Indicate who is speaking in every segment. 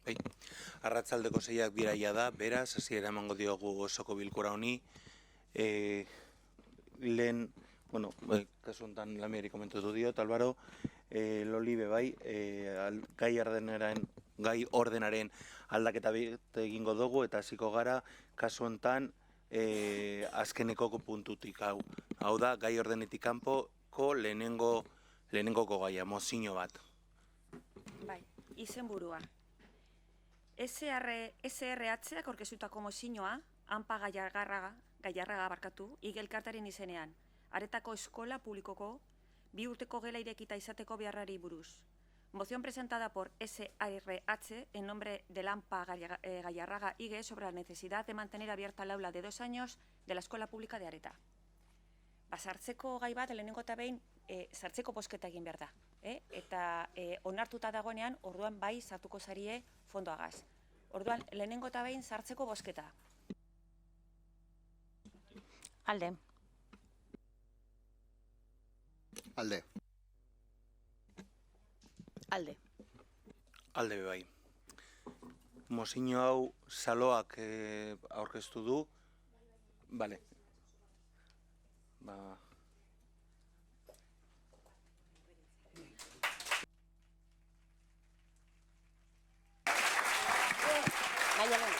Speaker 1: Bai, arratsaldeko 6ak diraia da, beraz, hasiera emango diogu osoko bilkura honi. Lehen, kasu honetan Lamiari komentatu diot, Albaro, Loli bai, gai ordenaren aldaketa egingo dugu, eta hasiko gara, kasu honetan, azkeneko puntutik hau. Hau da, gai ordenetik kanpoko lehenengoko gaia, mozio bat.
Speaker 2: Bai, izenburua. SRH-ak aurkeztutako mozioa, Anpa Gaiarraga, igelkartaren izenean, Aretako eskola publikoko 2 urteko gela irekita izateko beharrari buruz. Moción presentada por SRH en nombre del Anpa Gaiarraga IGE sobre la necesidad de mantener abierta el aula de 2 años de la escuela pública de Areta. Sartzeko gai bat, lehenengo eta behin, sartzeko bozketa egin behar da. Eta onartuta dagoenean, orduan bai sartuko zarie fondoagaz. Orduan, lehenengo eta behin sartzeko bozketa.
Speaker 3: Alde.
Speaker 4: Alde.
Speaker 3: Alde.
Speaker 1: Alde bai. Mozio hau Saloak aurkeztu du. Bale.
Speaker 3: Maialen.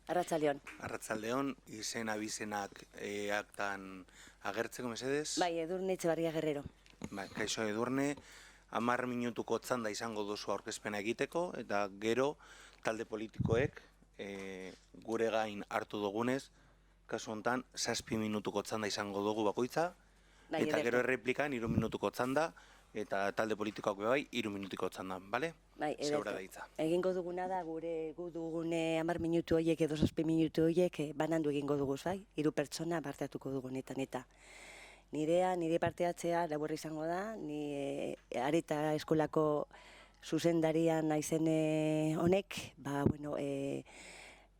Speaker 3: Arratsaldeon.
Speaker 1: Arratsaldeon, izen abizenak aktan agertzeko mesedez.
Speaker 3: Bai, Edurne Etxebarria Guerrero.
Speaker 1: Bai, kaixo Edurne, 10 minutuko txanda izango duzu aurkezpena egiteko, eta gero talde politikoek gure gain hartu dugunez, kasu honetan 7 minutuko txanda izango dugu bakoitza, eta gero erreplikan 3 minutuko txanda, eta talde politikoak bai 3 minutuko txanda, bale?
Speaker 3: Bai,
Speaker 1: Zeura da hitza.
Speaker 3: Egingo duguna da gu dugune 10 minutu horiek edo 7 minutu horiek banandu egingo duguz, bai? 3 pertsona parteatuko dugunetan eta. Nire parteatzea laburra izango da, ni Areta eskolako zuzendarian naizen honek,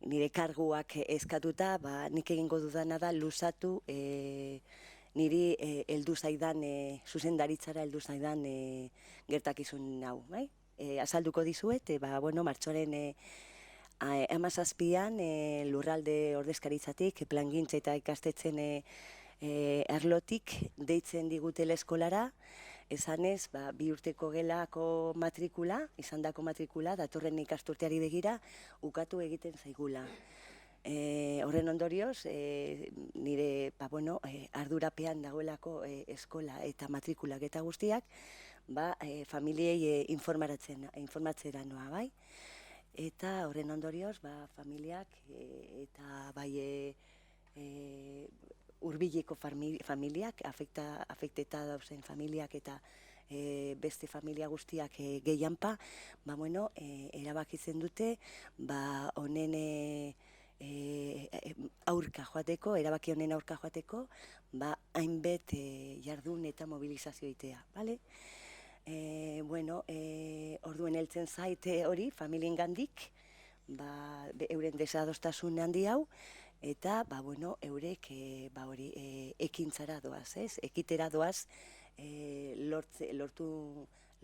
Speaker 3: nire karguak eskatuta, nik egingo dudana da luzatu niri heldu zaidan, zuzendaritzara heldu zaidan gertakizun hau, bai? Azalduko dizuet, martxoaren 17an lurralde ordezkaritzatik, plangintza eta ikastetzen arlotik deitzen digutela eskolara, esanez, 2 urteko gelako matrikula, izandako matrikula, datorren ikasturteari begira, ukatu egiten zaigula. Horren ondorioz, nire ardurapean dagoelako eskola eta matrikulak eta guztiak, familiei informatzera noa, bai? Eta horren ondorioz, familiak eta bai hurbileko familiak, afekteta dauzen familiak eta beste familia guztiak gehianpa, erabakitzen dute, honen erabaki honen aurka joateko, hainbet jardun eta mobilizazio itea, bale? Orduen heltzen zaite hori, familien gandik, euren desadostasun handi hau, eta, eurek ekintzara doaz, ez? Ekitera doaz,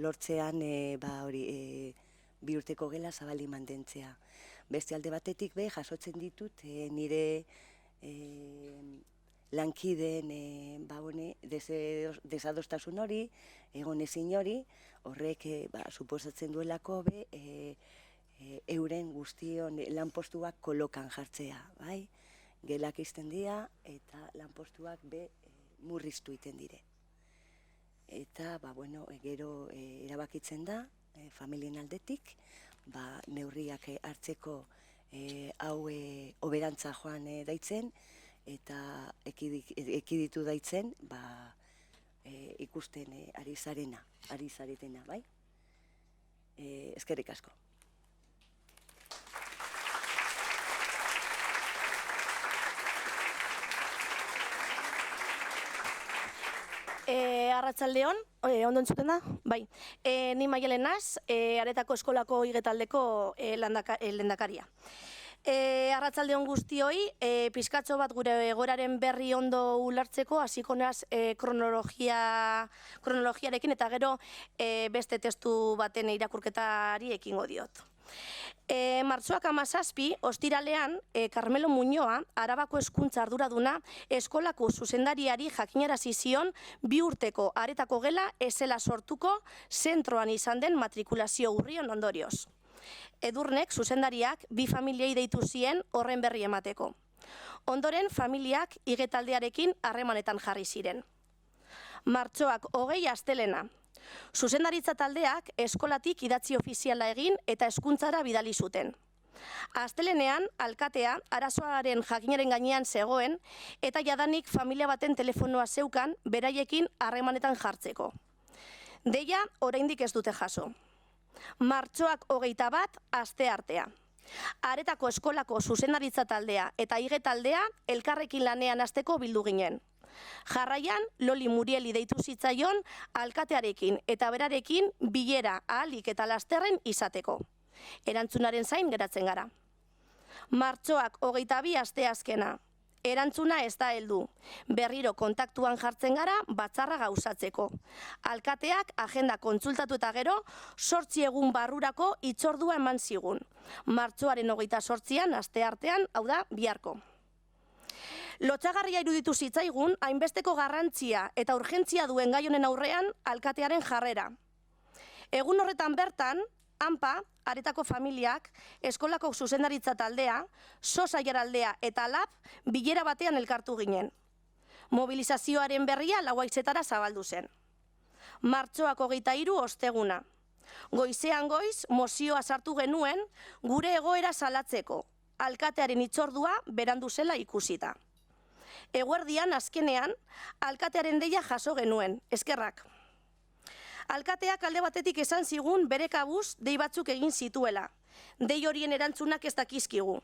Speaker 3: lortzean, 2 urteko gela zabali mantentzea. Beste alde batetik jasotzen ditut nire lankideen desadostasun hori, egon ezin hori, horrek suposatzen duelako euren guztion lanpostuak kolokan jartzea, bai? Gelak izten dira eta lanpostuak murriztu iten dire. Eta, gero erabakitzen da, familien aldetik, neurriak hartzeko hau oberantza joan daitzen, eta ekiditu daitzen, ikusten ari zaretena, bai? Eskerrik asko.
Speaker 4: Arratsaldeon, ondo entzuten da? Bai. Ni Maialen naz, Aretako eskolako igetaldeko lehendakaria. Arratsaldeon guztioi, pizkatxo bat gure egoeraren berri ondo ulertzeko, hasiko naz kronologiarekin eta gero beste testu baten irakurketari ekingo diot. Martxoak 17, ostiralean, Carmelo Muñoa, Arabako hezkuntza arduraduna, eskolako zuzendariari jakinarazi zion 2 urteko Aretako gela ez zela sortuko zentroan izan den matrikulazio urrion ondorioz. Edurnek, zuzendariak, 2 familiei deitu zien horren berri emateko. Ondoren, familiak igetaldearekin harremanetan jarri ziren. Martxoak 20 astelena. Zuzendaritza taldeak eskolatik idatzi ofiziala egin eta hezkuntzara bidali zuten. Astelenean, alkatea arazoaren jakinaren gainean zegoen eta jadanik familia baten telefonoa zeukan beraiekin harremanetan jartzeko. Deia oraindik ez dute jaso. Martxoak 21 asteartea. Aretako eskolako zuzendaritza taldea eta igetaldea elkarrekin lanean hasteko bildu ginen. Jarraian, Loli Murieli deitu zitzaion alkatearekin eta berarekin bilera ahalik eta lasterren izateko. Erantzunaren zain geratzen gara. Martxoak 22 asteazkena. Erantzuna ez da heldu. Berriro kontaktuan jartzen gara batzarra gauzatzeko. Alkateak agenda kontsultatu eta gero 8 egun barrurako hitzordua eman zigun. Martxoaren 28an asteartean, hau da, biharko. Lotsagarria iruditu zitzaigun, hainbesteko garrantzia eta urgentzia duen gai honen aurrean alkatearen jarrera. Egun horretan bertan, ANPA, Aretako familiak, eskolako zuzendaritza taldea, SOS Aiaraldea eta LAB bilera batean elkartu ginen. Mobilizazioaren berria 4:00 zabaldu zen. Martxoak 23 osteguna. Goizean goiz, mozioa sartu genuen gure egoera salatzeko, alkatearen hitzordua berandu zela ikusita. Eguerdian, azkenean, alkatearen deia jaso genuen, eskerrak. Alkateak alde batetik esan zigun bere kabuz dei batzuk egin zituela. Dei horien erantzunak ez dakizkigu.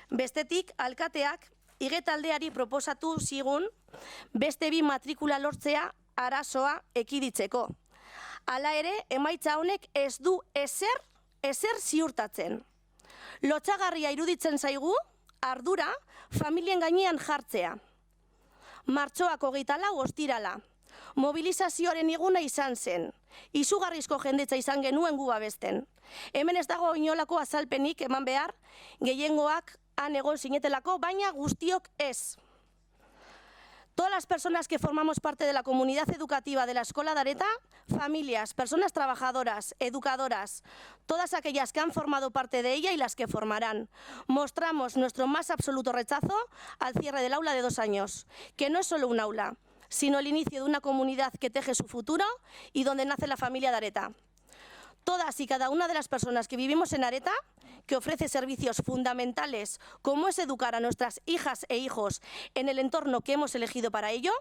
Speaker 4: Bestetik, alkateak igetaldeari proposatu zigun beste 2 matrikula lortzea arazoa ekiditzeko. Hala ere, emaitza honek ez du ezer ziurtatzen. Lotsagarria iruditzen zaigu, ardura familien gainean jartzea. Martxoak 24 ostirala. Mobilizazioaren eguna izan zen. Izugarrizko jendetza izan genuen gu babesten. Hemen ez dago inolako azalpenik eman behar, gehiengoak han egon zinetelako, baina guztiok ez. Todas las personas que formamos parte de la comunidad educativa de la Escola de Areta, familias, personas trabajadoras, educadoras, todas aquellas que han formado parte de ella y las que formarán, mostramos nuestro más absoluto rechazo al cierre del aula de 2 años, que no es solo un aula, sino el inicio de una comunidad que teje su futuro y donde nace la familia de Areta. Todas y cada una de las personas que vivimos en Areta, que ofrece servicios fundamentales como es educar a nuestras hijas e hijos en el entorno que hemos elegido para ello,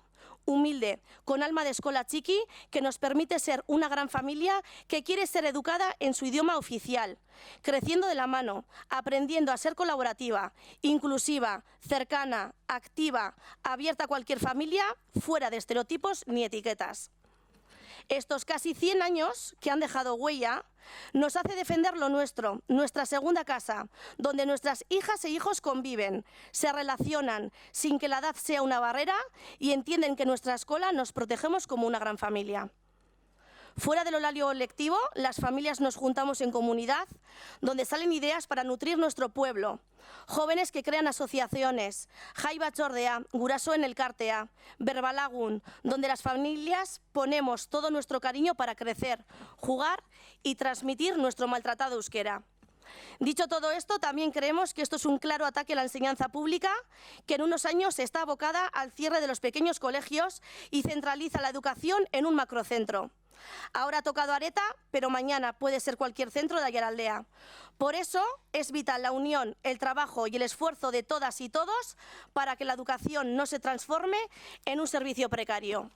Speaker 4: humilde, con alma de escola chiqui, que nos permite ser una gran familia que quiere ser educada en su idioma oficial, creciendo de la mano, aprendiendo a ser colaborativa, inclusiva, cercana, activa, abierta a cualquier familia, fuera de estereotipos ni etiquetas. Estos casi 100 años que han dejado huella nos hace defender lo nuestro, nuestra segunda casa, donde nuestras hijas e hijos conviven, se relacionan sin que la edad sea una barrera y entienden que en nuestra escuela nos protegemos como una gran familia. Fuera del horario lectivo, las familias nos juntamos en comunidad, donde salen ideas para nutrir nuestro pueblo. Jóvenes que crean asociaciones, Jai Batzordea, Gurasoen Elkartea, Berbalagun, donde las familias ponemos todo nuestro cariño para crecer, jugar y transmitir nuestro maltratado euskera. Dicho todo esto, también creemos que esto es un claro ataque a la enseñanza pública, que en unos años está abocada al cierre de los pequeños colegios y centraliza la educación en un macrocentro. Ahora ha tocado Areta, pero mañana puede ser cualquier centro de Aiaraldea. Por eso es vital la unión, el trabajo y el esfuerzo de todas y todos para que la educación no se transforme en un servicio precario.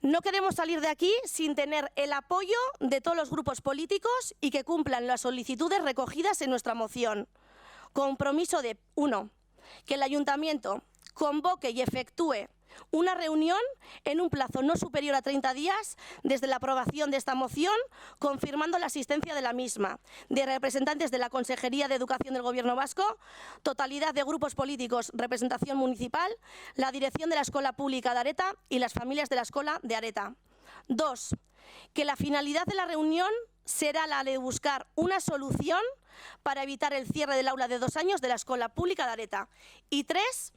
Speaker 4: No queremos salir de aquí sin tener el apoyo de todos los grupos políticos y que cumplan las solicitudes recogidas en nuestra moción. Compromiso de 1. Que el Ayuntamiento convoque y efectúe una reunión en un plazo no superior a 30 días desde la aprobación de esta moción, confirmando la asistencia de la misma, de representantes de la Consejería de Educación del Gobierno Vasco, totalidad de grupos políticos, representación municipal, la dirección de la Escuela Pública de Areta y las familias de la Escuela de Areta. 2. Que la finalidad de la reunión será la de buscar una solución para evitar el cierre del aula de 2 años de la Escuela Pública de Areta. Y 3.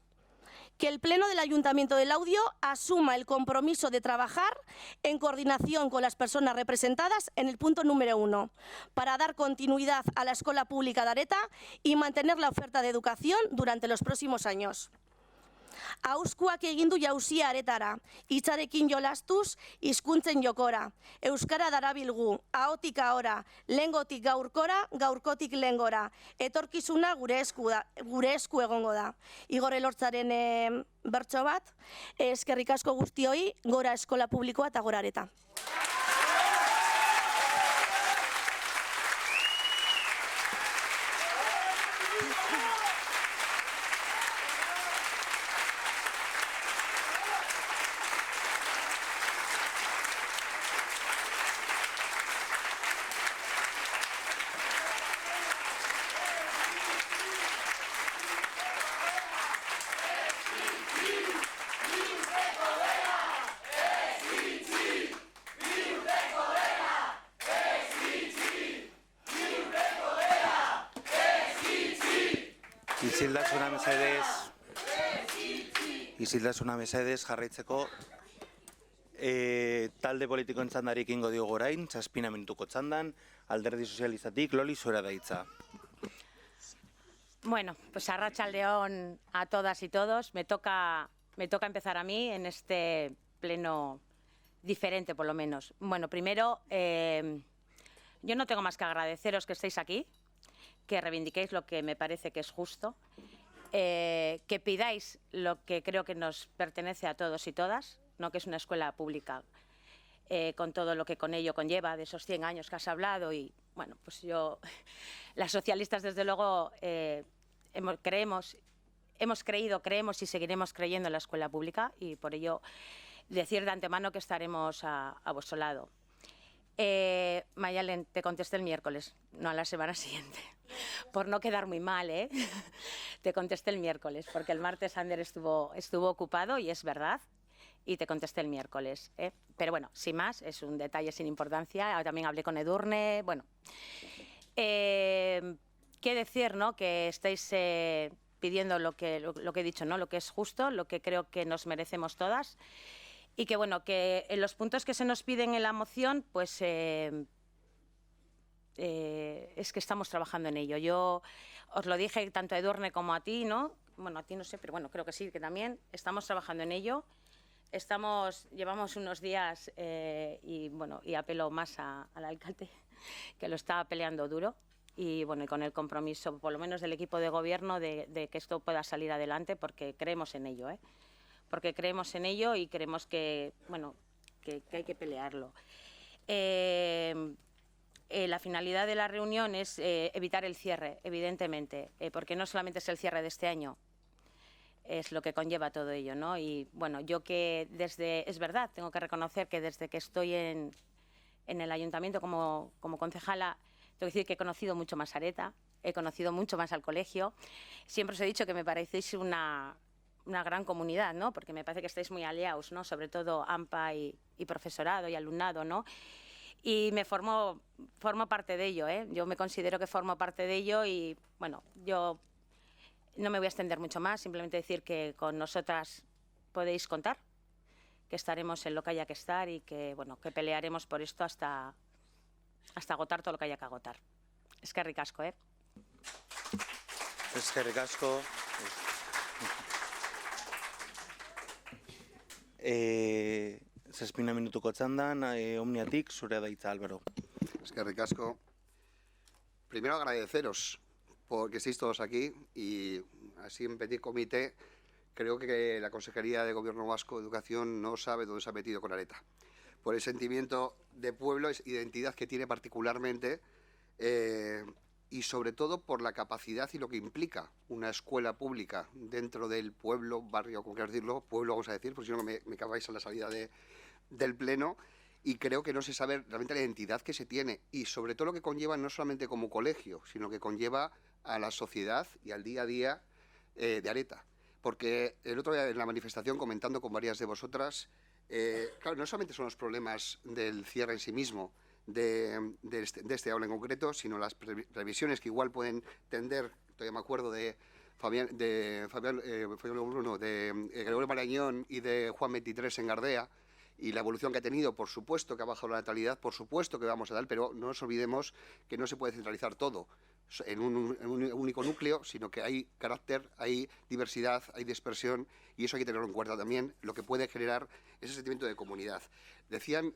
Speaker 4: Que el Pleno del Ayuntamiento del Laudio asuma el compromiso de trabajar en coordinación con las personas representadas en el punto número 1, para dar continuidad a la Escuela Pública de Areta y mantener la oferta de educación durante los próximos años. Auskuak egindu jauzia aretara, hitzarekin jolastuz, hizkuntzen jokora. Euskara darabilgu, ahotik ahora, lehengotik gaurkora, gaurkotik lehengora. Etorkizuna gure esku egongo da. Igor Elortzaren bertso bat, eskerrik asko guztioi, gora eskola publikoa eta gora Areta.
Speaker 1: Isiltasuna mesedez jarraitzeko talde politikoen txandari ekingo diogu orain, 7 minutuko txandan, Alderdi Sozialistatik, Loli, zurea da hitza.
Speaker 5: Bueno, pues arratsaldeon a todas y todos. Me toca empezar a mí en este pleno diferente, por lo menos. Bueno, primero, yo no tengo más que agradeceros que estéis aquí, que reivindiquéis lo que me parece que es justo, que pidáis lo que creo que nos pertenece a todos y todas, ¿no? Que es una escuela pública con todo lo que con ello conlleva, de esos 100 años que has hablado. Y bueno, pues las socialistas desde luego creemos y seguiremos creyendo en la escuela pública, y por ello decir de antemano que estaremos a vuestro lado. Mayalen, te contesté el miércoles, no a la semana siguiente, por no quedar muy mal, ¿eh? Te contesté el miércoles, porque el martes Ander estuvo ocupado, y es verdad, y te contesté el miércoles, ¿eh? Pero bueno, sin más, es un detalle sin importancia. También hablé con Edurne. Bueno, qué decir, ¿no? Que estáis pidiendo lo que he dicho, ¿no? Lo que es justo, lo que creo que nos merecemos todas. Y que bueno, que en los puntos que se nos piden en la moción, pues es que estamos trabajando en ello. Yo os lo dije tanto a Edurne como a ti, ¿no? Bueno, a ti no sé, pero bueno, creo que sí, que también estamos trabajando en ello. Llevamos unos días y bueno, y apelo más al alcalde, que lo está peleando duro, y bueno, y con el compromiso, por lo menos del equipo de gobierno, de que esto pueda salir adelante, porque creemos en ello, ¿eh? Porque creemos en ello y creemos que, bueno, que hay que pelearlo. La finalidad de la reunión es evitar el cierre, evidentemente, porque no solamente es el cierre de este año, es lo que conlleva todo ello, ¿no? Y bueno, yo que es verdad, tengo que reconocer que desde que estoy en el ayuntamiento como concejala, tengo que decir que he conocido mucho más Areta, he conocido mucho más al colegio. Siempre os he dicho que me parecéis una gran comunidad, ¿no? Porque me parece que estáis muy aliados, ¿no? Sobre todo AMPA y profesorado y alumnado, ¿no? Y me formo parte de ello, ¿eh? Yo me considero que formo parte de ello, y bueno, yo no me voy a extender mucho más, simplemente decir que con nosotras podéis contar, que estaremos en lo que haya que estar, y que bueno, que pelearemos por esto hasta agotar todo lo que haya que agotar. Eskerrik asko, ¿eh?
Speaker 1: Eskerrik asko. 7 minutuko txandan, Omniatik, zurea da hitza, Álvaro.
Speaker 6: Eskerrik asko. Primero agradeceros porque estéis todos aquí, y así en petit comité creo que la Consejería de Gobierno Vasco de Educación no sabe dónde se ha metido con Areta, por el sentimiento de pueblo, identidad que tiene particularmente y sobre todo por la capacidad y lo que implica una escuela pública dentro del pueblo, barrio, como quieras decirlo, pueblo vamos a decir, porque si no me acabáis a la salida del pleno, y creo que no se sabe realmente la identidad que se tiene y sobre todo lo que conlleva no solamente como colegio, sino que conlleva a la sociedad y al día a día de Areta. Porque el otro día en la manifestación, comentando con varias de vosotras, claro, no solamente son los problemas del cierre en sí mismo, de este aula en concreto, sino las previsiones que igual pueden tender, todavía me acuerdo de Gregorio Marañón y de Juan 23 en Gardea, y la evolución que ha tenido, por supuesto que ha bajado la natalidad, por supuesto que vamos a dar, pero no nos olvidemos que no se puede centralizar todo en un único núcleo, sino que hay carácter, hay diversidad, hay dispersión, y eso hay que tenerlo en cuenta también, lo que puede generar ese sentimiento de comunidad. Decían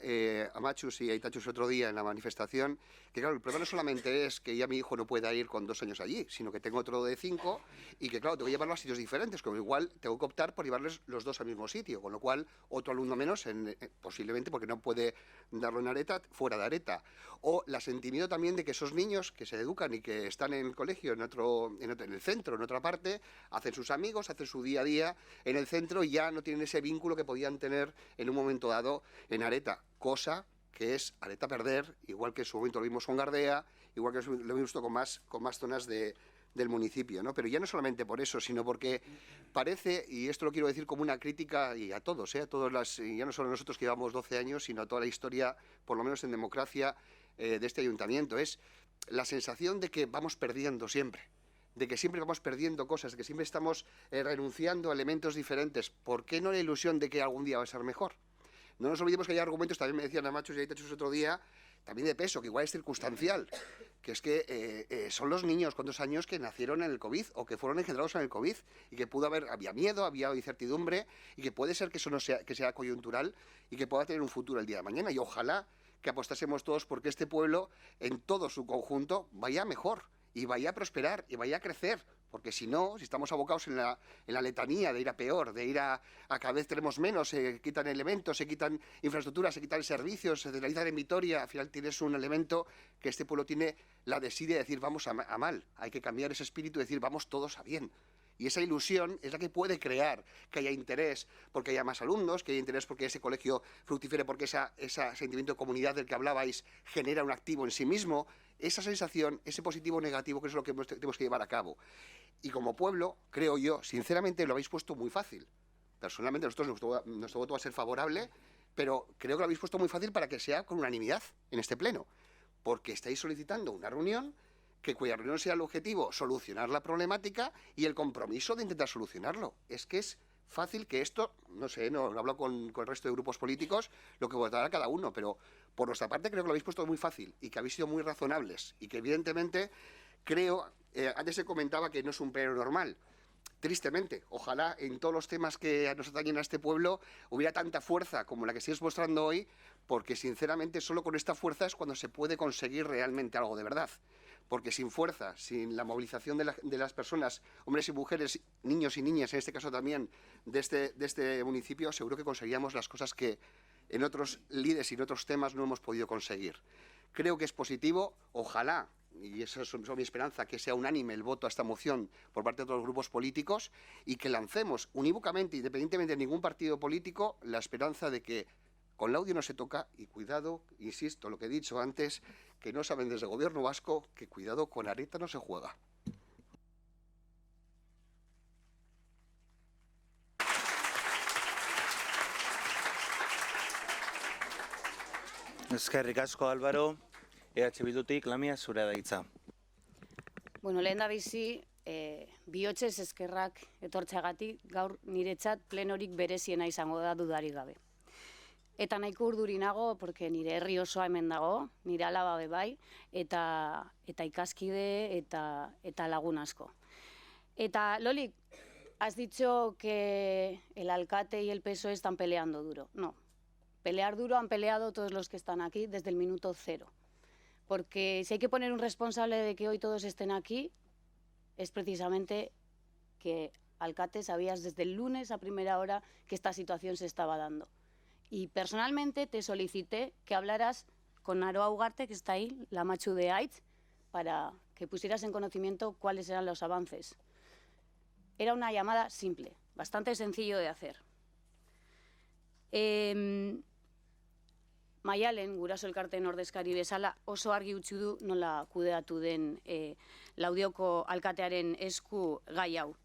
Speaker 6: Amachus y Aitachus otro día en la manifestación que, claro, el problema no solamente es que ya mi hijo no pueda ir con 2 años allí, sino que tengo otro de 5 y que, claro, tengo que llevarlo a sitios diferentes, como igual tengo que optar por llevarles los 2 al mismo sitio, con lo cual otro alumno menos, posiblemente porque no puede darlo en Areta, fuera de Areta. O el sentimiento también de que esos niños que se educan y que están en el colegio, en el centro, en otra parte, hacen sus amigos, hacen su día a día en el centro y ya no tienen ese vínculo que podían tener en un momento dado en Areta, cosa que es Areta perder, igual que en su momento lo vimos con Gardea, igual que lo hemos visto con más zonas del municipio, ¿no? Pero ya no solamente por eso, sino porque parece, y esto lo quiero decir como una crítica y a todos, ya no solo nosotros que llevamos 12 años, sino a toda la historia, por lo menos en democracia, de este ayuntamiento, es la sensación de que vamos perdiendo siempre, de que siempre vamos perdiendo cosas, de que siempre estamos renunciando a elementos diferentes. ¿Por qué no la ilusión de que algún día va a ser mejor? No nos olvidemos que hay argumentos, también me decían Amachus y Aitachus otro día, también de peso, que igual es circunstancial, que es que son los niños con 2 años que nacieron en el COVID o que fueron engendrados en el COVID y que había miedo, había incertidumbre y que puede ser que eso no sea, que sea coyuntural y que pueda tener un futuro el día de mañana. Y ojalá que apostásemos todos porque este pueblo en todo su conjunto vaya mejor y vaya a prosperar y vaya a crecer. Porque si no, si estamos abocados en la letanía de ir a peor, de ir a cada vez tenemos menos, se quitan elementos, se quitan infraestructuras, se quitan servicios, se centralizan en Vitoria, al final tienes un elemento que este pueblo tiene la desidia de decir vamos a mal, hay que cambiar ese espíritu y decir vamos todos a bien. Y esa ilusión es la que puede crear que haya interés porque haya más alumnos, que haya interés porque ese colegio fructifere, porque ese sentimiento de comunidad del que hablabais genera un activo en sí mismo. Esa sensación, ese positivo o negativo, que es lo que tenemos que llevar a cabo. Y como pueblo, creo yo, sinceramente lo habéis puesto muy fácil. Personalmente nosotros nuestro voto va a ser favorable, pero creo que lo habéis puesto muy fácil para que sea con unanimidad en este pleno. Porque estáis solicitando una reunión cuya reunión sea el objetivo solucionar la problemática y el compromiso de intentar solucionarlo. Es que es fácil que esto, no sé, no hablo con el resto de grupos políticos, lo que votará cada uno, pero por nuestra parte creo que lo habéis puesto muy fácil y que habéis sido muy razonables y que evidentemente creo, antes se comentaba que no es un pleno normal. Tristemente, ojalá en todos los temas que nos atañen a este pueblo hubiera tanta fuerza como la que estáis mostrando hoy, porque sinceramente solo con esta fuerza es cuando se puede conseguir realmente algo de verdad. Porque sin fuerza, sin la movilización de las personas, hombres y mujeres, niños y niñas, en este caso también de este municipio, seguro que conseguiríamos las cosas que en otros líderes y en otros temas no hemos podido conseguir. Creo que es positivo, ojalá, y esa es mi esperanza, que sea unánime el voto a esta moción por parte de todos los grupos políticos y que lancemos unívocamente, independientemente de ningún partido político, la esperanza de que con el audio no se toca y cuidado, insisto, lo que he dicho antes, que no saben desde el gobierno vasco que cuidado con Areta no se juega.
Speaker 1: Eskerrik asko, Álvaro. EH Bildutik, Lamia, zurea da hitza.
Speaker 7: Bueno, lehen da bizi, bihotzez eskerrak etortxagatik gaur niretzat plenorik bereziena izango da dudarik gabe. Eta nahiko urduri nago, porque nire herri osoa hemen dago, nire alaba bai, eta ikaskide eta lagun asko. Eta, Loli, has dicho que el alcalde y el PSOE están peleando duro. No, pelear duro han peleado todos los que están aquí desde el minuto 0. Porque si hay que poner un responsable de que hoy todos estén aquí, es precisamente que, alcalde, sabías desde el lunes a primera hora que esta situación se estaba dando. Y personalmente te solicité que hablaras con Aroa Ugarte, que está ahí, la machu de Aitz, para que pusieras en conocimiento cuáles eran los avances. Era una llamada simple, bastante sencillo de hacer. Maialen, guraso elkarteen ordezkari bezala, oso argi utzi du nola kudeatu den Laudioko alkatearen esku gai hau.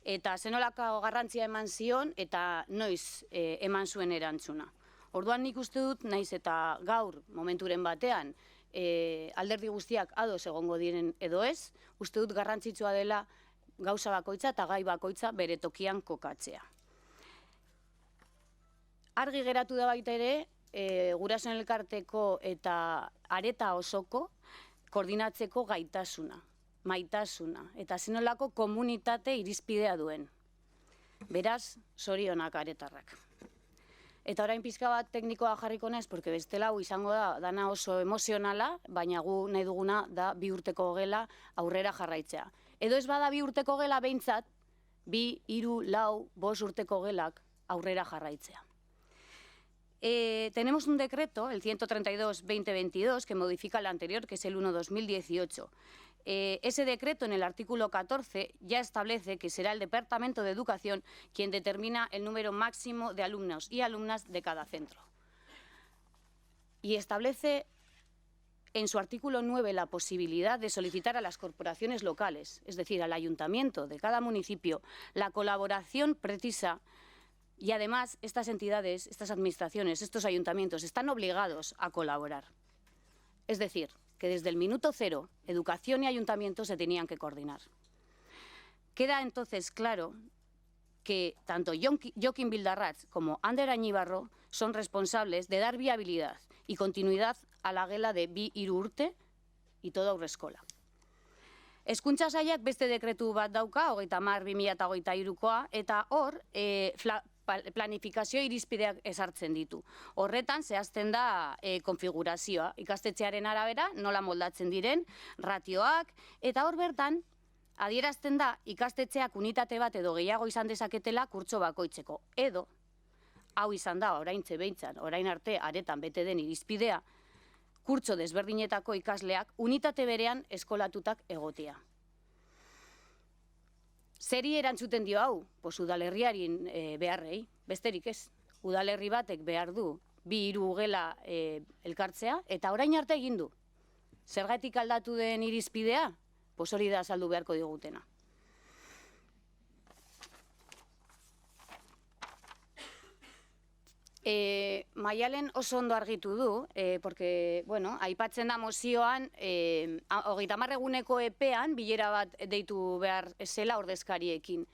Speaker 7: Eta zenolako garrantzia eman zion eta noiz eman zuen erantzuna. Orduan nik uste dut, naiz eta gaur momenturen batean alderdi guztiak ados egongo diren edo ez, uste dut garrantzitsua dela gauza bakoitza eta gai bakoitza bere tokian kokatzea. Argi geratu da baita ere, gurasoen elkarteko eta areta osoko koordinatzeko gaitasuna, maitasuna, eta zenolako komunitate irizpidea duen. Beraz, zorionak aretarrak. Eta orain pizka bat teknikoa jarriko naiz, porque bestela hau izango da dana oso emozionala, baina gu nahi duguna da 2 urteko gela aurrera jarraitzea. Edo ez bada 2 urteko gela behintzat, 2, 3, 4, 5 urteko gelak aurrera jarraitzea. Tenemos un decreto, el 132-2022, que modifica el anterior, que es el 1-2018. Ese decreto, en el artículo 14, ya establece que será el Departamento de Educación quien determina el número máximo de alumnos y alumnas de cada centro. Y establece en su artículo 9 la posibilidad de solicitar a las corporaciones locales, es decir, al ayuntamiento de cada municipio, la colaboración precisa. Y además, estas entidades, estas administraciones, estos ayuntamientos están obligados a colaborar. Es decir, que desde el minuto cero, educación y ayuntamiento se tenían que coordinar. Queda entonces claro que tanto Jokin Bildarratz como Ander Añibarro son responsables de dar viabilidad y continuidad a la gela de 2-3 urte y toda Haurreskola. Hezkuntza sailak beste dekretu bat dauka, 30/2023koa, eta hor planifikazio irizpideak ezartzen ditu. Horretan zehazten da konfigurazioa, ikastetxearen arabera, nola moldatzen diren, ratioak, eta hor bertan adierazten da ikastetxeak unitate bat edo gehiago izan dezaketela kurtso bakoitzeko. Edo, hau izan da, oraintxe behintzat, orain arte aretan bete den irizpidea, kurtso desberdinetako ikasleak unitate berean eskolatutak egotea. Zeri erantzuten dio hau? Udalerriaren beharrei, besterik ez. Udalerri batek behar du 2-3 gela elkartzea, eta orain arte egin du. Zergatik aldatu den irizpidea? Hori da azaldu beharko digutena. Maialen oso ondo argitu du, porque, bueno, aipatzen da mozioan, 30 eguneko epean, bilera bat deitu behar zela ordezkariekin.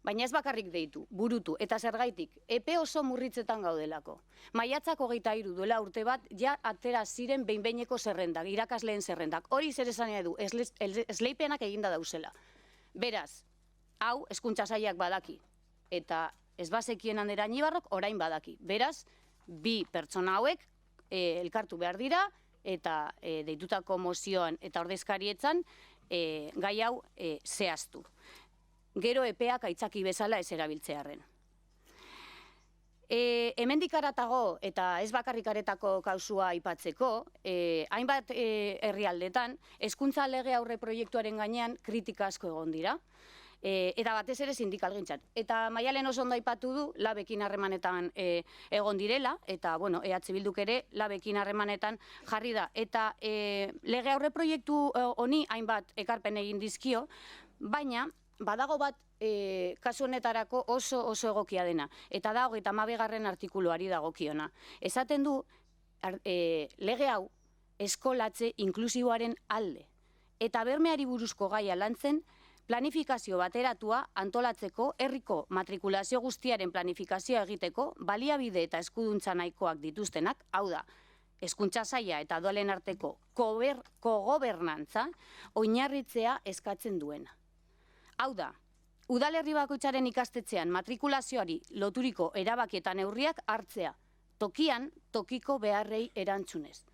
Speaker 7: Baina ez bakarrik deitu, burutu, eta zergaitik, epe oso murritzetan gaudelako. Maiatzak 23 duela urte bat, ja atera ziren behin-behineko zerrendak, irakasleen zerrendak. Hori zer esan edu, esleipenak eginda dauzela. Beraz, hau, hezkuntza sailak badaki, eta ez bazekien Ander Añibarrok orain badaki. Beraz, 2 pertsona hauek elkartu behar dira eta deitutako mozioan eta ordezkarietzan gai hau zehaztu. Gero epeak aitzaki bezala ez erabiltzearren. Hemendik haratago eta ez bakarrik aretako kausua aipatzeko, hainbat herrialdetan hezkuntza lege aurre proiektuaren gainean kritika asko egon dira. Eta batez ere sindikalgintzan. Eta Maialen oso ondo aipatu du labekin harremanetan egon direla, eta bueno, EH Bilduk ere labekin harremanetan jarri da. Eta lege aurre proiektu honi hainbat ekarpen egin dizkio, baina badago bat kasu honetarako oso egokia dena. Eta da 32. artikuluari dagokiona. Esaten du lege hau eskolatze inklusiboaren alde. Eta bermeari buruzko gaia lantzen, planifikazio bateratua antolatzeko, herriko matrikulazio guztiaren planifikazioa egiteko, baliabide eta eskuduntza nahikoak dituztenak, hau da, hezkuntza saila eta udalen arteko kogobernantza oinarritzea eskatzen duena. Hau da, udalerri bakoitzaren ikastetxean matrikulazioari loturiko erabakietan neurriak hartzea, tokian tokiko beharrei erantzunez.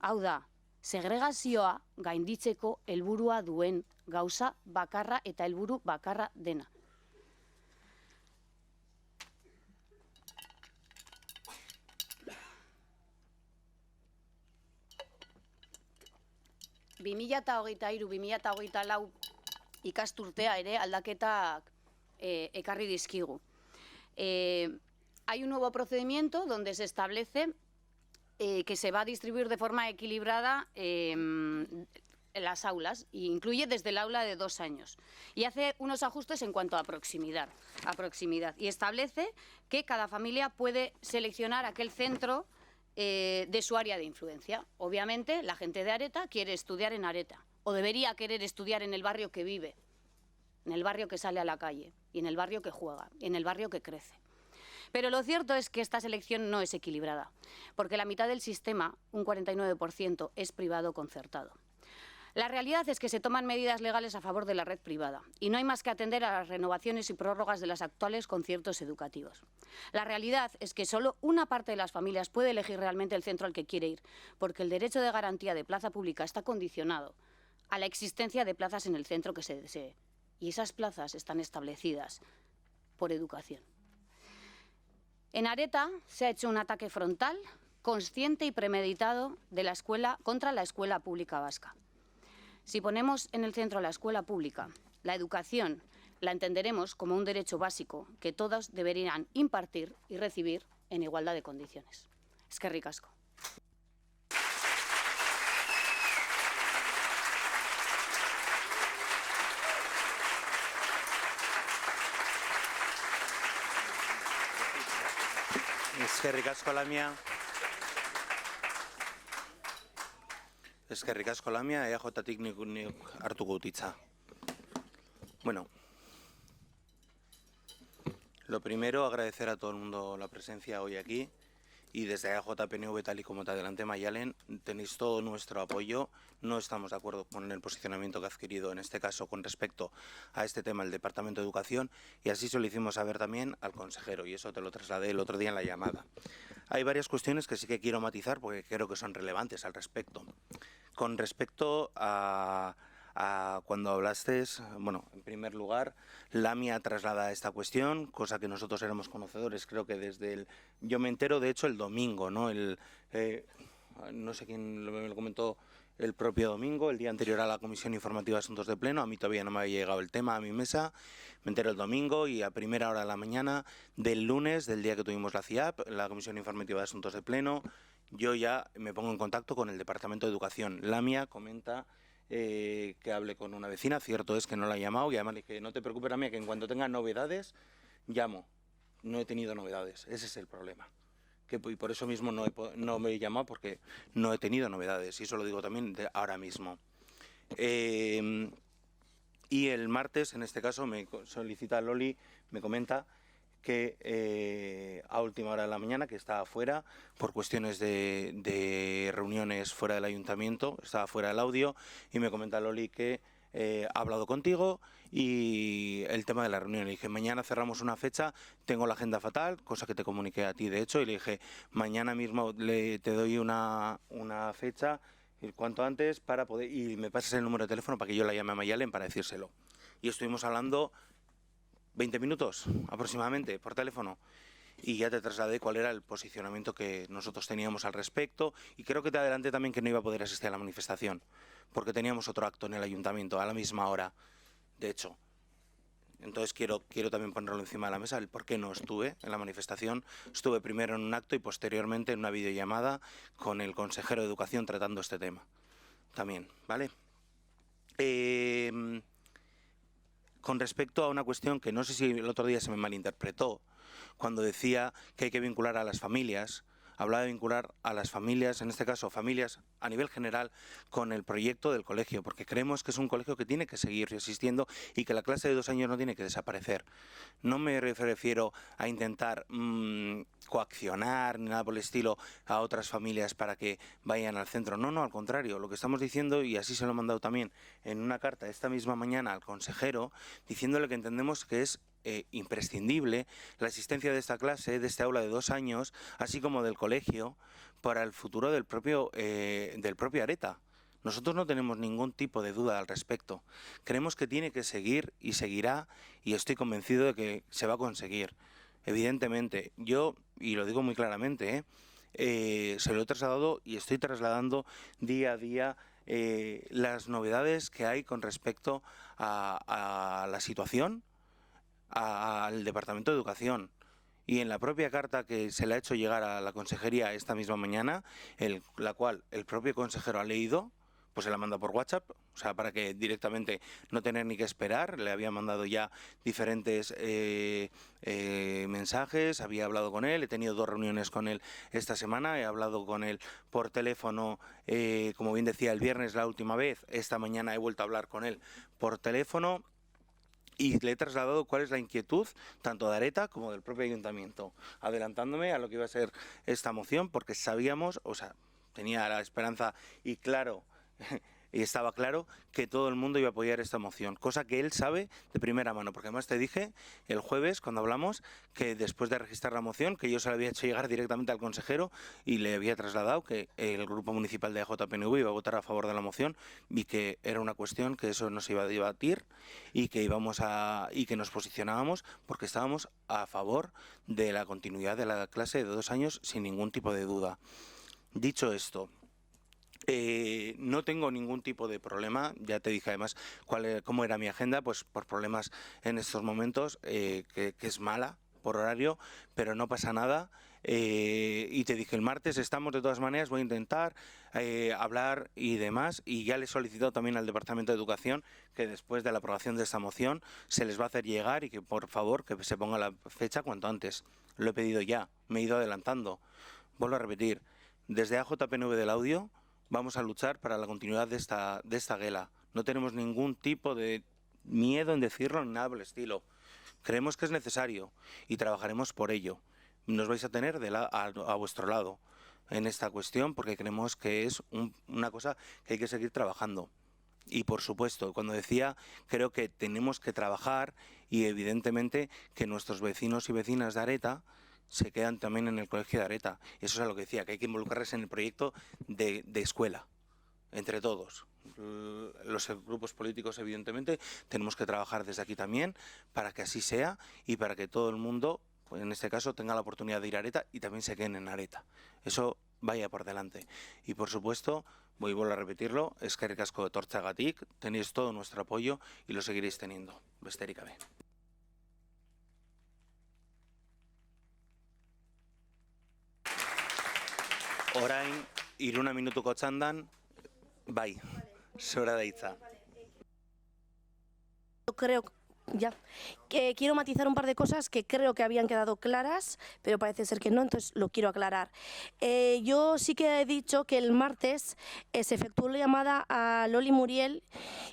Speaker 7: Hau da, segregazioa gainditzeko helburua duen gauza bakarra eta helburu bakarra dena. 2023-2024 ikasturtea ere aldaketak ekarri dizkigu. Hay un nuevo procedimiento donde se establece que se va a distribuir de forma equilibrada las aulas, e incluye desde el aula de 2 años. Y hace unos ajustes en cuanto a proximidad. Y establece que cada familia puede seleccionar aquel centro de su área de influencia. Obviamente, la gente de Areta quiere estudiar en Areta, o debería querer estudiar en el barrio que vive, en el barrio que sale a la calle, y en el barrio que juega, en el barrio que crece. Pero lo cierto es que esta selección no es equilibrada, porque la mitad del sistema, un 49%, es privado concertado. La realidad es que se toman medidas legales a favor de la red privada y no hay más que atender a las renovaciones y prórrogas de los actuales conciertos educativos. La realidad es que solo una parte de las familias puede elegir realmente el centro al que quiere ir, porque el derecho de garantía de plaza pública está condicionado a la existencia de plazas en el centro que se desee, y esas plazas están establecidas por educación. En Areta se ha hecho un ataque frontal, consciente y premeditado de la escuela contra la escuela pública vasca. Si ponemos en el centro a la escuela pública, la educación la entenderemos como un derecho básico que todos deberían impartir y recibir en igualdad de condiciones. Eskerrik asko.
Speaker 1: Eskerrik asko, Lamia. Eskerrik asko, Lamia, EAJtik nik hartuko dut hitza. Bueno, lo primero, agradecer a todo el mundo la presencia hoy aquí. Y desde EAJ-PNV, tal y como te adelanté, Mayalen, tenéis todo nuestro apoyo. No estamos de acuerdo con el posicionamiento que ha adquirido, en este caso, con respecto a este tema, el Departamento de Educación, y así se lo hicimos saber también al consejero, y eso te lo trasladé el otro día en la llamada. Hay varias cuestiones que sí que quiero matizar porque creo que son relevantes al respecto. Con respecto a cuando hablaste, bueno, en primer lugar, Lamia traslada esta cuestión, cosa que nosotros éramos conocedores, creo que desde el... Yo me entero, de hecho, el domingo, ¿no? No sé quién me lo comentó el propio domingo, el día anterior a la Comisión Informativa de Asuntos de Pleno, a mí todavía no me había llegado el tema a mi mesa, me entero el domingo y a primera hora de la mañana del lunes, del día que tuvimos la CIAP, la Comisión Informativa de Asuntos de Pleno, yo ya me pongo en contacto con el Departamento de Educación. Lamia comenta que hable con una vecina, cierto es que no la he llamado y además le dije, no te preocupes, Lamia, que en cuanto tenga novedades, llamo. No he tenido novedades, ese es el problema. Y por eso mismo no me he llamado porque no he tenido novedades, y eso lo digo también ahora mismo. Y el martes, en este caso, me solicita Loli, me comenta que a última hora de la mañana, que estaba fuera por cuestiones de reuniones fuera del ayuntamiento, estaba fuera del audio, y me comenta Loli que ha hablado contigo y el tema de la reunión. Le dije, mañana cerramos una fecha, tengo la agenda fatal, cosa que te comuniqué a ti de hecho, y le dije, mañana mismo te doy una fecha cuanto antes para poder, y me pases el número de teléfono para que yo la llame a Mayalen para decírselo. Y estuvimos hablando 20 minutos aproximadamente por teléfono y ya te trasladé cuál era el posicionamiento que nosotros teníamos al respecto, y creo que te adelanté también que no iba a poder asistir a la manifestación porque teníamos otro acto en el ayuntamiento a la misma hora, de hecho. Entonces quiero también ponerlo encima de la mesa, el por qué no estuve en la manifestación. Estuve primero en un acto y posteriormente en una videollamada con el consejero de Educación tratando este tema también, ¿vale? Con respecto a una cuestión que no sé si el otro día se me malinterpretó, cuando decía que hay que vincular a las familias, hablaba de vincular a las familias, en este caso familias a nivel general, con el proyecto del colegio, porque creemos que es un colegio que tiene que seguir existiendo y que la clase de 2 años no tiene que desaparecer. No me refiero a intentar coaccionar ni nada por el estilo a otras familias para que vayan al centro. No, al contrario, lo que estamos diciendo, y así se lo he mandado también en una carta esta misma mañana al consejero, diciéndole que entendemos que es imprescindible la existencia de esta clase, de este aula de 2 años, así como del colegio, para el futuro del propio Areta. Nosotros no tenemos ningún tipo de duda al respecto. Creemos que tiene que seguir y seguirá, y estoy convencido de que se va a conseguir. Evidentemente, yo, y lo digo muy claramente, se lo he trasladado y estoy trasladando día a día las novedades que hay con respecto a la situación, al Departamento de Educación. Y en la propia carta que se le ha hecho llegar a la consejería esta misma mañana, la cual el propio consejero ha leído, pues se la manda por WhatsApp, o sea, para que directamente no tener ni que esperar. Le había mandado ya diferentes mensajes, había hablado con él, he tenido 2 reuniones con él esta semana, he hablado con él por teléfono, como bien decía, el viernes la última vez, esta mañana he vuelto a hablar con él por teléfono. Y le he trasladado cuál es la inquietud tanto de Areta como del propio ayuntamiento, adelantándome a lo que iba a ser esta moción, porque sabíamos, o sea, tenía la esperanza y claro, y estaba claro que todo el mundo iba a apoyar esta moción, cosa que él sabe de primera mano, porque además te dije el jueves cuando hablamos que después de registrar la moción, que yo se la había hecho llegar directamente al consejero y le había trasladado que el grupo municipal de JPNV iba a votar a favor de la moción y que era una cuestión que eso no se iba a debatir y que y que nos posicionábamos porque estábamos a favor de la continuidad de la clase de 2 años sin ningún tipo de duda. Dicho esto, no tengo ningún tipo de problema, ya te dije además cómo era mi agenda, pues por problemas en estos momentos, que es mala por horario, pero no pasa nada. Y te dije el martes estamos, de todas maneras voy a intentar hablar y demás, y ya le he solicitado también al Departamento de Educación que después de la aprobación de esta moción se les va a hacer llegar y que por favor que se ponga la fecha cuanto antes. Lo he pedido ya, me he ido adelantando. Vuelvo a repetir, desde AJPNV del Audio vamos a luchar para la continuidad de esta gala. No tenemos ningún tipo de miedo en decirlo ni nada por el estilo. Creemos que es necesario y trabajaremos por ello. Nos vais a tener a vuestro lado en esta cuestión porque creemos que es una cosa que hay que seguir trabajando. Y por supuesto, cuando decía, creo que tenemos que trabajar y evidentemente que nuestros vecinos y vecinas de Areta se quedan también en el colegio de Areta. Eso es lo que decía, que hay que involucrarse en el proyecto de escuela, entre todos. Los grupos políticos, evidentemente, tenemos que trabajar desde aquí también para que así sea y para que todo el mundo, pues en este caso, tenga la oportunidad de ir a Areta y también se queden en Areta. Eso vaya por delante. Y por supuesto, vuelvo a repetirlo, eskerrik asko etortzeagatik, tenéis todo nuestro apoyo y lo seguiréis teniendo. Besterik gabe. Orain, 3 minutuko txandan, bai, zora da hitza.
Speaker 4: Yo creo, que quiero matizar un par de cosas que creo que habían quedado claras, pero parece ser que no, entonces lo quiero aclarar. Yo sí que he dicho que el martes se efectuó la llamada a Loli Muriel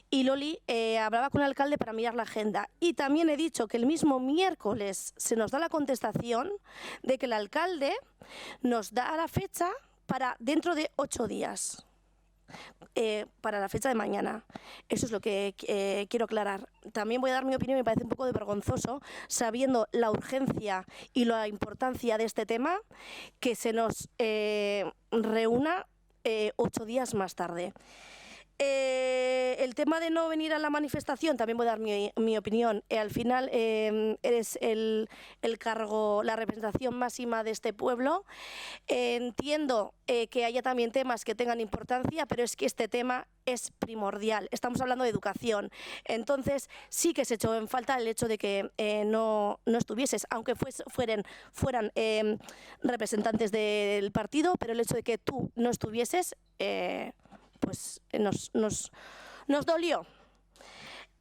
Speaker 4: y Loli hablaba con el alcalde para mirar la agenda. Y también he dicho que el mismo miércoles se nos da la contestación de que el alcalde nos da la fecha para dentro de 8 días. Para la fecha de mañana. Eso es lo que quiero aclarar. También voy a dar mi opinión, me parece un poco de vergonzoso, sabiendo la urgencia y la importancia de este tema, que se nos reúna 8 días más tarde. El tema de no venir a la manifestación, también voy a dar mi opinión. Al final eres el cargo, la representación máxima de este pueblo. Entiendo que haya también temas que tengan importancia, pero es que este tema es primordial. Estamos hablando de educación. Entonces sí que se echó en falta el hecho de que no estuvieses, aunque fueran representantes del partido, pero el hecho de que tú no estuvieses pues nos dolió.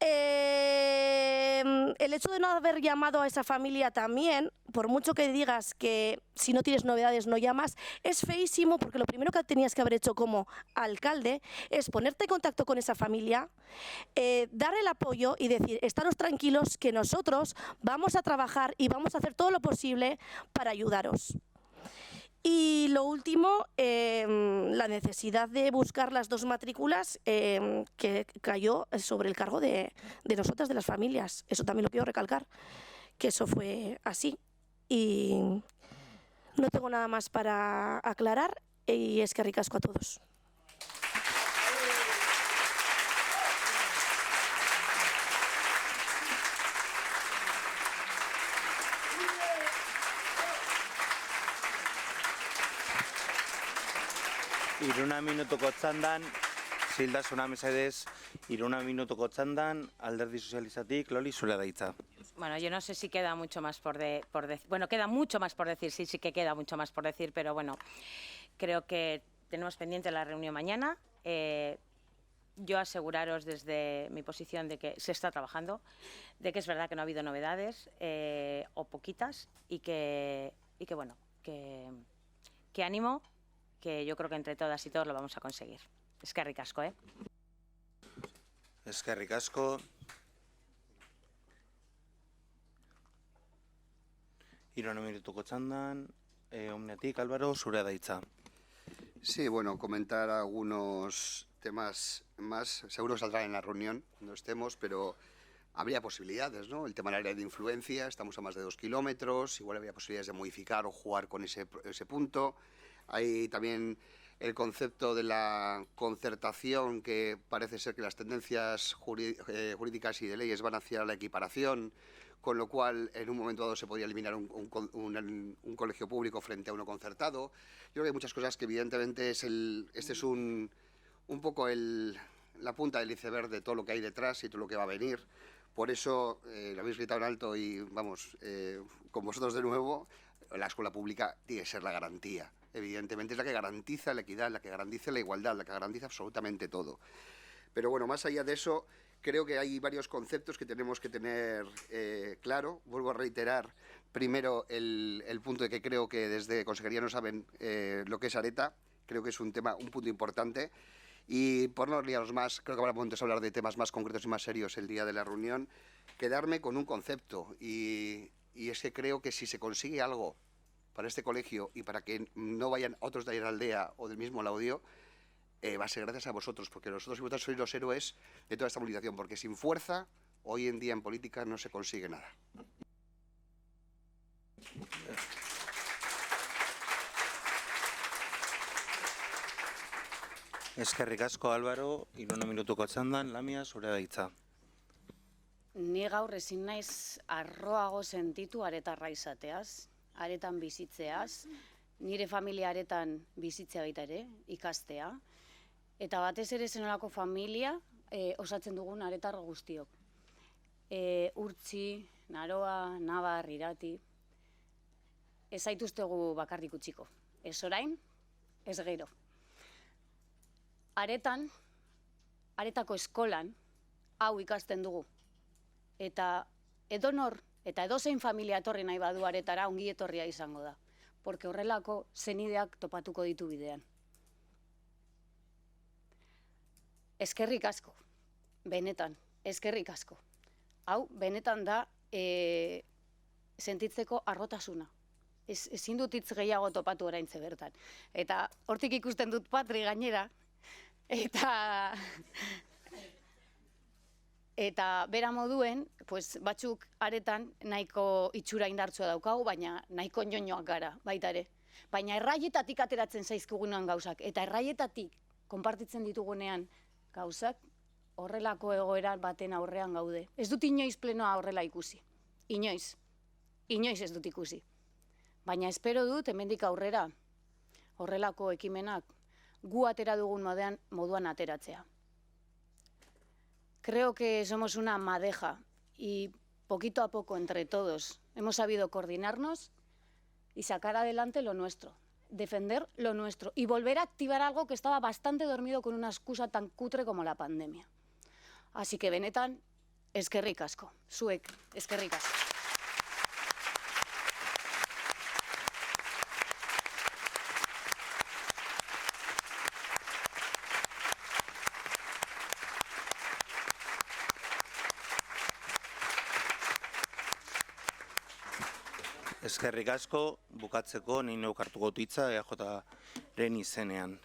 Speaker 4: El hecho de no haber llamado a esa familia también, por mucho que digas que si no tienes novedades no llamas, es feísimo, porque lo primero que tenías que haber hecho como alcalde es ponerte en contacto con esa familia, dar el apoyo y decir, estaros tranquilos que nosotros vamos a trabajar y vamos a hacer todo lo posible para ayudaros. Y lo último, la necesidad de buscar las 2 matrículas que cayó sobre el cargo de nosotras, de las familias. Eso también lo quiero recalcar, que eso fue así. Y no tengo nada más para aclarar y eskerrik asko a todos.
Speaker 1: Iruna minutuko txandan, Zildasuna mesedez, 3 minutuko txandan, Alderdi Sozialistatik, Loli, zurea da hitza.
Speaker 5: Bueno, yo no sé si queda mucho más por decir. Bueno, queda mucho más por decir, sí que queda mucho más por decir, pero bueno, creo que tenemos pendiente la reunión mañana. Yo aseguraros desde mi posición de que se está trabajando, de que es verdad que no ha habido novedades o poquitas y que bueno, que ánimo, que yo creo que entre todas y todos lo vamos a conseguir. Eskerrik asko,
Speaker 1: Eskerrik asko. Hiru minutuko txandan, Omniatik, Álvaro, zurea da hitza.
Speaker 6: Sí, bueno, comentar algunos temas más. Seguro saldrán en la reunión cuando estemos, pero habría posibilidades, ¿no? El tema del área de influencia, estamos a más de 2 kilómetros, igual habría posibilidades de modificar o jugar con ese punto. Hay también el concepto de la concertación, que parece ser que las tendencias jurídicas y de leyes van hacia la equiparación, con lo cual en un momento dado se podría eliminar un colegio público frente a uno concertado. Yo creo que hay muchas cosas que evidentemente este es un poco la punta del iceberg de todo lo que hay detrás y todo lo que va a venir. Por eso lo habéis gritado en alto y vamos, con vosotros de nuevo, la escuela pública tiene que ser la garantía. Evidentemente es la que garantiza la equidad, la que garantiza la igualdad, la que garantiza absolutamente todo. Pero bueno, más allá de eso, creo que hay varios conceptos que tenemos que tener claro. Vuelvo a reiterar, primero, el punto de que creo que desde Consejería no saben lo que es Areta. Creo que es un punto importante. Y por no liaros más, creo que habrá momentos de hablar de temas más concretos y más serios el día de la reunión. Quedarme con un concepto, y es que creo que si se consigue algo para este colegio y para que no vayan otros de la aldea o del mismo Laudio, va a ser gracias a vosotros, porque vosotros y vosotras sois los héroes de toda esta movilización, porque sin fuerza, hoy en día en política no se consigue nada.
Speaker 1: Eskerrik asko, Álvaro, 3 minutuko txandan, Lamia, zurea da hitza.
Speaker 7: Ni gaur ezin naiz arroago sentitu aretarra izateaz, aretan bizitzeaz, nire familia aretan bizitzea baita ere, ikastea, eta batez ere zenolako familia osatzen dugun aretar guztiok. Urtzi, Naroa, Nabar, Irati, ez zaituztegu bakarrik utziko. Ez orain, ez gero. Aretako eskolan, hau ikasten dugu. Eta edonor, eta edozein familia etorri nahi badu aretara, ongi etorria izango da. Porque horrelako zenideak topatuko ditu bidean. Eskerrik asko, benetan, eskerrik asko. Hau, benetan da sentitzeko harrotasuna. Ezin dut hitz gehiago topatu oraintze bertan. Eta hortik ikusten dut Patri gainera, eta bera moduen, pues, batzuk aretan nahiko itxura indartsua daukagu, baina nahiko ñoñoak gara, baita ere. Baina erraietatik ateratzen zaizkigunean gauzak, eta erraietatik konpartitzen ditugunean gauzak, horrelako egoera baten aurrean gaude. Ez dut inoiz plenoa horrela ikusi. Inoiz. Inoiz ez dut ikusi. Baina espero dut hemendik aurrera horrelako ekimenak gu atera dugun moduan ateratzea. Creo que somos una madeja y poquito a poco entre todos hemos sabido coordinarnos y sacar adelante lo nuestro, defender lo nuestro y volver a activar algo que estaba bastante dormido con una excusa tan cutre como la pandemia. Así que benetan, eskerrik asko, zuek, eskerrik asko.
Speaker 1: Eskerrik asko, bukatzeko, ni neuk hartuko hitza EAJren izenean.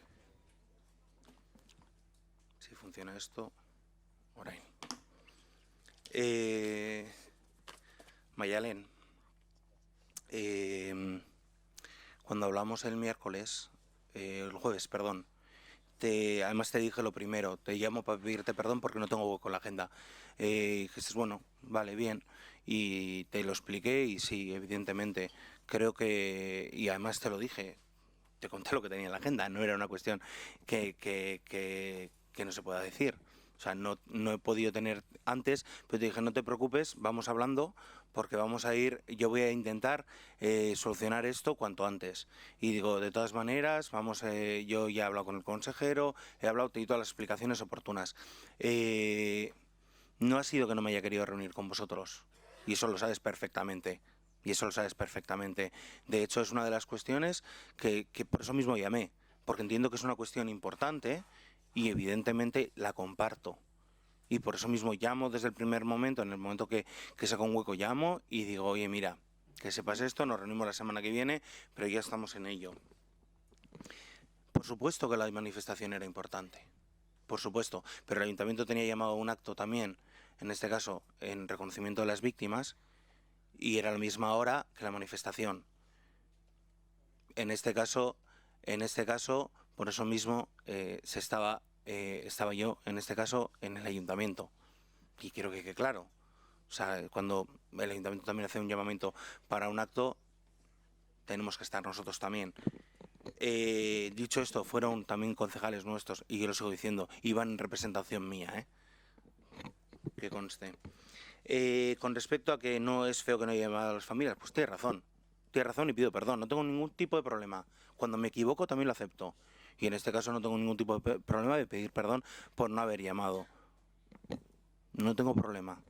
Speaker 1: Si funciona esto, orain. Mayalen, cuando hablamos el jueves, perdón, además te dije lo primero, te llamo para pedirte perdón porque no tengo hueco en la agenda. Dijiste, bueno, vale, bien. Y te lo expliqué y sí, evidentemente, creo que, y además te lo dije, te conté lo que tenía en la agenda, no era una cuestión que que no se pueda decir. O sea, no he podido tener antes, pero te dije, no te preocupes, vamos hablando, porque yo voy a intentar solucionar esto cuanto antes. Y digo, de todas maneras, yo ya he hablado con el consejero, he hablado y todas las explicaciones oportunas. No ha sido que no me haya querido reunir con vosotros, y eso lo sabes perfectamente. De hecho, es una de las cuestiones que por eso mismo llamé, porque entiendo que es una cuestión importante y evidentemente la comparto. Y por eso mismo llamo desde el primer momento, en el momento que saco un hueco llamo y digo, oye, mira, que sepas esto, nos reunimos la semana que viene, pero ya estamos en ello. Por supuesto que la manifestación era importante, por supuesto, pero el ayuntamiento tenía llamado a un acto también, en este caso en reconocimiento de las víctimas, y era a la misma hora que la manifestación. En este caso, por eso mismo estaba yo, en este caso, en el ayuntamiento. Y quiero que quede claro. O sea, cuando el ayuntamiento también hace un llamamiento para un acto, tenemos que estar nosotros también. Dicho esto, fueron también concejales nuestros, y yo lo sigo diciendo, iban en representación mía, que conste. Con respecto a que no es feo que no haya llamado a las familias, pues tiene razón y pido perdón, no tengo ningún tipo de problema. Cuando me equivoco también lo acepto. Y en este caso no tengo ningún tipo de problema de pedir perdón por no haber llamado. No tengo problema.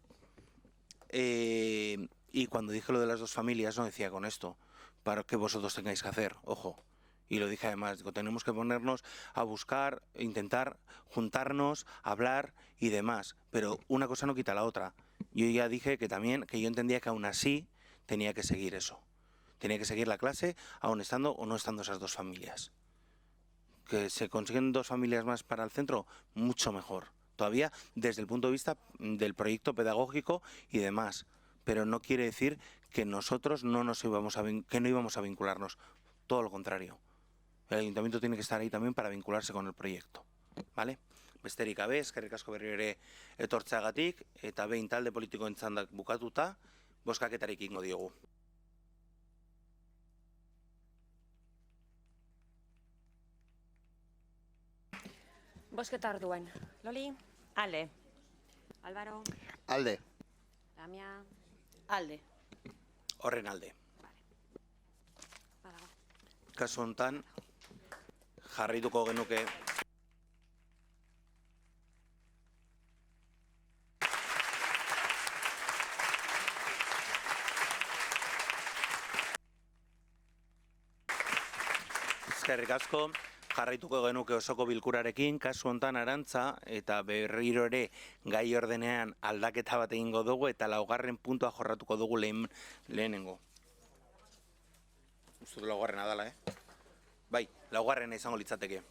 Speaker 1: Y cuando dije lo de las dos familias, no decía con esto, para que vosotros tengáis que hacer, ojo. Y lo dije además, digo, tenemos que ponernos a buscar, intentar juntarnos, hablar y demás. Pero una cosa no quita la otra. Yo ya dije que yo entendía que aún así tenía que seguir eso. Tenía que seguir la clase, aun estando o no estando esas dos familias. Que se consiguen dos familias más para el centro, mucho mejor. Todavía desde el punto de vista del proyecto pedagógico y demás. Pero no quiere decir que nosotros no íbamos a vincularnos. Todo lo contrario. El ayuntamiento tiene que estar ahí también para vincularse con el proyecto. ¿Vale? Besterik gabe, eskerrik asko berriro ere etortzeagatik, eta behin talde politikoen txandak bukatuta, bozkaketarik egingo diogu.
Speaker 2: Bozketa orduan. Loli,
Speaker 5: Ale.
Speaker 2: Álvaro,
Speaker 6: Alde.
Speaker 2: Lamia,
Speaker 7: Alde.
Speaker 1: Horren alde.
Speaker 2: badago.
Speaker 1: Kasu honetan, jarrituko genuke eskerrik asko, jarraituko genuke osoko bilkurarekin, kasu honetan Arantza, eta berriro ere gai ordenean aldaketa bat egingo dugu, eta laugarren puntua jorratuko dugu lehenengo. Uste du laugarrena dala, Bai, laugarrena izango litzateke.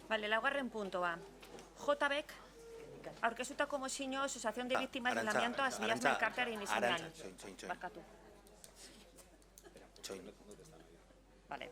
Speaker 2: Vale, laugarren puntoa. JBek aurkeztutako mozio Asociación de Víctimas del Amianto Asbiasme elkartearen izenean.
Speaker 1: Arantza, txoin.
Speaker 2: Barkatu.
Speaker 1: Txoin.
Speaker 2: Vale.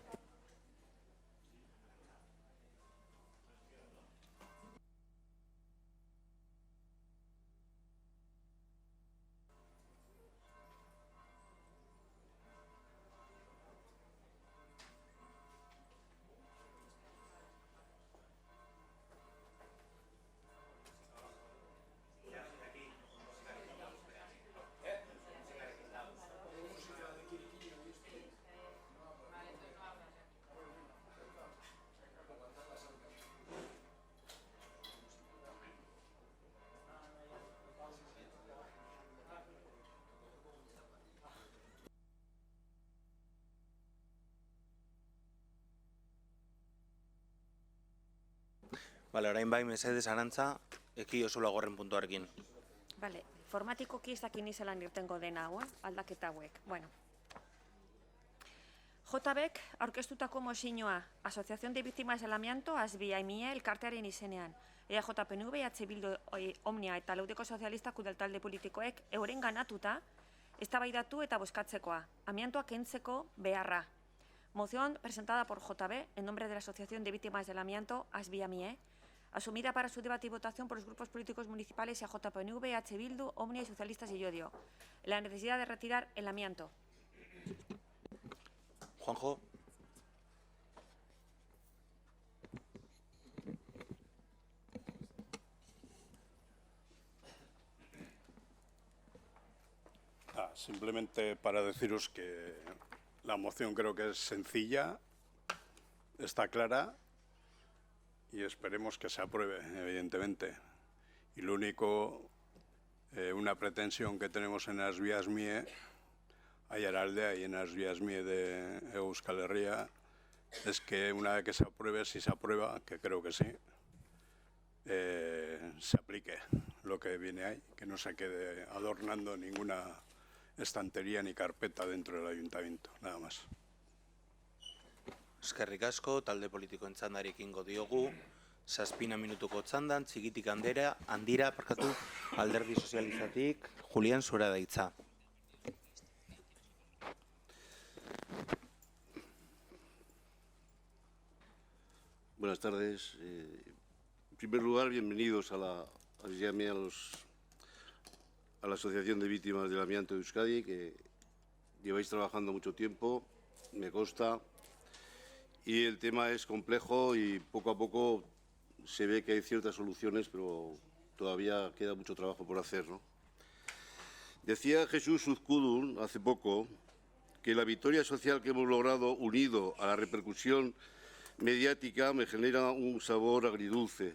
Speaker 1: Bale, orain bai, mesedez, Arantza, eki oso laugarren puntuarekin.
Speaker 2: Vale, formatikoki ez dakin izelan irtengo dena hau, aldaketa hauek. Bueno. JBek aurkeztutako mozioa Asociación de Víctimas del Amianto Asbia Emie elkartearen izenean. EAJ PNV, EH Bildu, Omnia eta Laudeko Sozialistak udaltalde politikoek euren ganatuta eztabaidatu eta bozkatzekoa. Amiantoa kentzeko beharra. Moción presentada por JB en nombre de la Asociación de Víctimas del Amianto Asbia Emie, asumida para su debate y votación por los grupos políticos municipales EAJ PNV, EH Bildu, Omnia y Socialistas y Yodio. La necesidad de retirar el amianto.
Speaker 1: Juanjo.
Speaker 8: Simplemente para deciros que la moción creo que es sencilla, está clara y esperemos que se apruebe, evidentemente. Y lo único, una pretensión que tenemos en Asbia Asmie, Aiaraldea y en Asbia Asmie de Euskal Herria, es que una vez que se apruebe, si se aprueba, que creo que sí, se aplique lo que viene ahí, que no se quede adornando ninguna estantería ni carpeta dentro del ayuntamiento, nada más.
Speaker 1: Eskerrik asko, talde politikoen txandari ekingo diogu, 7 minutuko txandan, txikitik handira, alderdi sozializatik, Julián zurea da hitza.
Speaker 9: Buenas tardes. En primer lugar, bienvenidos a la Asociación de Víctimas del Amianto de Euskadi, que lleváis trabajando mucho tiempo, me consta, y el tema es complejo y poco a poco se ve que hay ciertas soluciones, pero todavía queda mucho trabajo por hacer, ¿no? Decía Jesús Uzkudun hace poco que la victoria social que hemos logrado, unido a la repercusión mediática, me genera un sabor agridulce.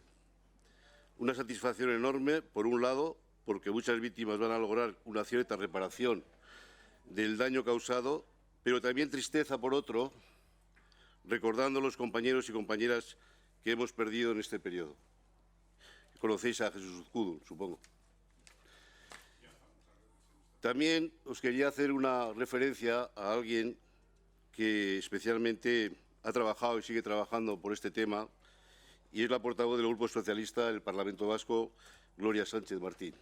Speaker 9: Una satisfacción enorme, por un lado, porque muchas víctimas van a lograr una cierta reparación del daño causado, pero también tristeza por otro, recordando a los compañeros y compañeras que hemos perdido en este periodo. Conocéis a Jesús Uzkudun, supongo. También os quería hacer una referencia a alguien que especialmente ha trabajado y sigue trabajando por este tema, y es la portavoz del Grupo Socialista del Parlamento Vasco, Gloria Sánchez Martín.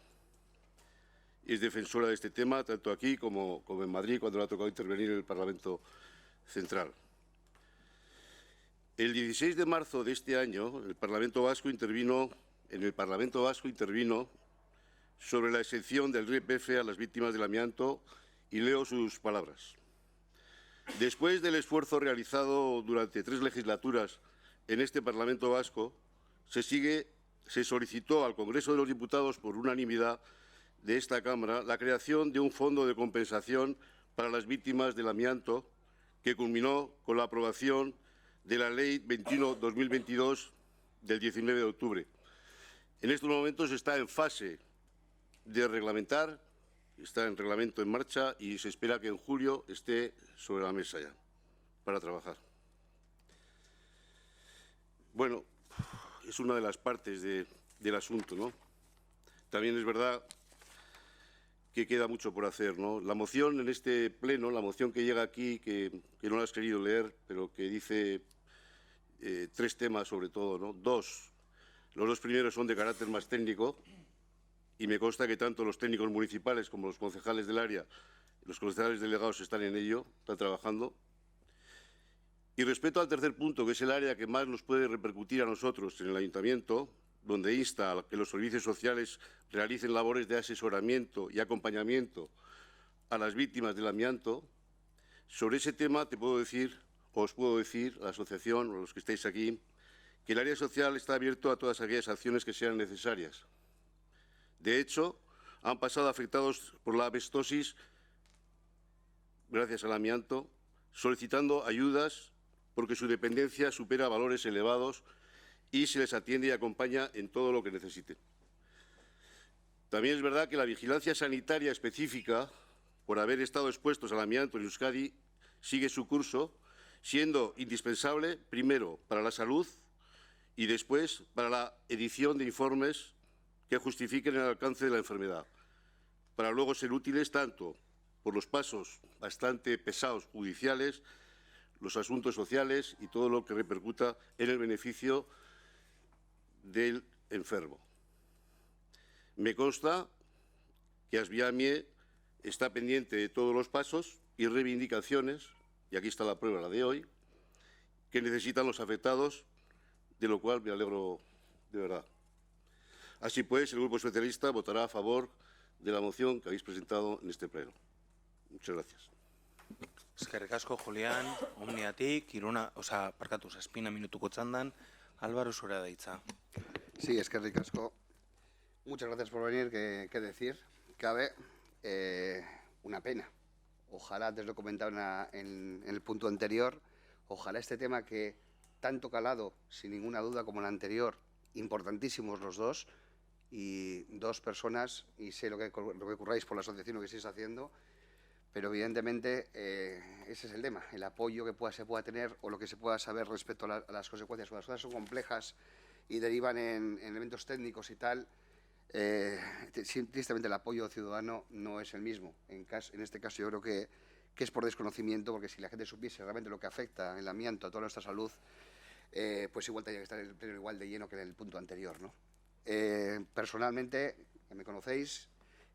Speaker 9: Es defensora de este tema, tanto aquí como en Madrid, cuando le ha tocado intervenir en el Parlamento Central. El 16 de marzo de este año, el Parlamento Vasco intervino sobre la exención del IRPF a las víctimas del amianto, y leo sus palabras. Después del esfuerzo realizado durante 3 legislaturas en este Parlamento Vasco, se solicitó al Congreso de los Diputados, por unanimidad de esta Cámara, la creación de un fondo de compensación para las víctimas del amianto, que culminó con la aprobación de la Ley 21/2022 del 19 de octubre. En estos momentos está en fase de reglamentar, está en reglamento en marcha y se espera que en julio esté sobre la mesa ya para trabajar. Bueno, es una de las partes del asunto, ¿no? También es verdad que queda mucho por hacer, ¿no? La moción en este pleno, la moción que llega aquí, que no la has querido leer, pero que dice 3 temas sobre todo, ¿no? 2. Los 2 primeros son de carácter más técnico, y me consta que tanto los técnicos municipales como los concejales del área, los concejales delegados están en ello, están trabajando. Y respecto al tercer punto, que es el área que más nos puede repercutir a nosotros en el ayuntamiento, donde insta a que los servicios sociales realicen labores de asesoramiento y acompañamiento a las víctimas del amianto, sobre ese tema os puedo decir, a la asociación, o a los que estáis aquí, que el área social está abierto a todas aquellas acciones que sean necesarias. De hecho, han pasado afectados por la asbestosis, gracias al amianto, solicitando ayudas porque su dependencia supera valores elevados, y se les atiende y acompaña en todo lo que necesiten. También es verdad que la vigilancia sanitaria específica, por haber estado expuestos al amianto en Euskadi, sigue su curso, siendo indispensable, primero, para la salud y después para la edición de informes que justifiquen el alcance de la enfermedad, para luego ser útiles tanto por los pasos bastante pesados judiciales, los asuntos sociales y todo lo que repercuta en el beneficio del enfermo. Me consta que Asviamie está pendiente de todos los pasos y reivindicaciones, y aquí está la prueba, la de hoy, que necesitan los afectados, de lo cual me alegro de verdad. Así pues, el Grupo Socialista votará a favor de la moción que habéis presentado en este pleno. Muchas gracias.
Speaker 1: Eskerrik asko, Julián, Omniatik, parkatu, 7 minutuko txandan, Álvaro zurea da hitza.
Speaker 6: Sí, eskerrik asko. Muchas gracias por venir, qué decir. Cabe una pena. Ojalá, antes lo comentaba en el punto anterior, ojalá este tema que tanto calado, sin ninguna duda, como el anterior, importantísimos los dos, y dos personas, y sé lo que curráis por la asociación, lo que estáis haciendo, pero evidentemente ese es el tema, el apoyo que se pueda tener o lo que se pueda saber respecto a las consecuencias. Cuando las cosas son complejas y derivan en elementos técnicos y tal, tristemente el apoyo ciudadano no es el mismo. En este caso yo creo que es por desconocimiento, porque si la gente supiese realmente lo que afecta el amianto a toda nuestra salud, pues igual tendría que estar el pleno igual de lleno que en el punto anterior, ¿no? Personalmente, ya me conocéis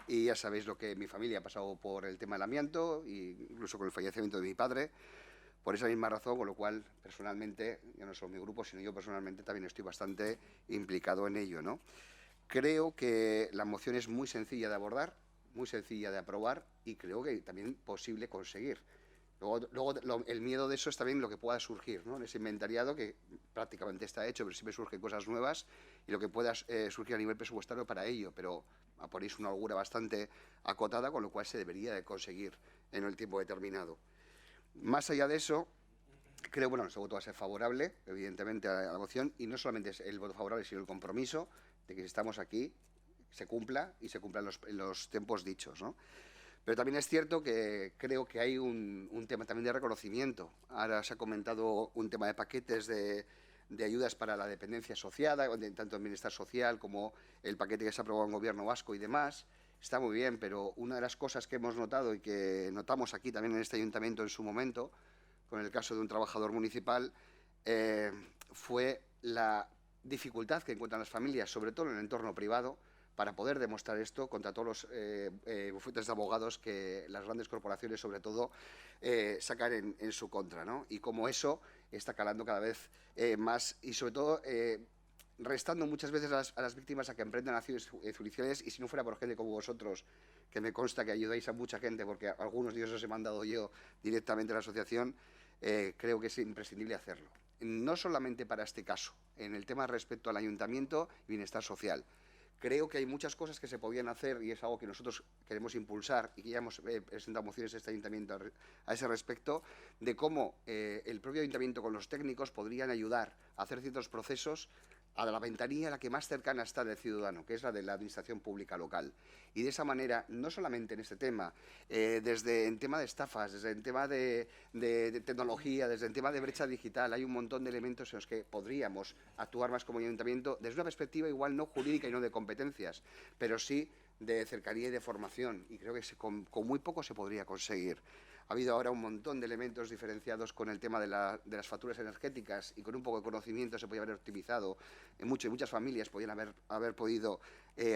Speaker 6: y ya sabéis lo que mi familia ha pasado por el tema del amianto, incluso con el fallecimiento de mi padre, por esa misma razón, con lo cual, personalmente, ya no solo mi grupo, sino yo personalmente también estoy bastante implicado en ello, ¿no? Creo que la moción es muy sencilla de abordar, muy sencilla de aprobar y creo que también posible conseguir. Luego el miedo de eso es también lo que pueda surgir, ¿no? En ese inventariado que prácticamente está hecho, pero siempre surgen cosas nuevas y lo que pueda surgir a nivel presupuestario para ello, pero ponéis una holgura bastante acotada, con lo cual se debería de conseguir en el tiempo determinado. Más allá de eso, creo, bueno, nuestro voto va a ser favorable, evidentemente, a la moción, y no solamente es el voto favorable, sino el compromiso de que si estamos aquí se cumpla y se cumplan los tiempos dichos, ¿no? Pero también es cierto que creo que hay un tema también de reconocimiento. Ahora se ha comentado un tema de paquetes de ayudas para la dependencia asociada, tanto el bienestar social como el paquete que se ha aprobado en el Gobierno vasco y demás. Está muy bien, pero una de las cosas que hemos notado y que notamos aquí también en este ayuntamiento en su momento, con el caso de un trabajador municipal, fue la dificultad que encuentran las familias, sobre todo en el entorno privado, para poder demostrar esto contra todos los bufetes de abogados que las grandes corporaciones, sobre todo, sacan en su contra, ¿no? Y como eso está calando cada vez más y, sobre todo, restando muchas veces a las víctimas a que emprendan acciones judiciales, y si no fuera por gente como vosotros, que me consta que ayudáis a mucha gente, porque algunos de ellos os he mandado yo directamente a la asociación, creo que es imprescindible hacerlo. No solamente para este caso, en el tema respecto al ayuntamiento y bienestar social. Creo que hay muchas cosas que se podían hacer y es algo que nosotros queremos impulsar y que ya hemos presentado mociones a este ayuntamiento a ese respecto, de cómo el propio ayuntamiento con los técnicos podrían ayudar a hacer ciertos procesos a la ventanilla la que más cercana está del ciudadano, que es la de la administración pública local. Y de esa manera, no solamente en este tema, desde el tema de estafas, desde el tema de tecnología, desde el tema de brecha digital, hay un montón de elementos en los que podríamos actuar más como ayuntamiento desde una perspectiva igual no jurídica y no de competencias, pero sí de cercanía y de formación. Y creo que con muy poco se podría conseguir. Ha habido ahora un montón de elementos diferenciados con el tema de las facturas energéticas y con un poco de conocimiento se podía haber optimizado. Muchas familias podían haber podido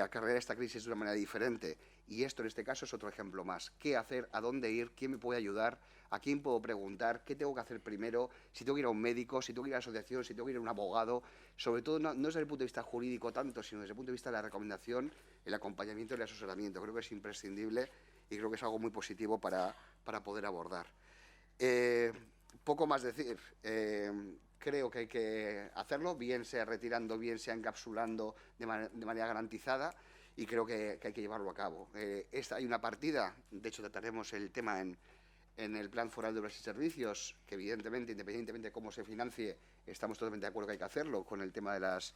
Speaker 6: acarrear esta crisis de una manera diferente. Y esto en este caso es otro ejemplo más. ¿Qué hacer? ¿A dónde ir? ¿Quién me puede ayudar? ¿A quién puedo preguntar? ¿Qué tengo que hacer primero? Si tengo que ir a un médico, si tengo que ir a la asociación, si tengo que ir a un abogado. Sobre todo no desde el punto de vista jurídico tanto, sino desde el punto de vista de la recomendación, el acompañamiento y el asesoramiento. Creo que es imprescindible y creo que es algo muy positivo para poder abordar. Poco más decir. Creo que hay que hacerlo, bien sea retirando, bien sea encapsulando de manera garantizada, y creo que hay que llevarlo a cabo. Hay una partida, de hecho trataremos el tema en el Plan Foral de Obras y Servicios, que evidentemente, independientemente de cómo se financie, estamos totalmente de acuerdo que hay que hacerlo, con el tema de las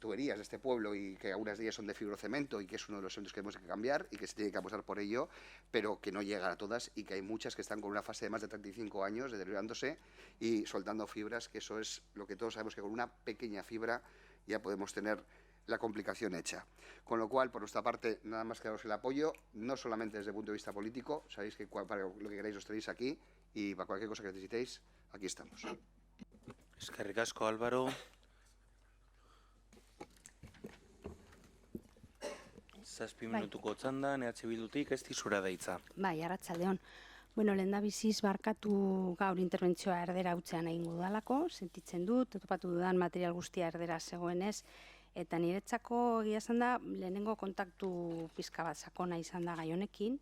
Speaker 6: tuberías de este pueblo, y que algunas de ellas son de fibrocemento y que es uno de los elementos que tenemos que cambiar y que se tiene que apostar por ello, pero que no llegan a todas y que hay muchas que están con una fase de más de 35 años deteriorándose y soltando fibras, que eso es lo que todos sabemos, que con una pequeña fibra ya podemos tener la complicación hecha. Con lo cual, por nuestra parte, nada más que daros el apoyo, no solamente desde el punto de vista político, sabéis que para lo que queráis os tenéis aquí, y para cualquier cosa que necesitéis, aquí estamos.
Speaker 1: Eskerrik asko, Álvaro. Zazpi minutuko txandan, EH Bildutik, ez dizura da hitza.
Speaker 10: Bai, arratsaldeon. Bueno, lehendabiziz barkatu gaur interbentzioa erdera hutzean egingo dudalako, sentitzen dut, topatu dudan material guztia erdera zegoenez, eta niretzako egia esan da, lehenengo kontaktu pizka bat sakona izan da gai honekin,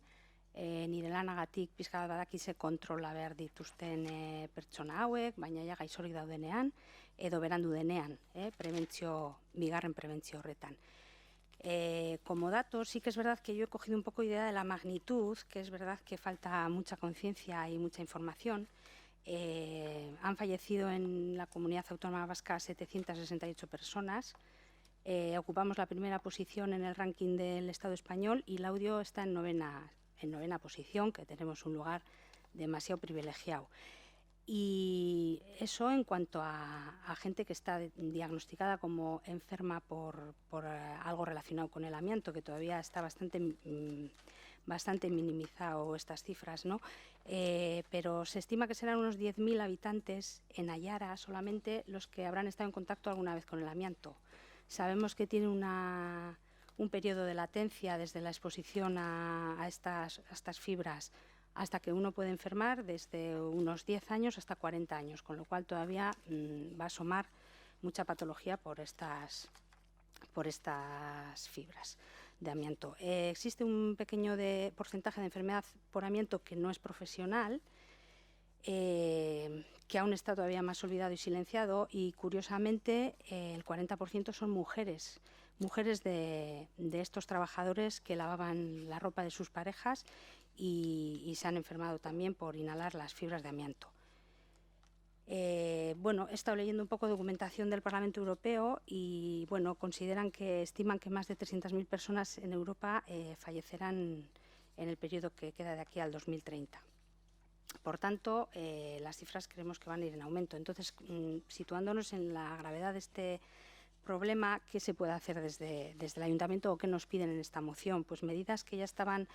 Speaker 10: nire lanagatik pizka bat badakize kontrola behar dituzten pertsona hauek, baina ja gaixorik daudenean, edo berandu denean, bigarren prebentzio horretan. Como dato, sí que es verdad que yo he cogido un poco idea de la magnitud, que es verdad que falta mucha conciencia y mucha información. Han fallecido en la Comunidad Autónoma Vasca 768 personas. Ocupamos la primera posición en el ranking del Estado español y Laudio está en novena posición, que tenemos un lugar demasiado privilegiado. Y eso en cuanto a gente que está diagnosticada como enferma por algo relacionado con el amianto, que todavía está bastante minimizado estas cifras, ¿no? Pero se estima que serán unos 10.000 habitantes en Ayara solamente los que habrán estado en contacto alguna vez con el amianto. Sabemos que tiene un periodo de latencia desde la exposición a estas fibras hasta que uno puede enfermar, desde unos 10 años hasta 40 años, con lo cual todavía va a asomar mucha patología por estas fibras de amianto. Existe un pequeño porcentaje de enfermedad por amianto que no es profesional, que aún está todavía más olvidado y silenciado, y curiosamente el 40% son mujeres de estos trabajadores que lavaban la ropa de sus parejas y se han enfermado también por inhalar las fibras de amianto. Bueno, he estado leyendo un poco de documentación del Parlamento Europeo y bueno, estiman que más de 300.000 personas en Europa fallecerán en el periodo que queda de aquí al 2030. Por tanto, las cifras creemos que van a ir en aumento. Entonces, situándonos en la gravedad de este problema, ¿qué se puede hacer desde el Ayuntamiento o qué nos piden en esta moción? Pues medidas que ya estaban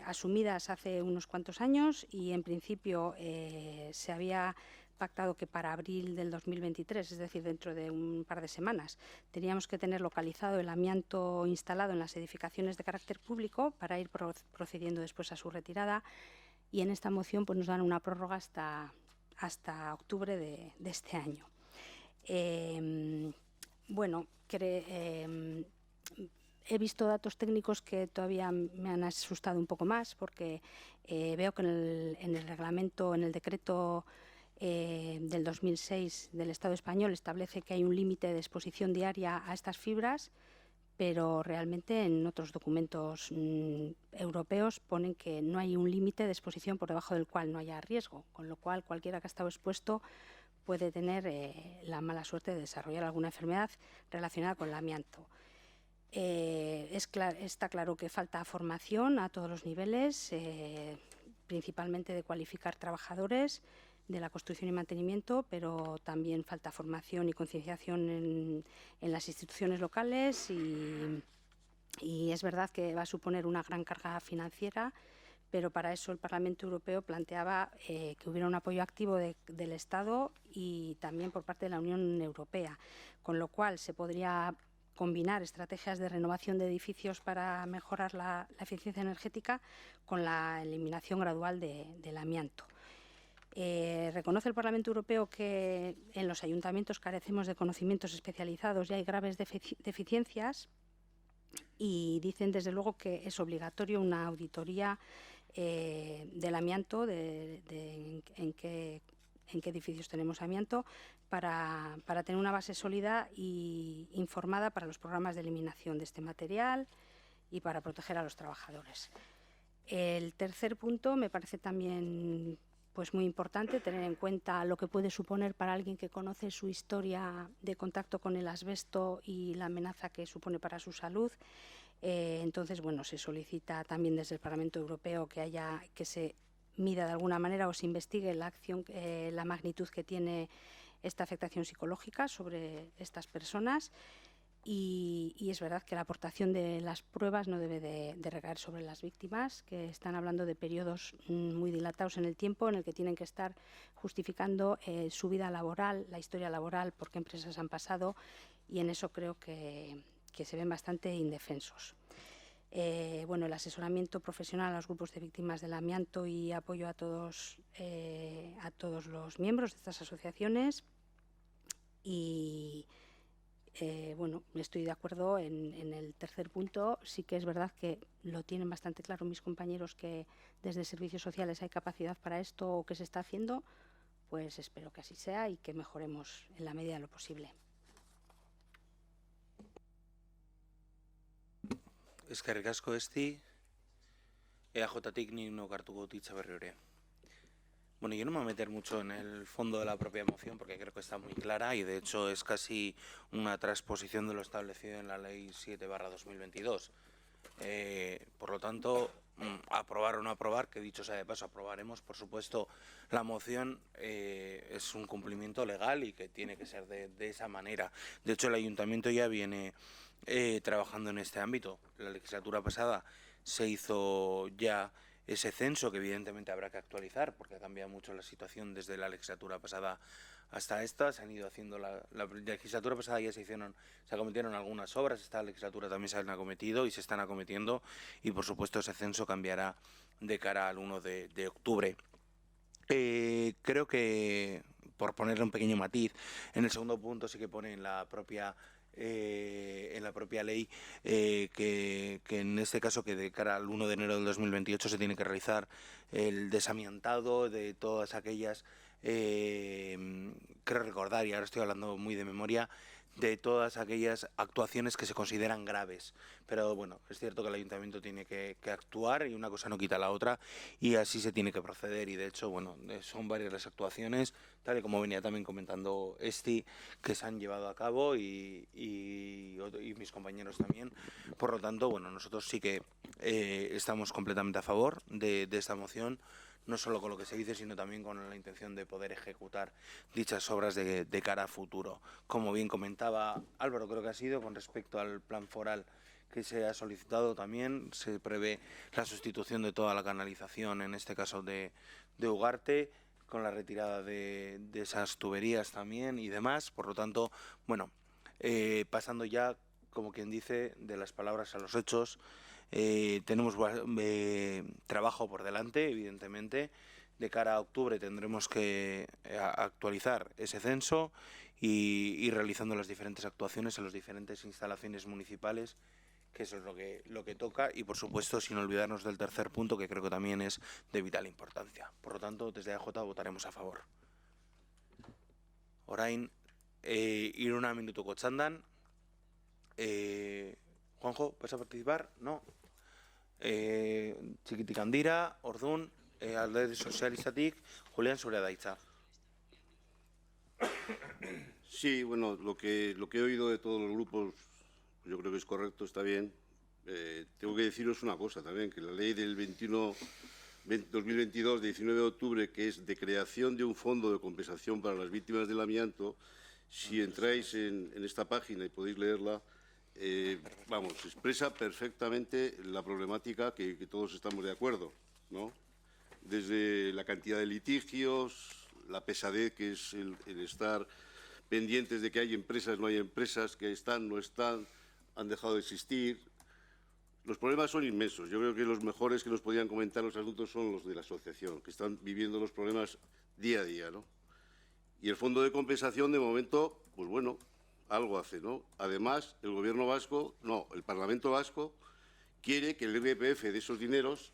Speaker 10: asumidas hace unos cuantos años y en principio se había pactado que para abril del 2023, es decir, dentro de un par de semanas, teníamos que tener localizado el amianto instalado en las edificaciones de carácter público para ir procediendo después a su retirada, y en esta moción pues, nos dan una prórroga hasta octubre de este año. Bueno, he visto datos técnicos que todavía me han asustado un poco más porque veo que en el reglamento, en el decreto del 2006 del Estado español establece que hay un límite de exposición diaria a estas fibras, pero realmente en otros documentos europeos ponen que no hay un límite de exposición por debajo del cual no haya riesgo, con lo cual cualquiera que ha estado expuesto puede tener la mala suerte de desarrollar alguna enfermedad relacionada con el amianto. Está claro que falta formación a todos los niveles, principalmente de cualificar trabajadores de la construcción y mantenimiento, pero también falta formación y concienciación en las instituciones locales y es verdad que va a suponer una gran carga financiera, pero para eso el Parlamento Europeo planteaba que hubiera un apoyo activo del Estado y también por parte de la Unión Europea, con lo cual se podría combinar estrategias de renovación de edificios para mejorar la eficiencia energética con la eliminación gradual del amianto. Reconoce el Parlamento Europeo que en los ayuntamientos carecemos de conocimientos especializados y hay graves deficiencias y dicen desde luego que es obligatorio una auditoría del amianto, en qué edificios tenemos amianto, para tener una base sólida y informada para los programas de eliminación de este material y para proteger a los trabajadores. El tercer punto me parece también pues muy importante, tener en cuenta lo que puede suponer para alguien que conoce su historia de contacto con el asbesto y la amenaza que supone para su salud. Entonces, bueno, se solicita también desde el Parlamento Europeo que se mida de alguna manera o se investigue la magnitud que tiene esta afectación psicológica sobre estas personas. Y es verdad que la aportación de las pruebas no debe de recaer sobre las víctimas, que están hablando de periodos muy dilatados en el tiempo en el que tienen que estar justificando su vida laboral, la historia laboral, por qué empresas han pasado, y en eso creo que se ven bastante indefensos. Bueno, el asesoramiento profesional a los grupos de víctimas del amianto y apoyo a todos los miembros de estas asociaciones. Y bueno, estoy de acuerdo en el tercer punto. Sí que es verdad que lo tienen bastante claro mis compañeros, que desde servicios sociales hay capacidad para esto o que se está haciendo. Pues espero que así sea y que mejoremos en la medida de lo posible.
Speaker 1: Eskerrik asko Esti, EAJtik nik nok hartuko dut hitza berri ere. Bueno, yo no me voy a meter mucho en el fondo de la propia moción porque creo que está muy clara y de hecho es casi una transposición de lo establecido en la Ley 7/2022. Por lo tanto, aprobar o no aprobar, que dicho sea de paso, aprobaremos, por supuesto, la moción es un cumplimiento legal y que tiene que ser de esa manera. De hecho, el Ayuntamiento ya viene trabajando en este ámbito. La legislatura pasada se hizo ya ese censo que evidentemente habrá que actualizar porque ha cambiado mucho la situación desde la legislatura pasada hasta esta. Se han ido haciendo la legislatura pasada ya se acometieron algunas obras, esta legislatura también se han acometido y se están acometiendo y por supuesto ese censo cambiará de cara al 1 de octubre. Creo que, por ponerle un pequeño matiz, en el segundo punto sí que pone en la propia ley que en este caso que de cara al 1 de enero del 2028 se tiene que realizar el desamiantado de todas aquellas, creo recordar, y ahora estoy hablando muy de memoria, de todas aquellas actuaciones que se consideran graves. Pero bueno, es cierto que el Ayuntamiento tiene que actuar y una cosa no quita la otra y así se tiene que proceder y de hecho, bueno, son varias las actuaciones, tal y como venía también comentando Esti, que se han llevado a cabo y mis compañeros también. Por lo tanto, bueno, nosotros sí que estamos completamente a favor de esta moción, no solo con lo que se dice, sino también con la intención de poder ejecutar dichas obras de cara a futuro. Como bien comentaba Álvaro, creo que ha sido, con respecto al plan foral que se ha solicitado también, se prevé la sustitución de toda la canalización, en este caso de Ugarte, con la retirada de esas tuberías también y demás. Por lo tanto, bueno, pasando ya, como quien dice, de las palabras a los hechos, tenemos trabajo por delante, evidentemente. De cara a octubre tendremos que actualizar ese censo y ir realizando las diferentes actuaciones en las diferentes instalaciones municipales, que eso es lo que toca, y por supuesto sin olvidarnos del tercer punto, que creo que también es de vital importancia. Por lo tanto, desde AJ votaremos a favor. Orain, Iruna minutuko txandan. Juanjo, ¿vas a participar? No. Txikitik handira, orduan, alderdi sozialistatik, Julián, zurea da hitza.
Speaker 9: Sí, bueno, lo que he oído de todos los grupos, yo creo que es correcto, está bien. Tengo que deciros una cosa también, que la ley del 2022, de 19 de octubre, que es de creación de un fondo de compensación para las víctimas del amianto, si entráis en esta página y podéis leerla, vamos, expresa perfectamente la problemática que todos estamos de acuerdo, ¿no? Desde la cantidad de litigios, la pesadez que es el estar pendientes de que hay empresas, no hay empresas, que están, no están, han dejado de existir. Los problemas son inmensos. Yo creo que los mejores que nos podían comentar los asuntos son los de la asociación, que están viviendo los problemas día a día, ¿no? Y el fondo de compensación, de momento, pues bueno, algo hace, ¿no? Además, el Gobierno vasco, no, el Parlamento vasco quiere que el IRPF de esos dineros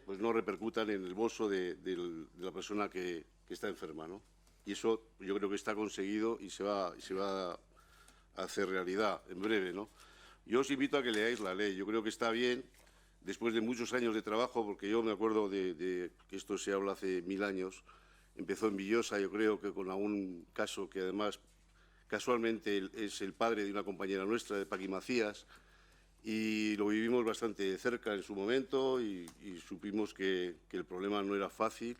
Speaker 9: pues no repercutan en el bolso de la persona que está enferma, ¿no? Y eso yo creo que está conseguido y se va a hacer realidad en breve, ¿no? Yo os invito a que leáis la ley. Yo creo que está bien, después de muchos años de trabajo, porque yo me acuerdo de que esto se habla hace 1000 años. Empezó en Villosa, yo creo que con algún caso que además casualmente es el padre de una compañera nuestra, de Paqui Macías, y lo vivimos bastante de cerca en su momento y supimos que el problema no era fácil,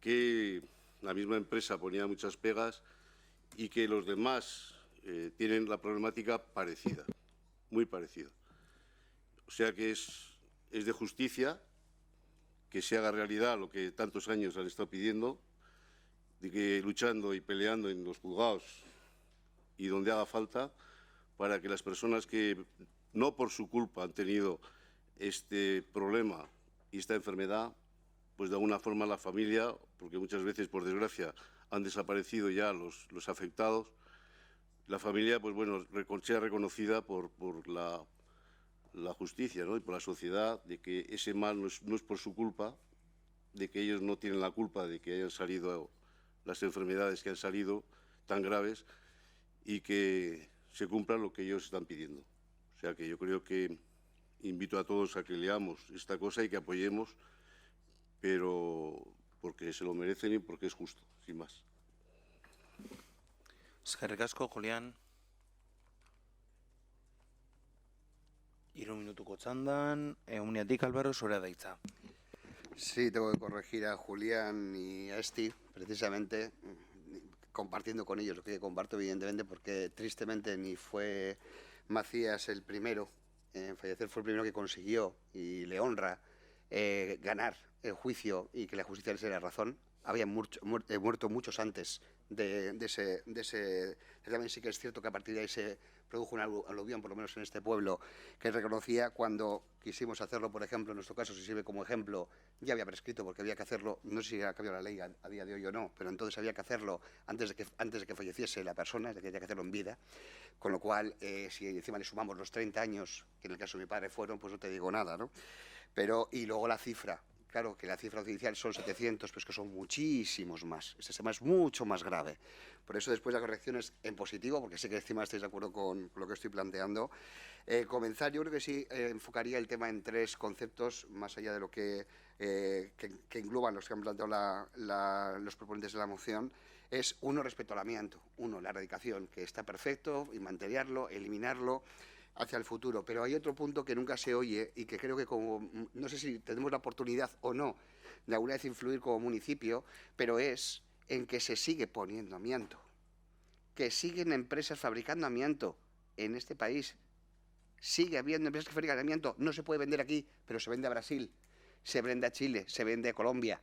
Speaker 9: que la misma empresa ponía muchas pegas y que los demás tienen la problemática parecida, muy parecida. O sea que es de justicia que se haga realidad lo que tantos años han estado pidiendo, de que luchando y peleando en los juzgados y donde haga falta, para que las personas que no por su culpa han tenido este problema y esta enfermedad, pues de alguna forma la familia, porque muchas veces, por desgracia, han desaparecido ya los afectados, la familia, pues bueno, sea reconocida por la justicia, ¿no? Y por la sociedad, de que ese mal no es por su culpa, de que ellos no tienen la culpa de que hayan salido las enfermedades que han salido tan graves y que se cumpla lo que ellos están pidiendo. O sea que yo creo que invito a todos a que leamos esta cosa y que apoyemos, pero porque se lo merecen y porque es justo, sin más.
Speaker 1: Eskerrik asko, Julián. 3 minutuko txandan, Uniatik Álvaro, zurea da hitza.
Speaker 6: Sí, tengo que corregir a Julián y a Esti, precisamente, compartiendo con ellos lo que comparto, evidentemente, porque tristemente ni fue Macías el primero en fallecer, fue el primero que consiguió, y le honra, ganar el juicio y que la justicia les diera razón. Habían muerto muchos antes de ese. También sí que es cierto que a partir de ahí se produjo una aluvión, por lo menos en este pueblo, que reconocía cuando quisimos hacerlo, por ejemplo, en nuestro caso, si sirve como ejemplo, ya había prescrito porque había que hacerlo, no sé si ha cambiado la ley a día de hoy o no, pero entonces había que hacerlo antes de que falleciese la persona, es decir, había que hacerlo en vida, con lo cual, si encima le sumamos los 30 años, que en el caso de mi padre fueron, pues no te digo nada, ¿no? Pero, y luego la cifra. Claro que la cifra oficial son 700, pero es que son muchísimos más. Este tema es mucho más grave. Por eso después la corrección es en positivo, porque sé que encima estáis de acuerdo con lo que estoy planteando. Comenzar, yo creo que sí enfocaría el tema en 3 conceptos, más allá de lo que engloban los que han planteado los proponentes de la moción. Es uno, respecto al amianto. Uno, la erradicación, que está perfecto, y mantenerlo, eliminarlo hacia el futuro, pero hay otro punto que nunca se oye y que creo que, como no sé si tenemos la oportunidad o no de alguna vez influir como municipio, pero es en que se sigue poniendo amianto, que siguen empresas fabricando amianto en este país, sigue habiendo empresas que fabrican amianto, no se puede vender aquí, pero se vende a Brasil, se vende a Chile, se vende a Colombia.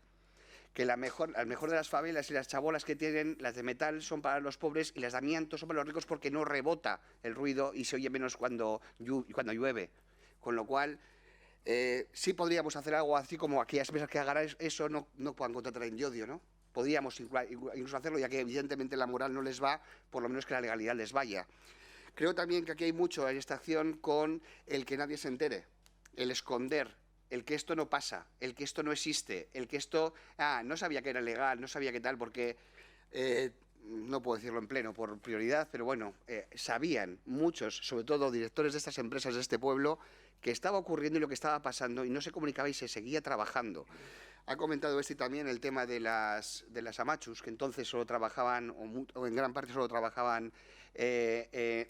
Speaker 6: Que las mejor de las favelas y las chabolas que tienen, las de metal, son para los pobres y las de amianto son para los ricos porque no rebota el ruido y se oye menos cuando llueve. Con lo cual, sí podríamos hacer algo así como aquellas empresas que hagan eso no puedan contratar en Llodio, ¿no? Podríamos incluso hacerlo, ya que evidentemente la moral no les va, por lo menos que la legalidad les vaya. Creo también que aquí hay mucho en esta acción con el que nadie se entere, el esconder, el que esto no pasa, el que esto no existe, el que esto, no sabía que era legal, no sabía qué tal, porque, no puedo decirlo en pleno por prioridad, pero bueno, sabían muchos, sobre todo directores de estas empresas de este pueblo, que estaba ocurriendo y lo que estaba pasando, y no se comunicaba y se seguía trabajando. Ha comentado también el tema de las amachus, que entonces solo trabajaban, o en gran parte solo trabajaban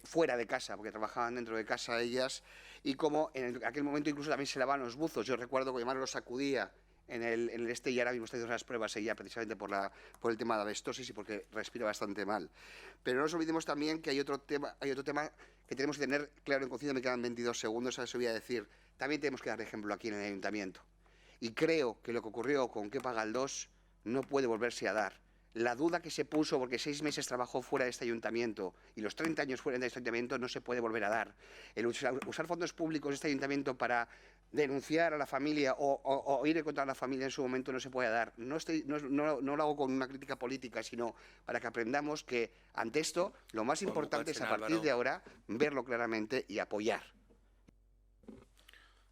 Speaker 6: fuera de casa, porque trabajaban dentro de casa ellas, y como en aquel momento incluso también se lavaban los buzos. Yo recuerdo que mi madre los sacudía en el y ahora mismo está haciendo unas pruebas ella precisamente por el tema de la abestosis y porque respira bastante mal. Pero no nos olvidemos también que hay otro tema que tenemos que tener claro en conciencia. Me quedan 22 segundos, a eso voy a decir. También tenemos que dar ejemplo aquí en el ayuntamiento. Y creo que lo que ocurrió con Kepa Galdós no puede volverse a dar. La duda que se puso porque 6 meses trabajó fuera de este ayuntamiento y los 30 años fuera de este ayuntamiento no se puede volver a dar. El usar fondos públicos de este ayuntamiento para denunciar a la familia o ir contra la familia en su momento no se puede dar. No lo hago con una crítica política, sino para que aprendamos que ante esto lo más importante es a partir de ahora verlo claramente y apoyar.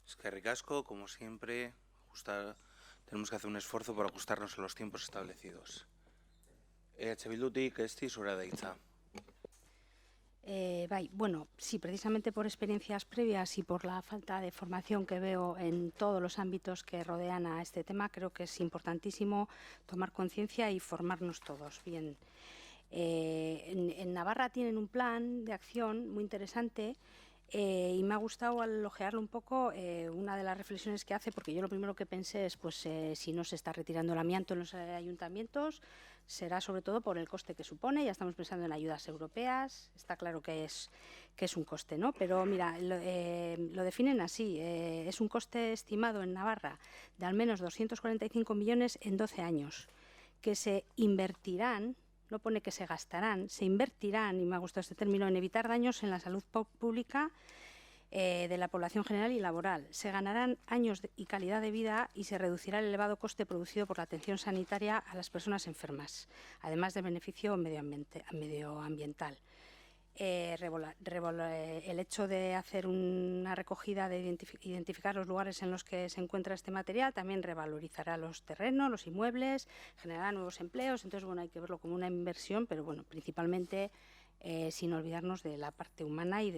Speaker 1: Eskerrik asko, como siempre, tenemos que hacer un esfuerzo por ajustarnos a los tiempos establecidos. Bildutik, Esti, zurea da hitza.
Speaker 10: Bueno, sí, precisamente por experiencias previas y por la falta de formación que veo en todos los ámbitos que rodean a este tema, creo que es importantísimo tomar conciencia y formarnos todos. Bien, en Navarra tienen un plan de acción muy interesante y me ha gustado al ojearlo un poco una de las reflexiones que hace, porque yo lo primero que pensé es, pues, si no se está retirando el amianto en los ayuntamientos, será sobre todo por el coste que supone. Ya estamos pensando en ayudas europeas, está claro que es un coste, ¿no? Pero mira, lo definen así, es un coste estimado en Navarra de al menos 245 millones en 12 años, que se invertirán, no pone que se gastarán, se invertirán, y me ha gustado este término, en evitar daños en la salud pública de la población general y laboral. Se ganarán años y calidad de vida y se reducirá el elevado coste producido por la atención sanitaria a las personas enfermas, además del beneficio medioambiental. El hecho de hacer una recogida, de identificar los lugares en los que se encuentra este material, también revalorizará los terrenos, los inmuebles, generará nuevos empleos. Entonces, bueno, hay que verlo como una inversión, pero bueno, principalmente sin olvidarnos de la parte humana y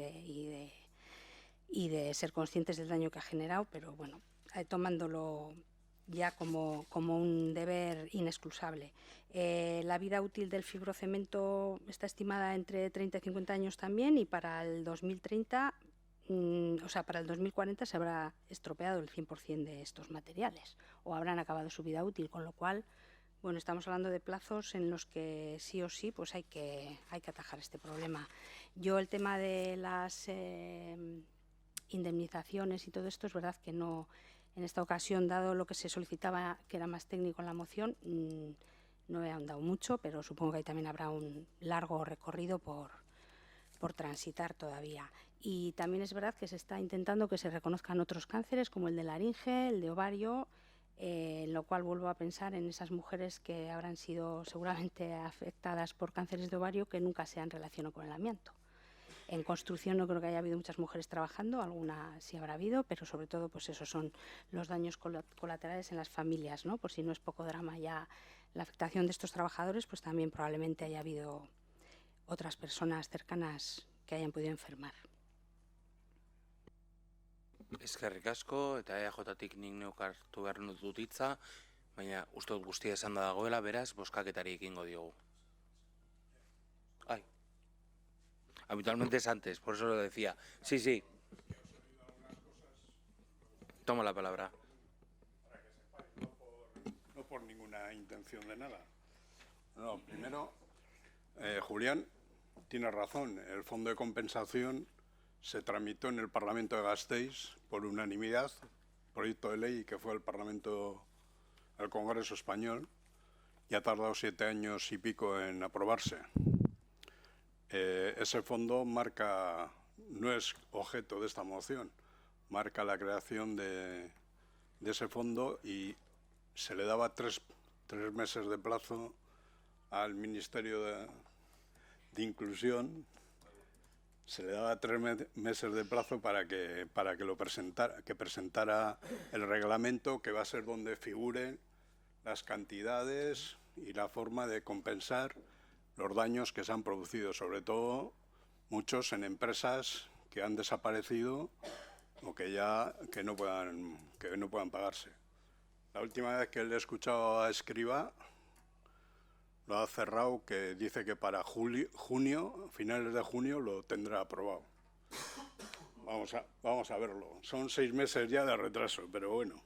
Speaker 10: de ser conscientes del daño que ha generado, pero bueno, tomándolo ya como un deber inexcusable. La vida útil del fibrocemento está estimada entre 30 y 50 años también, y para el 2030, para el 2040 se habrá estropeado el 100% de estos materiales o habrán acabado su vida útil, con lo cual, bueno, estamos hablando de plazos en los que sí o sí pues hay que atajar este problema. Yo el tema de las indemnizaciones y todo esto, es verdad que no, en esta ocasión, dado lo que se solicitaba, que era más técnico en la moción, no he ahondado mucho, pero supongo que ahí también habrá un largo recorrido por transitar todavía. Y también es verdad que se está intentando que se reconozcan otros cánceres, como el de laringe, el de ovario, en lo cual vuelvo a pensar en esas mujeres que habrán sido seguramente afectadas por cánceres de ovario que nunca se han relacionado con el amianto. En construcción no creo que haya habido muchas mujeres trabajando, alguna sí habrá habido, pero sobre todo pues esos son los daños colaterales en las familias, ¿no? Por si no es poco drama ya la afectación de estos trabajadores, pues también probablemente haya habido otras personas cercanas que hayan podido enfermar.
Speaker 1: Eskerrik asko, eta EAJtik nik neuk hartu behar dut hitza, baina uste dut guztia esanda dagoela, beraz, bozkaketari ekingo diogu. Ai. Habitualmente es antes, por eso lo decía. Sí, sí. Toma la palabra.
Speaker 8: No por ninguna intención de nada. No, primero, Julián tiene razón. El fondo de compensación se tramitó en el Parlamento de Gasteiz por unanimidad, proyecto de ley que fue al Congreso Español, y ha tardado 7 años y pico en aprobarse. Ese fondo no es objeto de esta moción, marca la creación de ese fondo, y se le daba tres meses de plazo al Ministerio de Inclusión. Se le daba 3 meses de plazo para que presentara el reglamento, que va a ser donde figuren las cantidades y la forma de compensar los daños que se han producido, sobre todo muchos en empresas que han desaparecido o que no puedan pagarse. La última vez que le he escuchado a Escrivá, lo ha cerrado, que dice que para finales de junio lo tendrá aprobado. Vamos a verlo. Son 6 meses ya de retraso, pero bueno.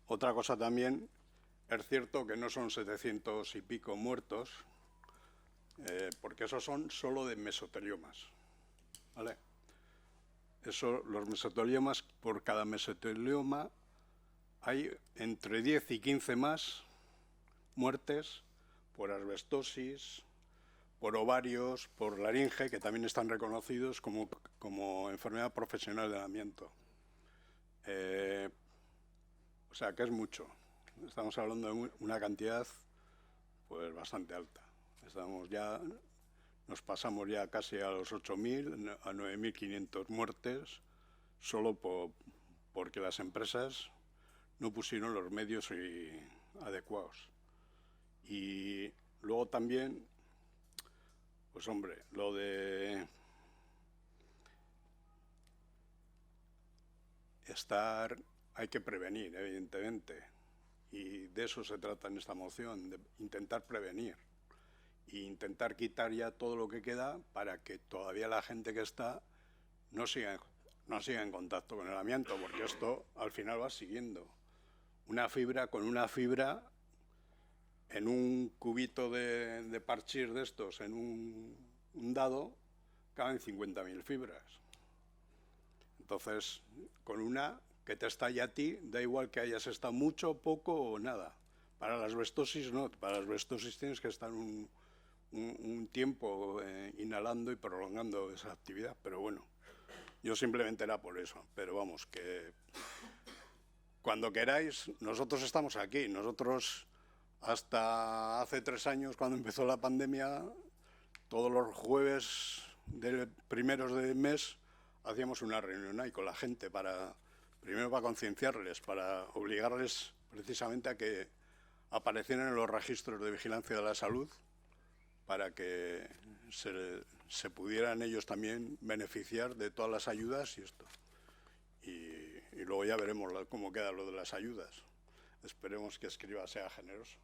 Speaker 8: Otra cosa también, es cierto que no son 700 y pico muertos, porque esos son solo de mesoteliomas, ¿vale? Los mesoteliomas, por cada mesotelioma hay entre 10 y 15 más muertes por asbestosis, por ovarios, por laringe, que también están reconocidos como enfermedad profesional del amianto. O sea que es mucho. Estamos hablando de una cantidad pues bastante alta. Nos pasamos ya casi a los 8.000, a 9.500 muertes, solo porque las empresas no pusieron los medios adecuados. Y luego también, pues hombre, lo de hay que prevenir, evidentemente. Y de eso se trata en esta moción, de intentar prevenir e intentar quitar ya todo lo que queda para que todavía la gente que está no siga en contacto con el amianto, porque esto al final va siguiendo. Una fibra con una fibra, en un cubito de parchís de estos, en un dado, caben 50.000 fibras. Entonces, con una que te estalle a ti, da igual que hayas estado mucho, poco o nada. Para la asbestosis no, para la asbestosis tienes que estar un tiempo inhalando y prolongando esa actividad, pero bueno, yo simplemente era por eso, pero vamos, que cuando queráis, nosotros estamos aquí, nosotros hasta hace 3 años, cuando empezó la pandemia, todos los jueves de primeros de mes hacíamos una reunión ahí con la gente, primero para concienciarles, para obligarles precisamente a que aparecieran en los registros de vigilancia de la salud, para que se pudieran ellos también beneficiar de todas las ayudas y esto. Y luego ya veremos cómo queda lo de las ayudas. Esperemos que Escrivá sea generoso.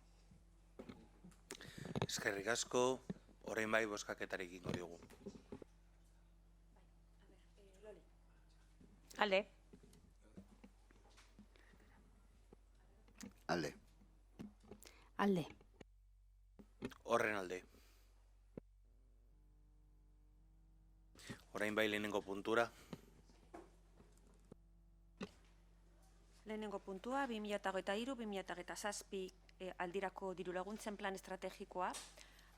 Speaker 1: Eskerrik asko, orain bai bozkaketari egingo diogu.
Speaker 5: Alde.
Speaker 6: Alde.
Speaker 10: Alde.
Speaker 1: Horren alde. Orain bai lehenengo puntura.
Speaker 2: Lehenengo puntua, 2023-2027 aldirako dirulaguntzen plan estrategikoa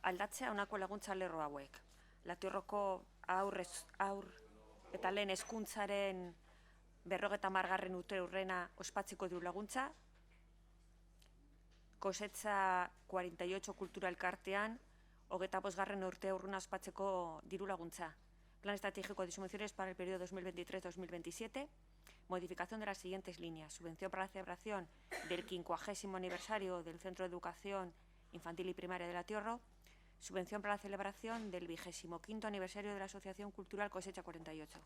Speaker 2: aldatzea honako laguntza lerro hauek. Latiorroko aur eta lehen hezkuntzaren 50. urte urrena ospatzeko dirulaguntza, Kosetza 48 kultura elkartean 25. urte urruna ospatzeko dirulaguntza. Plan estratégico de subvenciones para el periodo 2023-2027, modificación de las siguientes líneas. Subvención para la celebración del 50º aniversario del Centro de Educación Infantil y Primaria de Latiorro. Subvención para la celebración del 25º aniversario de la Asociación Cultural Cosecha 48.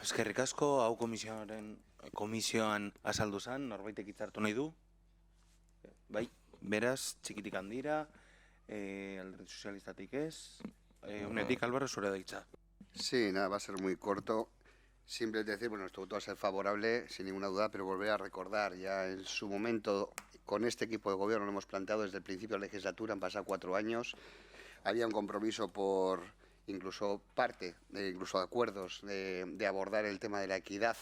Speaker 1: Eskerrik asko, hau komisioan azaldu zen, norbaitek hitza hartu nahi du? Bai, beraz, txikitik handira, alderdi sozialistatik ez, unetik, Álvaro, zure da hitza.
Speaker 6: Sí, nada, va a ser muy corto. Simplemente decir, bueno, nuestro voto va a ser favorable, sin ninguna duda, pero volver a recordar, ya en su momento, con este equipo de gobierno lo hemos planteado desde el principio de la legislatura, han pasado 4 años, había un compromiso por incluso incluso acuerdos de abordar el tema de la equidad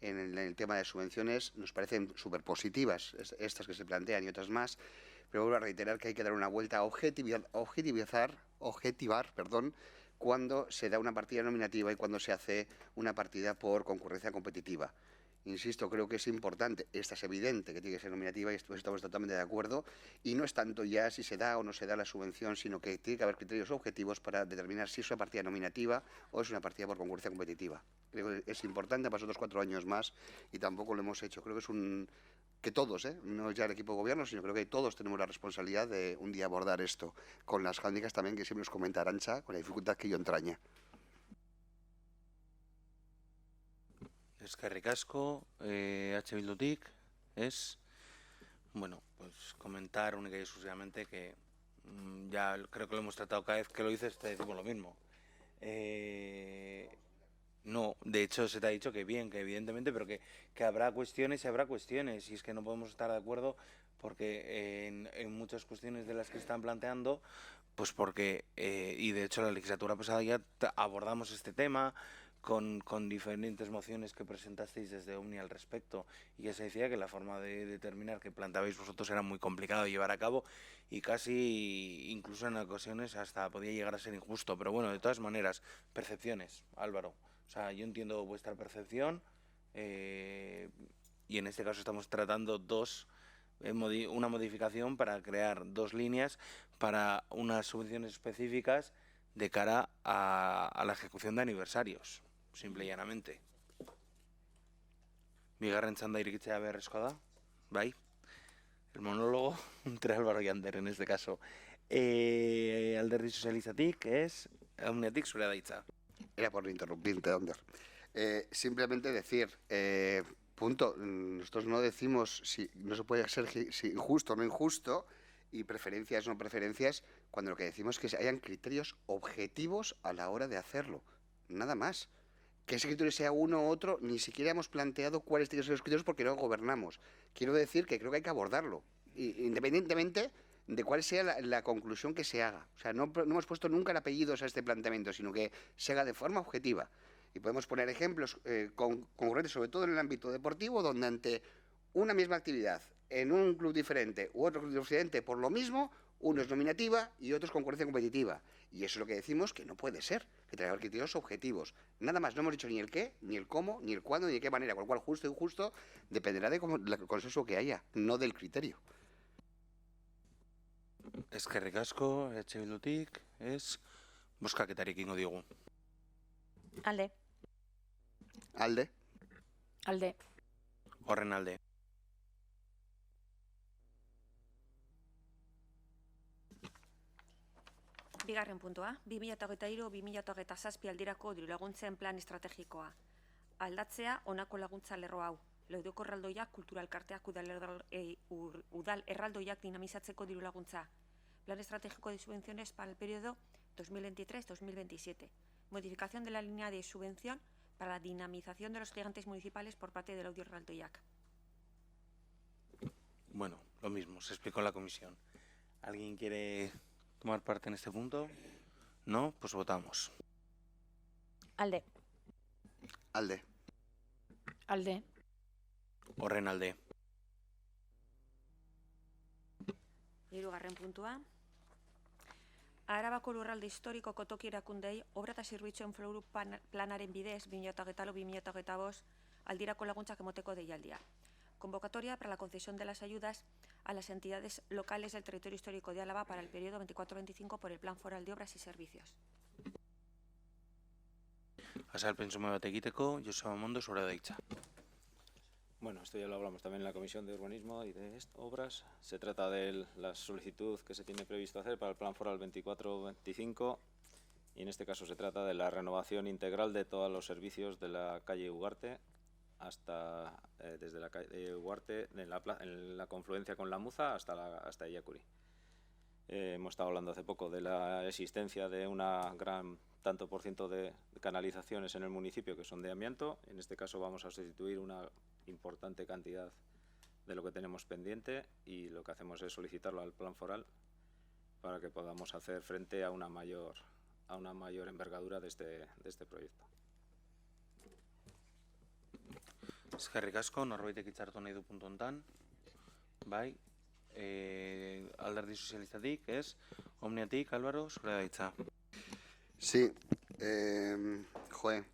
Speaker 6: en el tema de subvenciones. Nos parecen súper positivas estas que se plantean y otras más, pero vuelvo a reiterar que hay que dar una vuelta a objetivar, cuando se da una partida nominativa y cuando se hace una partida por concurrencia competitiva. Insisto, creo que es importante, esta es evidente que tiene que ser nominativa y estamos totalmente de acuerdo, y no es tanto ya si se da o no se da la subvención, sino que tiene que haber criterios objetivos para determinar si es una partida nominativa o es una partida por concurrencia competitiva. Creo que es importante, pasó otros 4 años más y tampoco lo hemos hecho. Creo que es que todos, no ya el equipo de gobierno, sino creo que todos tenemos la responsabilidad de un día abordar esto, con las hándicaps también que siempre nos comenta Arantxa, con la dificultad que ello entraña.
Speaker 1: Eskerrik asko, H. Bildutik, es, bueno, pues comentar única y exclusivamente que ya creo que lo hemos tratado cada vez que lo dices, te decimos lo mismo. No, de hecho se te ha dicho que bien, que evidentemente, pero que habrá cuestiones y habrá cuestiones, y es que no podemos estar de acuerdo porque en muchas cuestiones de las que están planteando, pues porque, y de hecho la legislatura pasada ya abordamos este tema, con diferentes mociones que presentasteis desde Omni al respecto, y ya se decía que la forma de determinar que planteabais vosotros era muy complicado de llevar a cabo y casi incluso en ocasiones hasta podía llegar a ser injusto, pero bueno, de todas maneras, percepciones, Álvaro. O sea, yo entiendo vuestra percepción y en este caso estamos tratando una modificación para crear 2 líneas para unas subvenciones específicas de cara a la ejecución de aniversarios. Simple y llanamente. Bigarren txanda irikitzea beharrezkoa da, bai. El monólogo entre Álvaro y Ander, en este caso. Alderdi sozialistatik, Omniatik, zure da hitza.
Speaker 6: Era por interrumpirte, Ander. Simplemente decir, punto, nosotros no decimos si no se puede ser si injusto o no injusto, y preferencias o no preferencias, cuando lo que decimos es que hayan criterios objetivos a la hora de hacerlo. Nada más. Que ese criterio sea uno u otro, ni siquiera hemos planteado cuáles tienen que ser los criterios porque no gobernamos. Quiero decir que creo que hay que abordarlo. independientemente de cuál sea la conclusión que se haga. O sea, no hemos puesto nunca el apellido a este planteamiento, sino que se haga de forma objetiva. Y podemos poner ejemplos concurrentes, sobre todo en el ámbito deportivo, donde ante una misma actividad, en un club diferente u otro club diferente, por lo mismo, uno es nominativa y otro es concurrencia competitiva. Y eso es lo que decimos que no puede ser, que tenga criterios objetivos. Nada más, no hemos dicho ni el qué, ni el cómo, ni el cuándo, ni de qué manera. Con lo cual, justo e injusto, dependerá del consenso que haya, no del criterio.
Speaker 1: Eskerrik asko, Bildutik, ez, bozkaketarik ingo diogu.
Speaker 5: Alde.
Speaker 6: Alde.
Speaker 7: Alde.
Speaker 1: Horren alde.
Speaker 2: Bigarren puntua, 2023-2027 aldirako dirulaguntzen plan estrategikoa. Aldatzea honako laguntza lerro hau. Leudeko erraldoiak, kultura elkarteak, udal erraldoiak dinamizatzeko dirulaguntza. Plan estratégico de subvenciones para el periodo 2023-2027. Modificación de la línea de subvención para la dinamización de los gigantes municipales por parte del audio erraldoiak.
Speaker 1: Bueno, lo mismo, se explicó en la comisión. ¿Alguien quiere tomar parte en este punto? No, pues votamos.
Speaker 5: Alde.
Speaker 6: Alde.
Speaker 7: Alde.
Speaker 1: Horren alde.
Speaker 2: Hirugarren puntua. Arabako lurralde historikoko toki erakundei obra eta zerbitzuen floru planaren bidez 2024-2025 aldirako laguntzak emoteko deialdia. Convocatoria para la concesión de las ayudas a las entidades locales del territorio histórico de Álava para el periodo 24-25 por el Plan Foral de Obras y Servicios.
Speaker 1: Azalpen bat egiteko, Joseba Mondo, zurea da hitza.
Speaker 11: Bueno, esto ya lo hablamos también en la Comisión de Urbanismo y de Obras. Se trata de la solicitud que se tiene previsto hacer para el Plan Foral 24-25 y en este caso se trata de la renovación integral de todos los servicios de la calle Ugarte hasta desde la calle Ugarte en la confluencia con la Muza hasta Illacuri. Hemos estado hablando hace poco de la existencia de una gran tanto por ciento de canalizaciones en el municipio que son de amianto. En este caso vamos a sustituir una importante cantidad de lo que tenemos pendiente y lo que hacemos es solicitarlo al Plan Foral para que podamos hacer frente a una mayor envergadura de este proyecto.
Speaker 1: Eskerrik asko, norbaitek hitza hartu nahi du puntu hontan. Bai, Alderdi Sozialistatik, ez? Omniatik, Álvaro, zurea da hitza.
Speaker 6: Sí,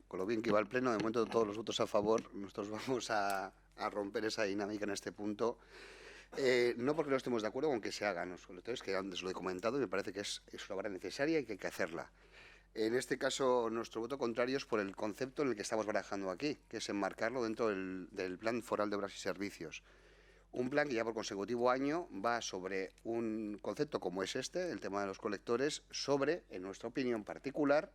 Speaker 6: con lo bien que va el pleno, de momento todos los votos a favor, nosotros vamos a romper esa dinámica en este punto. No porque no estemos de acuerdo con que se haga, ¿no? Sobre todo es que antes lo he comentado y me parece que es una obra necesaria y que hay que hacerla. En este caso, nuestro voto contrario es por el concepto en el que estamos barajando aquí, que es enmarcarlo dentro del Plan Foral de Obras y Servicios. Un plan que ya por consecutivo año va sobre un concepto como es este, el tema de los colectores, sobre, en nuestra opinión particular,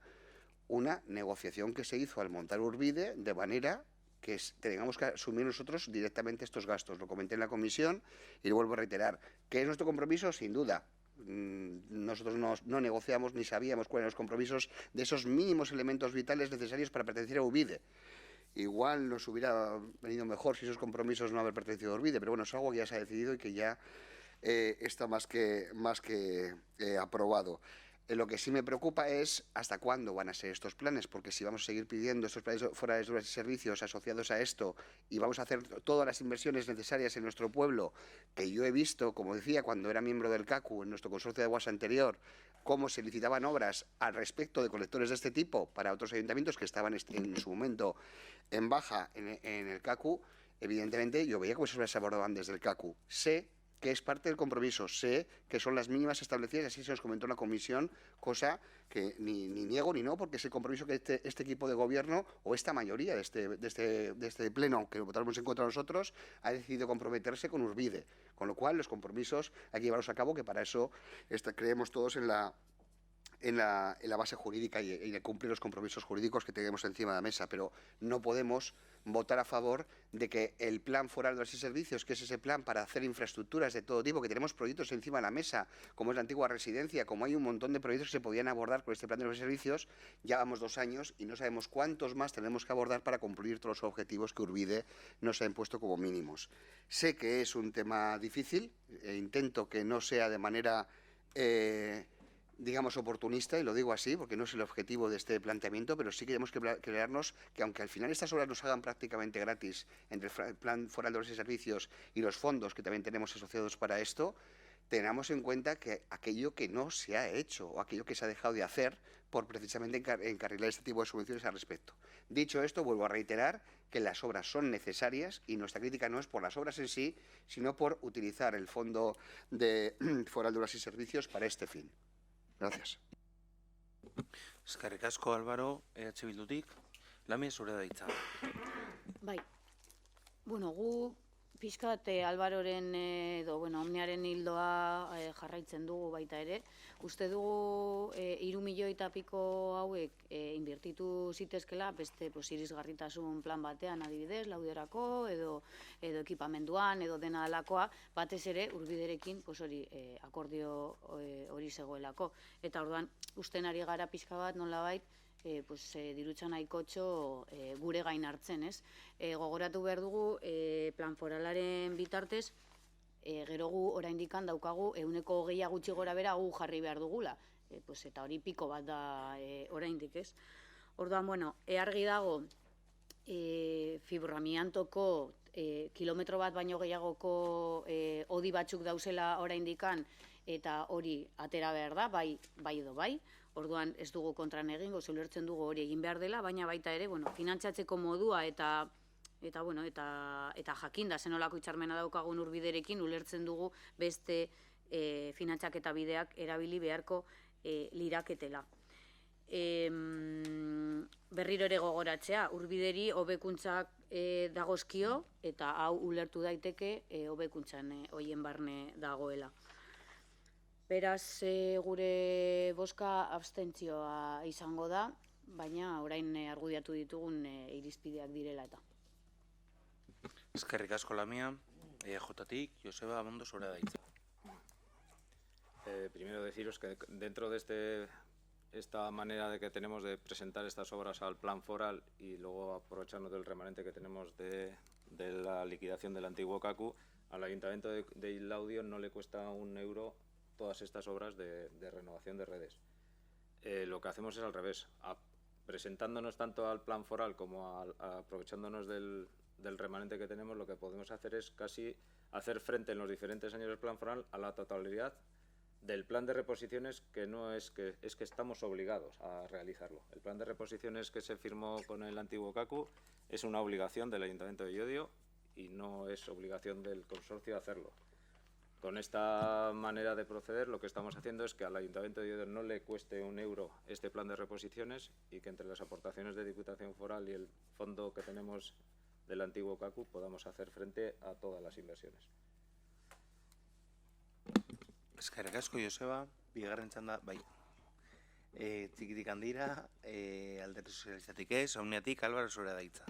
Speaker 6: una negociación que se hizo al montar Urbide de manera que tengamos que asumir nosotros directamente estos gastos. Lo comenté en la comisión y lo vuelvo a reiterar. ¿Qué es nuestro compromiso? Sin duda. Nosotros no negociamos ni sabíamos cuáles eran los compromisos de esos mínimos elementos vitales necesarios para pertenecer a Urbide. Igual nos hubiera venido mejor si esos compromisos no haber pertenecido a Urbide, pero bueno, es algo que ya se ha decidido y que ya está más que aprobado. Lo que sí me preocupa es hasta cuándo van a ser estos planes, porque si vamos a seguir pidiendo estos planes forales de obras y servicios asociados a esto y vamos a hacer todas las inversiones necesarias en nuestro pueblo, que yo he visto, como decía, cuando era miembro del CACU, en nuestro consorcio de aguas anterior, cómo se licitaban obras al respecto de colectores de este tipo para otros ayuntamientos que estaban en su momento en baja en el CACU, evidentemente yo veía cómo esas obras se abordaban desde el CACU. Sé que es parte del compromiso, sé que son las mínimas establecidas, así se nos comentó en la comisión, cosa que ni niego ni no, porque es el compromiso que este equipo de gobierno o esta mayoría de este pleno, que votamos en contra de nosotros, ha decidido comprometerse con Urbide, con lo cual los compromisos hay que llevarlos a cabo, que para eso creemos todos en en la base jurídica y de cumplir los compromisos jurídicos que tenemos encima de la mesa, pero no podemos votar a favor de que el Plan Foral de Obras y Servicios, que es ese plan para hacer infraestructuras de todo tipo, que tenemos proyectos encima de la mesa, como es la antigua residencia, como hay un montón de proyectos que se podían abordar con este Plan de Obras y Servicios, ya vamos 2 años y no sabemos cuántos más tenemos que abordar para cumplir todos los objetivos que Urbide nos ha impuesto como mínimos. Sé que es un tema difícil, intento que no sea de manera digamos, oportunista, y lo digo así porque no es el objetivo de este planteamiento, pero sí queremos creernos que aunque al final estas obras nos hagan prácticamente gratis entre el Plan Foral de Obras y Servicios y los fondos que también tenemos asociados para esto, tengamos en cuenta que aquello que no se ha hecho o aquello que se ha dejado de hacer por precisamente encarrilar este tipo de subvenciones al respecto. Dicho esto, vuelvo a reiterar que las obras son necesarias y nuestra crítica no es por las obras en sí, sino por utilizar el Fondo Foral de Obras y Servicios para este fin. Gracias.
Speaker 1: Eskerrik asko, Álvaro, Bildutik. Lamia, zurea da hitza.
Speaker 7: Bai, bueno, gu pixkat Alvaroren edo, Omniaren hildoa jarraitzen dugu baita ere. Uste dugu 3 milioi eta piko hauek inbertitu zitezkela beste irisgarritasun plan batean adibidez, lauderako edo ekipamenduan edo dena alakoa, batez ere Urbiderekin hori akordio hori zegoelako. Eta orduan, usten ari gara pixka bat nolabait, dirutza nahikotxo gure gain hartzen, ez? Gogoratu behar dugu plan foralaren bitartez, gero gu oraindikan daukagu 20% gutxi gora bera gu jarri behar dugula. Eta hori piko bat da oraindik, ez? Orduan, argi dago fibramiantoko kilometro bat baino gehiagoko hodi batzuk dauzela oraindikan, eta hori atera behar da, bai edo bai. Orduan ez dugu kontran egingo, ulertzen dugu hori egin behar dela, baina baita ere, finantzatzeko modua eta jakinda zenolako hitzarmena daukagun Urbiderekin ulertzen dugu beste finantzaketa bideak erabili beharko liraketela. Berriro ere gogoratzea, Urbideri hobekuntzak dagozkio eta hau ulertu daiteke hobekuntzan hoien barne dagoela. Beraz, gure bozka abstentzioa izango da, baina orain argudiatu ditugun irizpideak direla eta.
Speaker 1: Eskerrik asko, Lamia. Jotatik, Joseba Amondo, zurea da hitza.
Speaker 11: Primero deciros que dentro de esta manera de que tenemos de presentar estas obras al plan foral y luego aprovecharnos del remanente que tenemos de la liquidación del antiguo CACU, al Ayuntamiento de Laudio no le cuesta €1 todas estas obras de renovación de redes. Lo que hacemos es al revés, presentándonos tanto al plan foral como aprovechándonos del remanente que tenemos, lo que podemos hacer es casi hacer frente en los diferentes años del plan foral a la totalidad del plan de reposiciones, que no es que estamos obligados a realizarlo. El plan de reposiciones que se firmó con el antiguo CACU es una obligación del Ayuntamiento de Llodio y no es obligación del consorcio hacerlo. Con esta manera de proceder, lo que estamos haciendo es que al Ayuntamiento de Llodio no le cueste €1 este plan de reposiciones y que entre las aportaciones de Diputación Foral y el fondo que tenemos del antiguo CACU podamos hacer frente a todas las inversiones.
Speaker 1: Eskerrik asko, Joseba. Bigarren txanda, bai. Txikitik handira, Alderdi Sozialistatik ez, Omniatik, Álvaro, zurea da hitza.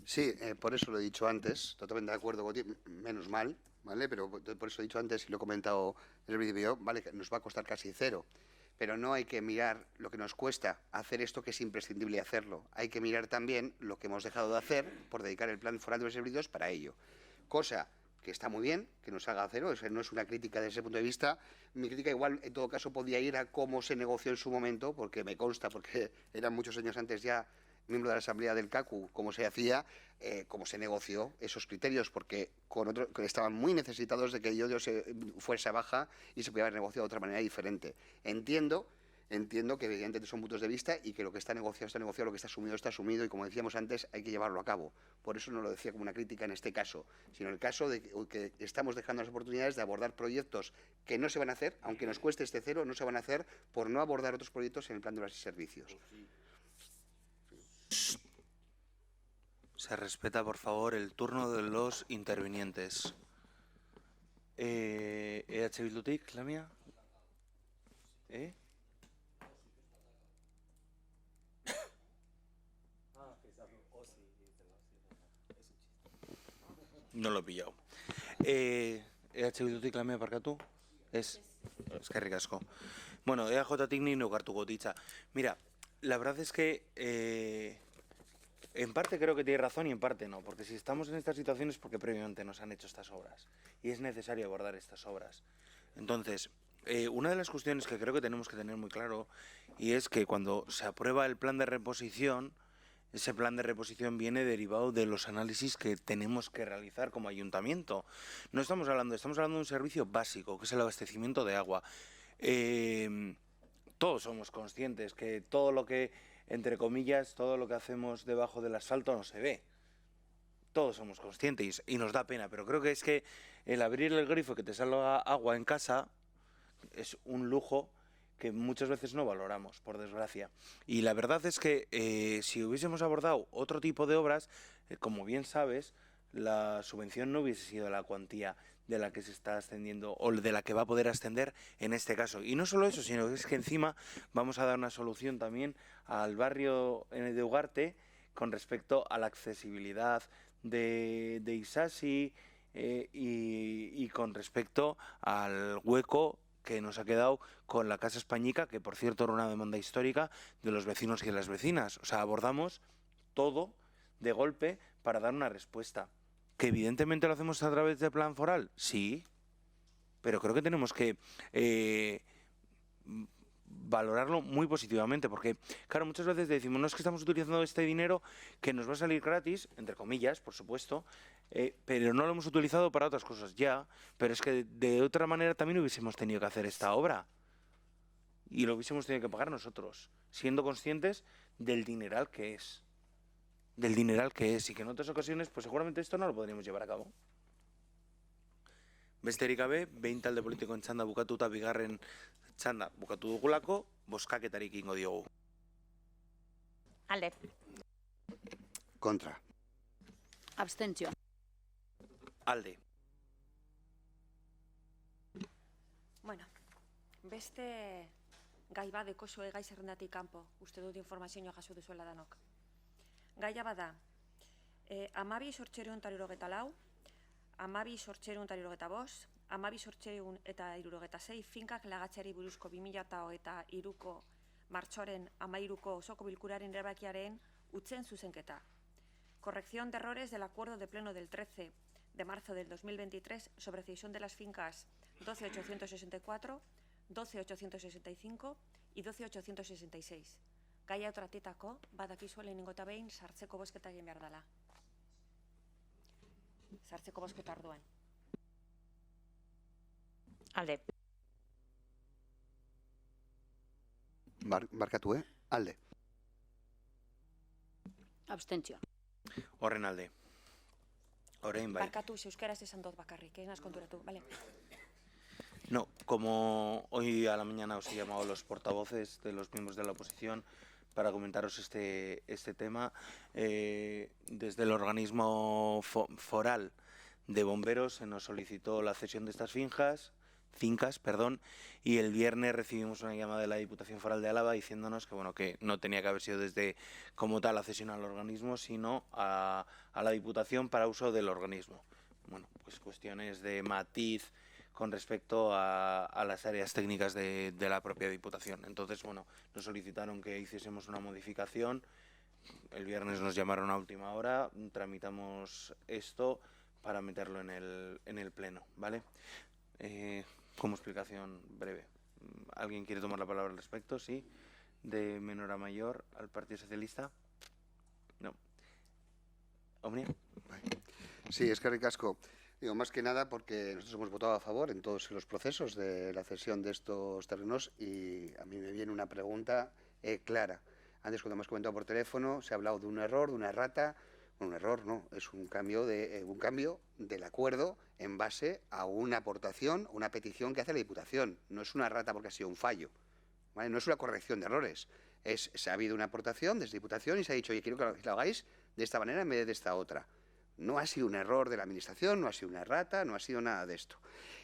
Speaker 6: Sí, por eso lo he dicho antes, totalmente de acuerdo contigo, menos mal, ¿vale? Pero por eso he dicho antes y lo he comentado en el vídeo, ¿vale? Que nos va a costar casi 0. Pero no hay que mirar lo que nos cuesta hacer esto, que es imprescindible hacerlo. Hay que mirar también lo que hemos dejado de hacer por dedicar el plan foral de los servicios para ello. Cosa que está muy bien, que nos haga 0, no es una crítica desde ese punto de vista. Mi crítica igual, en todo caso, podía ir a cómo se negoció en su momento, porque me consta, porque eran muchos años antes ya miembro de la Asamblea del CACU, cómo se hacía, cómo se negoció esos criterios, porque que estaban muy necesitados de que Llodio fuese a baja y se pudiera haber negociado de otra manera diferente. Entiendo que evidentemente son puntos de vista y que lo que está negociado, lo que está asumido y como decíamos antes, hay que llevarlo a cabo. Por eso no lo decía como una crítica en este caso, sino en el caso de que estamos dejando las oportunidades de abordar proyectos que no se van a hacer, aunque nos cueste este 0, no se van a hacer por no abordar otros proyectos en el plan de obras y servicios.
Speaker 1: Se respeta, por favor, el turno de los intervinientes. EH Bildutik, Lamia. No lo he pillado. EH Bildutik lamea parkatu? Ez? Eskerrik asko. Bueno, EAJtik ni neukartuko ditza. Mira, la verdad es que en parte creo que tiene razón y en parte no, porque si estamos en estas situaciones es porque previamente nos han hecho estas obras y es necesario abordar estas obras. Entonces, una de las cuestiones que creo que tenemos que tener muy claro y es que cuando se aprueba el plan de reposición, ese plan de reposición viene derivado de los análisis que tenemos que realizar como ayuntamiento. No estamos hablando de un servicio básico, que es el abastecimiento de agua. Todos somos conscientes que todo lo que, entre comillas, todo lo que hacemos debajo del asfalto no se ve. Todos somos conscientes y nos da pena, pero creo que es que el abrir el grifo y que te salga agua en casa es un lujo que muchas veces no valoramos, por desgracia. Y la verdad es que si hubiésemos abordado otro tipo de obras, como bien sabes, la subvención no hubiese sido la cuantía de la que se está ascendiendo o de la que va a poder ascender en este caso. Y no solo eso, sino que es que encima vamos a dar una solución también al barrio de Ugarte con respecto a la accesibilidad de Isasi y con respecto al hueco que nos ha quedado con la Casa Españica, que por cierto era una demanda histórica de los vecinos y de las vecinas. O sea, abordamos todo de golpe para dar una respuesta. ¿Que evidentemente lo hacemos a través del plan foral? Sí, pero creo que tenemos que valorarlo muy positivamente, porque claro, muchas veces decimos, no es que estamos utilizando este dinero que nos va a salir gratis, entre comillas, por supuesto, pero no lo hemos utilizado para otras cosas ya, pero es que de otra manera también hubiésemos tenido que hacer esta obra y lo hubiésemos tenido que pagar nosotros, siendo conscientes del dineral que es. Y que en otras ocasiones pues seguramente esto no lo podríamos llevar a cabo. Besterik gabe, behin talde politikoen txanda bukatuta bigarren txanda bukatu dugulako, bozkaketarik egingo diogu.
Speaker 5: Alde.
Speaker 6: Kontra.
Speaker 7: Abstentzio.
Speaker 1: Alde.
Speaker 2: Bueno, beste gai bat dekozue gai zerrendatik kanpo, uste dut informazioa jaso duzuela danok. Gaia bada, 12.874, 12.875, 12.876 finkak lagatzeari buruzko 2023ko martxoaren 13ko osoko bilkuraren erabakiaren utzen zuzenketa. Corrección de errores del acuerdo de pleno del 13 de marzo del 2023 sobre cesión de las fincas 12.864, 12.865 y 12.866. Gaia otratetako, badakizu lehenengo eta behin sartzeko bozketa egin behar dela. Sartzeko bozketa orduan.
Speaker 5: Alde.
Speaker 6: Barkatu, alde.
Speaker 7: Abstentzio.
Speaker 1: Horren alde. Orain bai.
Speaker 2: Barkatu, euskaraz esan dut bakarrik, ez konturatu, vale?
Speaker 1: No, como hoy a la mañana os he llamado a los portavoces de los miembros de la oposición para comentaros este tema, desde el organismo foral de bomberos se nos solicitó la cesión de estas fincas, y el viernes recibimos una llamada de la Diputación Foral de Álava diciéndonos que bueno, que no tenía que haber sido desde como tal la cesión al organismo, sino a la Diputación para uso del organismo. Bueno, pues cuestiones de matiz con respecto a las áreas técnicas de la propia Diputación. Entonces, bueno, nos solicitaron que hiciésemos una modificación. El viernes nos llamaron a última hora, tramitamos esto para meterlo en el pleno, ¿vale? Como explicación breve. ¿Alguien quiere tomar la palabra al respecto? Sí. ¿De menor a mayor al Partido Socialista? No. ¿Omnia?
Speaker 6: Sí, eskerrik asko. Digo, más que nada porque nosotros hemos votado a favor en todos los procesos de la cesión de estos terrenos y a mí me viene una pregunta clara. Antes, cuando hemos comentado por teléfono, se ha hablado de un error, de una errata. Bueno, un error no, es un cambio del acuerdo en base a una aportación, una petición que hace la Diputación. No es una errata porque ha sido un fallo, ¿vale? No es una corrección de errores. Se ha habido una aportación desde Diputación y se ha dicho, oye, quiero que lo hagáis de esta manera en vez de esta otra. No ha sido un error de la Administración, no ha sido una errata, no ha sido nada de esto.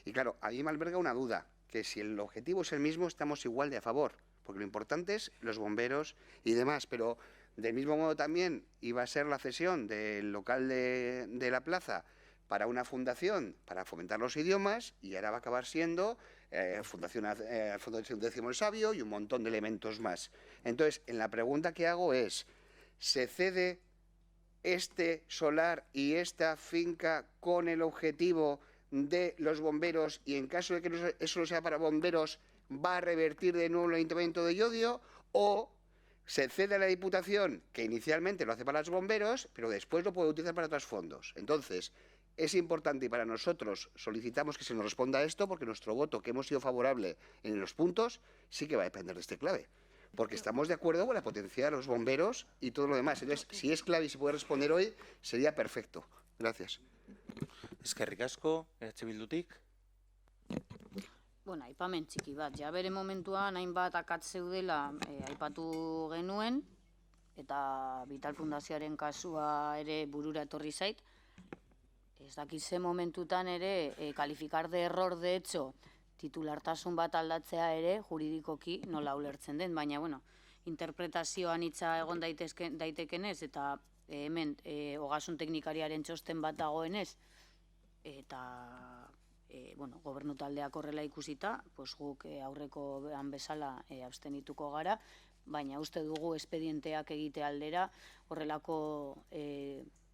Speaker 6: Y claro, a mí me alberga una duda, que si el objetivo es el mismo, estamos igual de a favor. porque lo importante es los bomberos y demás, pero del mismo modo también iba a ser la cesión del local de la plaza para una fundación para fomentar los idiomas y ahora va a acabar siendo Fundación Décimo el Sabio y un montón de elementos más. Entonces, en la pregunta que hago es, ¿se cede este solar y esta finca con el objetivo de los bomberos y en caso de que eso no sea para bomberos va a revertir de nuevo el Ayuntamiento de Llodio o se cede a la Diputación que inicialmente lo hace para los bomberos pero después lo puede utilizar para otros fondos? Entonces, es importante y para nosotros solicitamos que se nos responda a esto porque nuestro voto, que hemos sido favorable en los puntos, sí que va a depender de este clave. Porque estamos de acuerdo con la potencia de los bomberos y todo lo demás. Entonces, si es clave y se puede responder hoy, sería perfecto. Gracias.
Speaker 1: Eskerrik asko, Bildutik.
Speaker 7: Bueno, aipamen txiki bat. Ja bere momentuan hainbat akats zeudela aipatu genuen, eta Vital Fundazioaren kasua ere burura etorri zait. Ez dakit ze momentutan ere, kalifikar de error de hecho, titulartasun bat aldatzea ere, juridikoki nola ulertzen den, baina, bueno, interpretazioan hitza egon daitekenez, eta hemen ogasun teknikariaren txosten bat dagoenez, eta, bueno, gobernu taldeak horrela ikusita, pues guk aurrekoan bezala abstenituko gara, baina uste dugu espedienteak egite aldera horrelako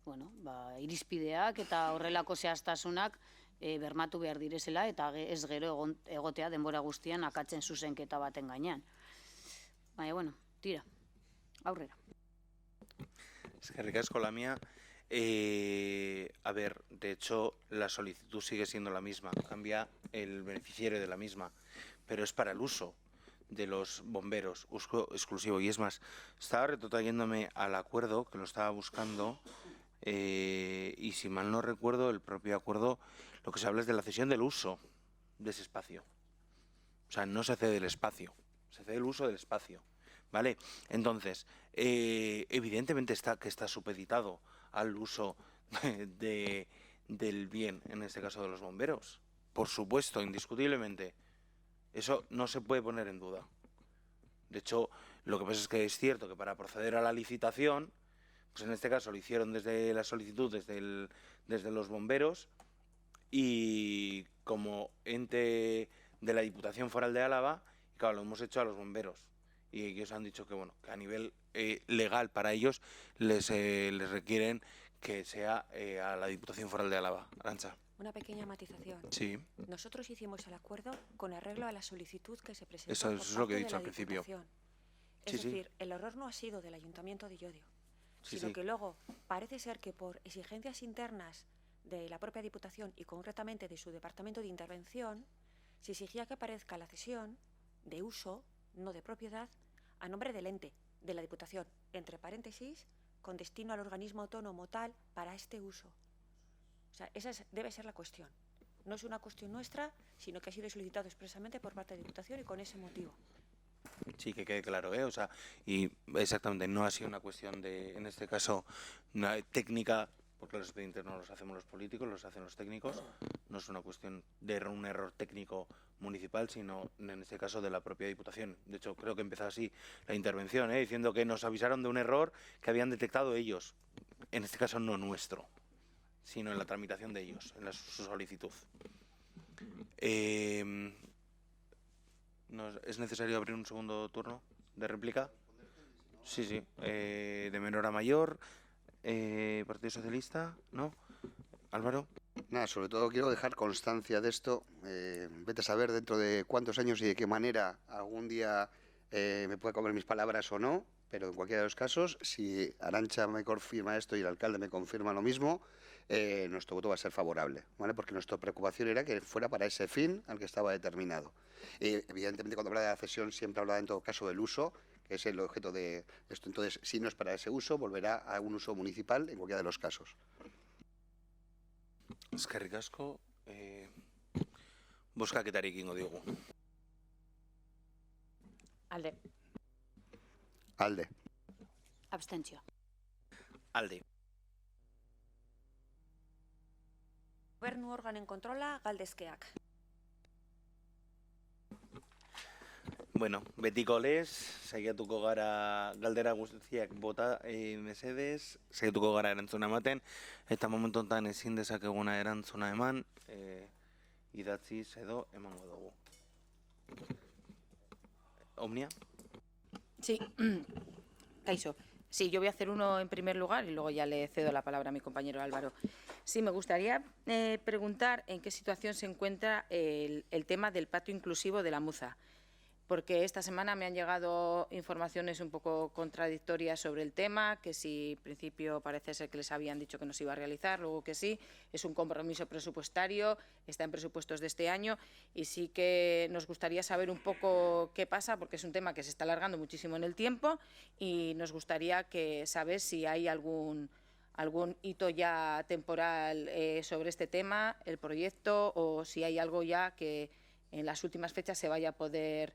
Speaker 7: bueno, irizpideak eta horrelako zehaztasunak bermatu behar direzela eta ez gero egotea denbora guztian akatzen zuzenketa baten gainean. Baina, bueno, tira, aurrera.
Speaker 1: Eskerrik asko, Lamia. A ver, de hecho, la solicitud sigue siendo la misma, cambia el beneficiario de la misma, pero es para el uso de los bomberos, uso exclusivo. Y es más, estaba retrotrayéndome al acuerdo, que lo estaba buscando, y si mal no recuerdo, el propio acuerdo, lo que se habla es de la cesión del uso de ese espacio. O sea, no se cede el espacio, se cede el uso del espacio, ¿vale? Entonces, evidentemente que está supeditado al uso del bien, en este caso de los bomberos. Por supuesto, indiscutiblemente. Eso no se puede poner en duda. De hecho, lo que pasa es que es cierto que para proceder a la licitación, pues en este caso lo hicieron desde la solicitud, desde los bomberos, y como ente de la Diputación Foral de Álava, y claro, lo hemos hecho a los bomberos. Y ellos han dicho que, bueno, que a nivel legal para ellos les requieren que sea a la Diputación Foral de Álava. Arantxa.
Speaker 2: Una pequeña matización.
Speaker 1: Sí.
Speaker 2: Nosotros hicimos el acuerdo con arreglo a la solicitud que se presentó
Speaker 1: Eso es lo que he dicho al principio.
Speaker 2: Es decir, el error no ha sido del Ayuntamiento de Llodio, sino que luego parece ser que por exigencias internas de la propia Diputación y concretamente de su Departamento de Intervención, se exigía que aparezca la cesión de uso, no de propiedad, a nombre del ente, de la Diputación, entre paréntesis, con destino al organismo autónomo tal para este uso. O sea, esa debe ser la cuestión. No es una cuestión nuestra, sino que ha sido solicitado expresamente por parte de la Diputación y con ese motivo.
Speaker 1: Sí, que quede claro, ¿eh? O sea, y exactamente, no ha sido una cuestión de, en este caso, una técnica, porque los expedientes no los hacemos los políticos, los hacen los técnicos. No es una cuestión de un error técnico municipal, sino en este caso de la propia Diputación. De hecho, creo que empezó así la intervención, diciendo que nos avisaron de un error que habían detectado ellos. En este caso no nuestro, sino en la tramitación de ellos, en su solicitud. ¿Es necesario abrir un segundo turno de réplica? Sí, sí. De menor a mayor, Partido Socialista, ¿no? Álvaro.
Speaker 6: Nada, sobre todo quiero dejar constancia de esto. Vete a saber dentro de cuántos años y de qué manera algún día me puede comer mis palabras o no, pero en cualquiera de los casos, si Arantxa me confirma esto y el alcalde me confirma lo mismo, nuestro voto va a ser favorable, ¿vale? Porque nuestra preocupación era que fuera para ese fin al que estaba determinado. Evidentemente, cuando habla de la cesión, siempre habla en todo caso del uso, que es el objeto de esto. Entonces, si no es para ese uso, volverá a un uso municipal en cualquiera de los casos.
Speaker 1: Eskerrik asko. Bozkaketarik egingo diogu.
Speaker 5: Alde.
Speaker 6: Alde.
Speaker 7: Abstentzioa.
Speaker 1: Alde.
Speaker 2: Gobernu organen kontrola galdezkeak.
Speaker 1: Bueno, betiko lez, saiatuko gara galdera guztiak bota mesedez, saiatuko gara erantzuna ematen, eta momentu honetan ezin dezakeguna erantzuna eman, idatziz edo emango dugu. Omnia?
Speaker 5: Sí, Kaixo. Sí, yo voy a hacer uno en primer lugar y luego ya le cedo la palabra a mi compañero Álvaro. Sí, me gustaría preguntar en qué situación se encuentra el tema del patio inclusivo de la Muza, porque esta semana me han llegado informaciones un poco contradictorias sobre el tema, que si en principio parece ser que les habían dicho que no se iba a realizar, luego que sí, es un compromiso presupuestario, está en presupuestos de este año y sí que nos gustaría saber un poco qué pasa, porque es un tema que se está alargando muchísimo en el tiempo y nos gustaría saber si hay algún hito ya temporal sobre este tema, el proyecto, o si hay algo ya que en las últimas fechas se vaya a poder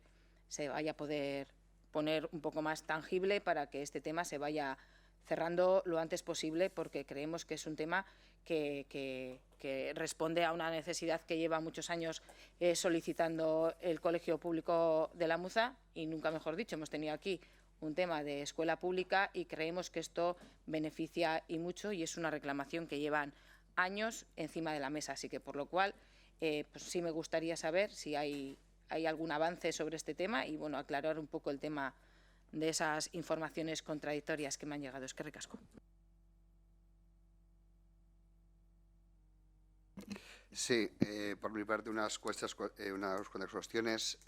Speaker 5: poner un poco más tangible para que este tema se vaya cerrando lo antes posible, porque creemos que es un tema que responde a una necesidad que lleva muchos años solicitando el Colegio Público de la Muza, y nunca mejor dicho, hemos tenido aquí un tema de escuela pública y creemos que esto beneficia y mucho, y es una reclamación que llevan años encima de la mesa. Así que, por lo cual, pues sí me gustaría saber si hay algún avance sobre este tema y, bueno, aclarar un poco el tema de esas informaciones contradictorias que me han llegado. Eskerrik asko.
Speaker 6: Sí, por mi parte unas cuantas cuestiones.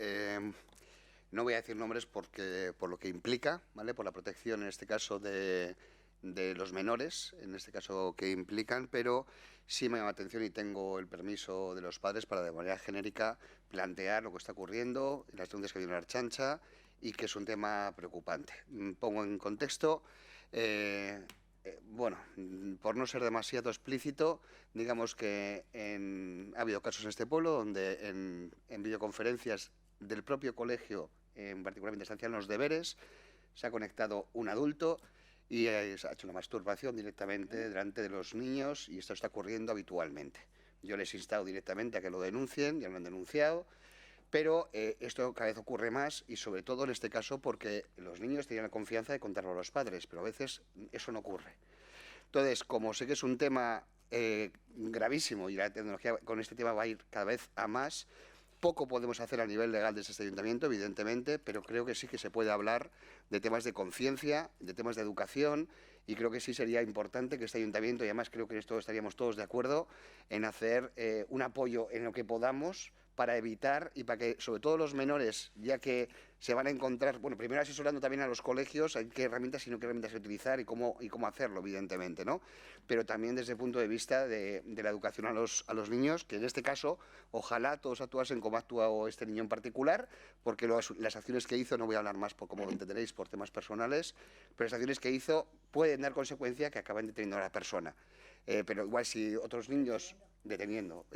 Speaker 6: No voy a decir nombres por lo que implica, ¿vale? Por la protección, en este caso, de los menores, en este caso que implican, pero sí me llama la atención y tengo el permiso de los padres para de manera genérica plantear lo que está ocurriendo, las denuncias que hay en la Archancha y que es un tema preocupante. Pongo en contexto, bueno, por no ser demasiado explícito, digamos que ha habido casos en este pueblo donde en videoconferencias del propio colegio, particularmente estancial en los deberes, se ha conectado un adulto y se ha hecho una masturbación directamente delante de los niños, y esto está ocurriendo habitualmente. Yo les he instado directamente a que lo denuncien, ya lo han denunciado, pero esto cada vez ocurre más, y sobre todo en este caso porque los niños tienen la confianza de contarlo a los padres, pero a veces eso no ocurre. Entonces, como sé que es un tema gravísimo y la tecnología con este tema va a ir cada vez a más, poco podemos hacer a nivel legal desde este ayuntamiento, evidentemente, pero creo que sí que se puede hablar de temas de conciencia, de temas de educación, y creo que sí sería importante que este ayuntamiento, y además creo que en esto estaríamos todos de acuerdo, en hacer un apoyo en lo que podamos para evitar y para que, sobre todo los menores, ya que se van a encontrar, bueno, primero asesorando también a los colegios en qué herramientas y no qué herramientas utilizar y cómo hacerlo, evidentemente, ¿no? Pero también desde el punto de vista de la educación a los niños, que en este caso, ojalá todos actuasen como ha actuado este niño en particular, porque las acciones que hizo, no voy a hablar más, como lo entenderéis, por temas personales, pero las acciones que hizo pueden dar consecuencia que acaben deteniendo a la persona. Pero igual si otros niños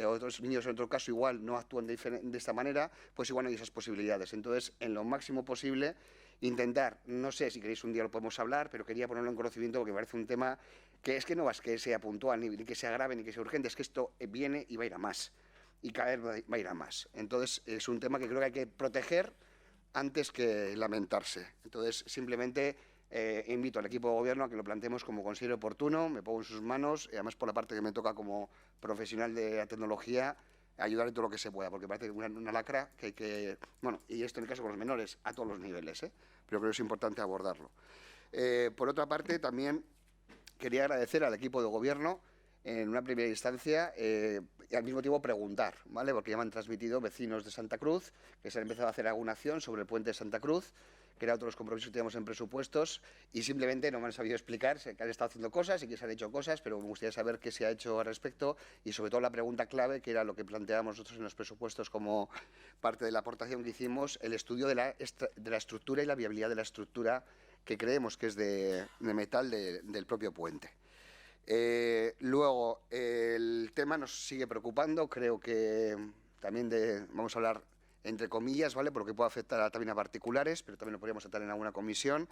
Speaker 6: otros niños en otro caso igual no actúan de esta manera, pues igual no hay esas posibilidades. Entonces, en lo máximo posible, intentar, no sé si queréis un día lo podemos hablar, pero quería ponerlo en conocimiento porque me parece un tema que es que no es que sea puntual, ni que sea grave, ni que sea urgente, es que esto viene y va a ir a más, y cada vez va a ir a más. Entonces, es un tema que creo que hay que proteger antes que lamentarse. Entonces, simplemente invito al equipo de gobierno a que lo planteemos como considere oportuno, me pongo en sus manos, y además por la parte que me toca como profesional de la tecnología, ayudar en todo lo que se pueda, porque parece una lacra que hay que... Bueno, y esto en el caso con los menores, a todos los niveles, pero creo que es importante abordarlo. Por otra parte, también quería agradecer al equipo de gobierno, en una primera instancia, y al mismo tiempo preguntar, ¿vale? Porque ya me han transmitido vecinos de Santa Cruz que se han empezado a hacer alguna acción sobre el puente de Santa Cruz, que era otro de los compromisos que teníamos en presupuestos, y simplemente no me han sabido explicar, sé que han estado haciendo cosas y que se han hecho cosas, pero me gustaría saber qué se ha hecho al respecto, y sobre todo la pregunta clave, que era lo que planteábamos nosotros en los presupuestos como parte de la aportación que hicimos, el estudio de la estructura y la viabilidad de la estructura que creemos que es de metal del propio puente. Luego, el tema nos sigue preocupando, creo que también vamos a hablar entre comillas, ¿vale? Porque puede afectar también a particulares, pero también lo podríamos tratar en alguna comisión.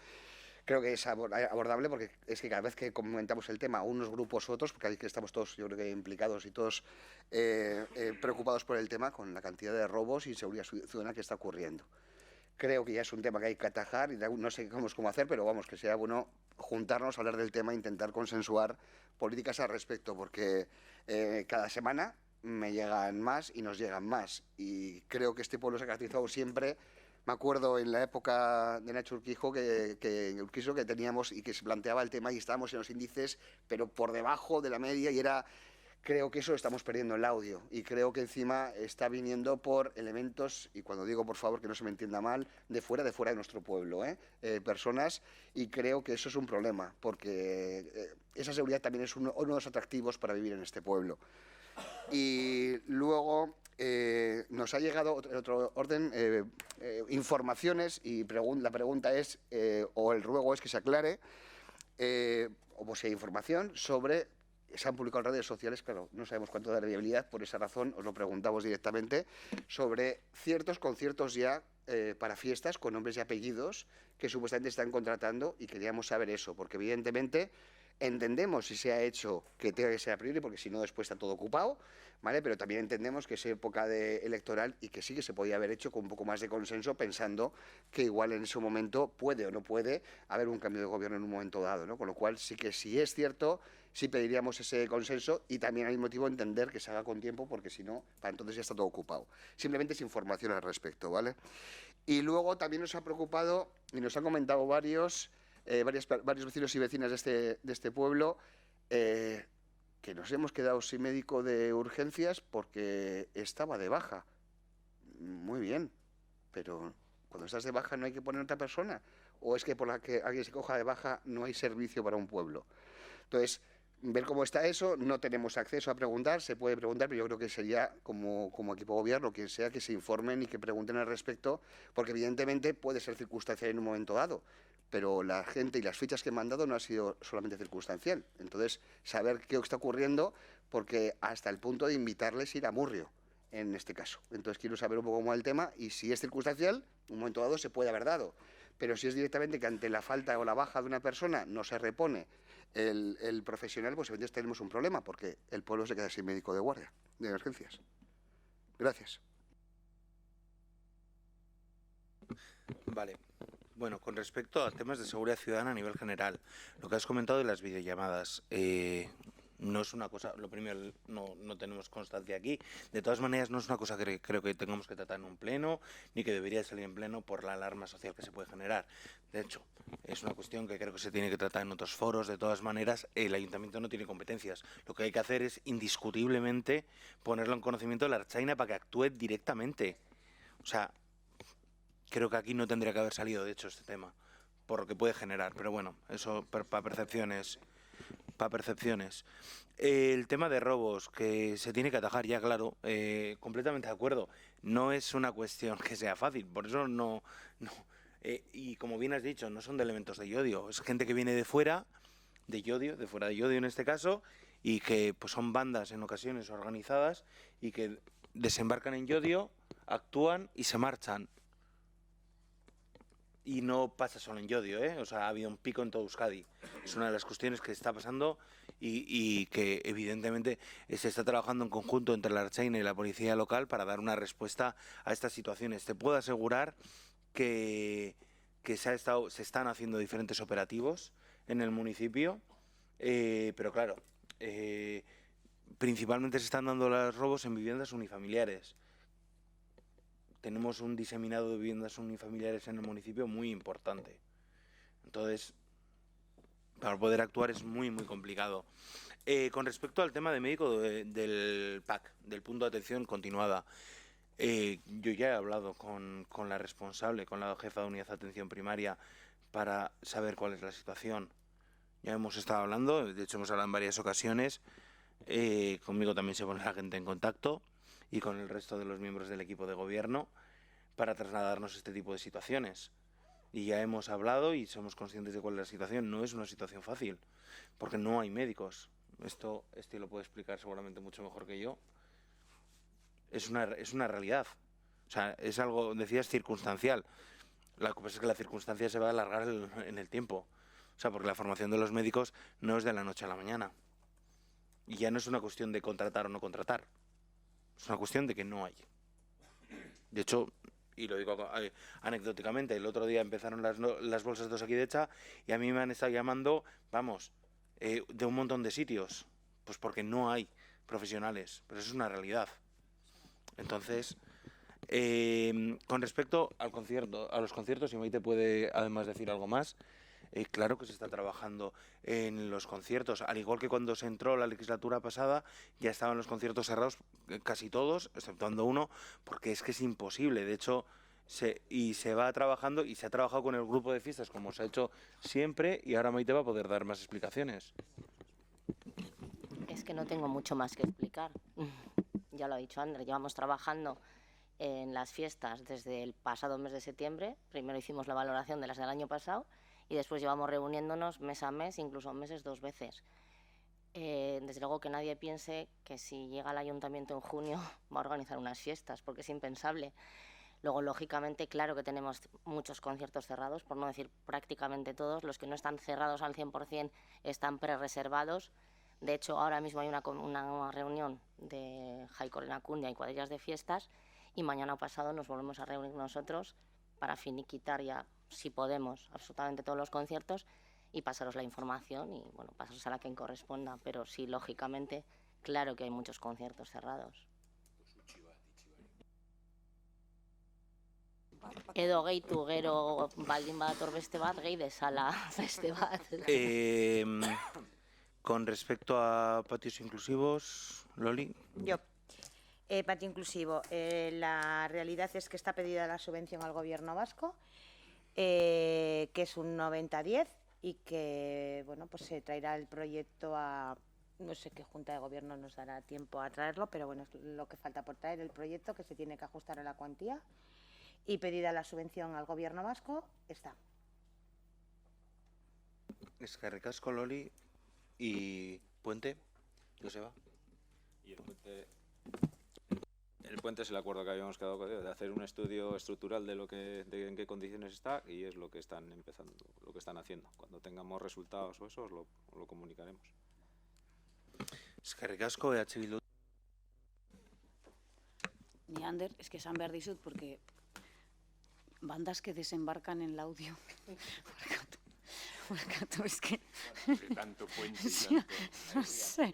Speaker 6: Creo que es abordable porque es que cada vez que comentamos el tema, unos grupos u otros, porque aquí estamos todos, yo creo que implicados y todos preocupados por el tema, con la cantidad de robos y inseguridad ciudadana que está ocurriendo. creo que ya es un tema que hay que atajar y no sé cómo hacer, pero vamos, que sea bueno juntarnos, hablar del tema e intentar consensuar políticas al respecto, porque cada semana me llegan más y nos llegan más. Y creo que este pueblo se ha caracterizado siempre. Me acuerdo en la época de Nacho Urquijo que teníamos y que se planteaba el tema y estábamos en los índices, pero por debajo de la media, y era... Creo que eso lo estamos perdiendo en el audio y creo que encima está viniendo por elementos, y cuando digo por favor que no se me entienda mal, de fuera de nuestro pueblo, personas, y creo que eso es un problema porque esa seguridad también es uno de los atractivos para vivir en este pueblo. Y luego nos ha llegado en otro orden informaciones y la pregunta es, o el ruego es que se aclare, o si hay información sobre... Se han publicado en redes sociales, claro, no sabemos cuánto da viabilidad, por esa razón os lo preguntamos directamente, sobre ciertos conciertos ya para fiestas con nombres y apellidos que supuestamente están contratando, y queríamos saber eso, porque evidentemente entendemos si se ha hecho que tenga que ser a priori, porque si no después está todo ocupado, ¿vale? Pero también entendemos que es época electoral y que sí que se podía haber hecho con un poco más de consenso, pensando que igual en ese momento puede o no puede haber un cambio de gobierno en un momento dado, ¿no? Con lo cual sí que si es cierto, sí pediríamos ese consenso y también hay motivo entender que se haga con tiempo, porque si no, para entonces ya está todo ocupado. Simplemente es información al respecto, ¿vale? Y luego también nos ha preocupado y nos han comentado varios vecinos y vecinas de este pueblo que nos hemos quedado sin médico de urgencias porque estaba de baja. Muy bien, pero cuando estás de baja no hay que poner otra persona, o es que por la que alguien se coja de baja no hay servicio para un pueblo. Entonces, ver cómo está eso, no tenemos acceso a preguntar, se puede preguntar, pero yo creo que sería como equipo de gobierno, quien sea, que se informen y que pregunten al respecto, porque evidentemente puede ser circunstancial en un momento dado, pero la gente y las fichas que me han dado no ha sido solamente circunstancial. Entonces, saber qué está ocurriendo, porque hasta el punto de invitarles a ir a Murrio, en este caso. Entonces, quiero saber un poco cómo es el tema, y si es circunstancial, en un momento dado se puede haber dado, pero si es directamente que ante la falta o la baja de una persona no se repone el profesional, pues entonces tenemos un problema, porque el pueblo se queda sin médico de guardia, de emergencias. Gracias.
Speaker 1: Vale. Bueno, con respecto a temas de seguridad ciudadana a nivel general, lo que has comentado de las videollamadas, no es una cosa, lo primero, no tenemos constancia aquí. De todas maneras, no es una cosa que creo que tengamos que tratar en un pleno, ni que debería salir en pleno por la alarma social que se puede generar. De hecho, es una cuestión que creo que se tiene que tratar en otros foros. De todas maneras, el ayuntamiento no tiene competencias. Lo que hay que hacer es indiscutiblemente ponerlo en conocimiento de la Ertzaintza para que actúe directamente. O sea, creo que aquí no tendría que haber salido, de hecho, este tema, por lo que puede generar. Pero bueno, eso para percepciones. El tema de robos, que se tiene que atajar ya, claro, completamente de acuerdo. No es una cuestión que sea fácil, por eso no y como bien has dicho, no son de elementos de Llodio, es gente que viene de fuera de Llodio en este caso, y que pues son bandas en ocasiones organizadas y que desembarcan en Llodio, actúan y se marchan. Y no pasa solo en Llodio, o sea, ha habido un pico en todo Euskadi. Es una de las cuestiones que está pasando y que evidentemente se está trabajando en conjunto entre la Ertzaintza y la policía local para dar una respuesta a estas situaciones. Te puedo asegurar que se están haciendo diferentes operativos en el municipio, pero claro, principalmente se están dando los robos en viviendas unifamiliares. Tenemos un diseminado de viviendas unifamiliares en el municipio muy importante. Entonces, para poder actuar es muy, muy complicado. Con respecto al tema de médico del PAC, del punto de atención continuada, yo ya he hablado con la responsable, con la jefa de unidad de atención primaria, para saber cuál es la situación. Ya hemos estado hablando, de hecho hemos hablado en varias ocasiones. Conmigo también se pone la gente en contacto, y con el resto de los miembros del equipo de gobierno, para trasladarnos este tipo de situaciones. Y ya hemos hablado y somos conscientes de cuál es la situación. No es una situación fácil, porque no hay médicos. Esto lo puede explicar seguramente mucho mejor que yo. Es una realidad. O sea, es algo, decías, circunstancial. Lo que pasa es que la circunstancia se va a alargar en el tiempo. O sea, porque la formación de los médicos no es de la noche a la mañana. Y ya no es una cuestión de contratar o no contratar. Es una cuestión de que no hay. De hecho, y lo digo anecdóticamente, el otro día empezaron las bolsas de Osakidetza y a mí me han estado llamando, vamos, de un montón de sitios, pues porque no hay profesionales, pero eso es una realidad. Entonces, con respecto al concierto, a los conciertos, y Maite puede además decir algo más, claro que se está trabajando en los conciertos, al igual que cuando se entró la legislatura pasada, ya estaban los conciertos cerrados casi todos, exceptuando uno, porque es que es imposible. De hecho, se va trabajando y se ha trabajado con el grupo de fiestas como se ha hecho siempre, y ahora Maite va a poder dar más explicaciones.
Speaker 12: Es que no tengo mucho más que explicar. Ya lo ha dicho Ander, llevamos trabajando en las fiestas desde el pasado mes de septiembre. Primero hicimos la valoración de las del año pasado y después llevamos reuniéndonos mes a mes, incluso meses 2 veces. Desde luego que nadie piense que si llega al ayuntamiento en junio va a organizar unas fiestas, porque es impensable. Luego, lógicamente, claro que tenemos muchos conciertos cerrados, por no decir prácticamente todos. Los que no están cerrados al 100% están pre-reservados. De hecho, ahora mismo hay una reunión de Jaikorrenacundia y cuadrillas de fiestas, y mañana pasado nos volvemos a reunir nosotros para finiquitar ya, si podemos, absolutamente todos los conciertos y pasaros la información y, bueno, pasaros a la que corresponda. Pero sí, lógicamente, claro que hay muchos conciertos cerrados. Edo gehitu gero baldin badator beste bat, gehi dezala beste bat.
Speaker 1: Con respecto a patios inclusivos, Loli.
Speaker 13: Yo. Patio inclusivo. La realidad es que está pedida la subvención al gobierno vasco, que es un 90-10 y que, bueno, pues se traerá el proyecto a... No sé qué junta de gobierno nos dará tiempo a traerlo, pero bueno, es lo que falta por traer el proyecto, que se tiene que ajustar a la cuantía. Y pedida la subvención al gobierno vasco, está.
Speaker 1: Eskerrik asko, Loli. Y Puente, Joseba.
Speaker 11: Y el puente es el acuerdo que habíamos quedado con ellos, de hacer un estudio estructural de en qué condiciones está, y es lo que están empezando, lo que están haciendo. Cuando tengamos resultados o eso, os lo comunicaremos.
Speaker 1: Eskerrik asko, EH Bildu.
Speaker 7: Ni Ander, es que esan behar dizut, porque bandas que desembarcan en Laudio. Marcatu, es que...
Speaker 14: Tanto puente,
Speaker 7: no sé,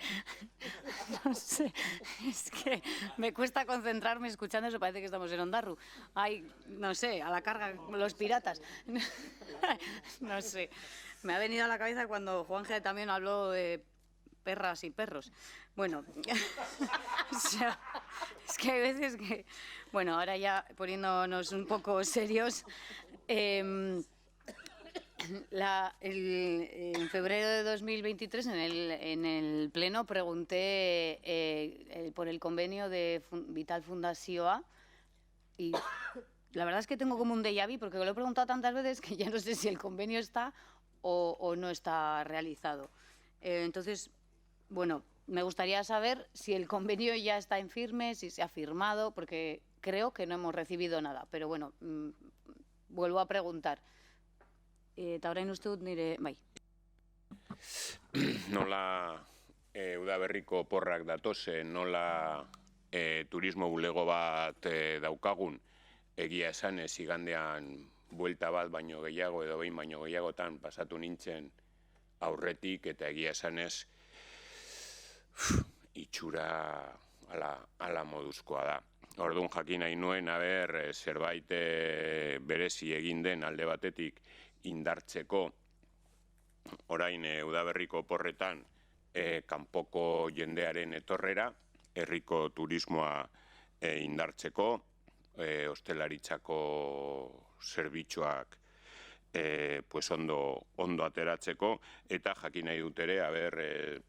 Speaker 7: es que me cuesta concentrarme escuchando eso, parece que estamos en Ondarru. Ay, no sé, a la carga los piratas. No sé, me ha venido a la cabeza cuando Juanje también habló de perras y perros. Bueno, o sea, es que hay veces que... Bueno, ahora ya poniéndonos un poco serios... en febrero de 2023 en el pleno pregunté por el convenio de Vital Fundazioa y la verdad es que tengo como un déjà vu porque lo he preguntado tantas veces que ya no sé si el convenio está o no está realizado. Entonces, bueno, me gustaría saber si el convenio ya está en firme, si se ha firmado, porque creo que no hemos recibido nada, pero bueno, vuelvo a preguntar. Eta orain uste dut nire, bai.
Speaker 14: Nola udaberriko porrak datoze, nola turismo bulego bat daukagun, egia esanez igandean buelta bat baino gehiago edo behin baino gehiagotan pasatu nintzen aurretik, eta egia esanez itxura ala moduzkoa da. Orduan jakin nahi nuen, zerbait berezi egin den alde batetik indartzeko, orain udaberriko porretan kanpoko jendearen etorrera, herriko turismoa indartzeko, hostelaritzako zerbitzuak pues ondo ateratzeko, eta jakin nahi dut ere,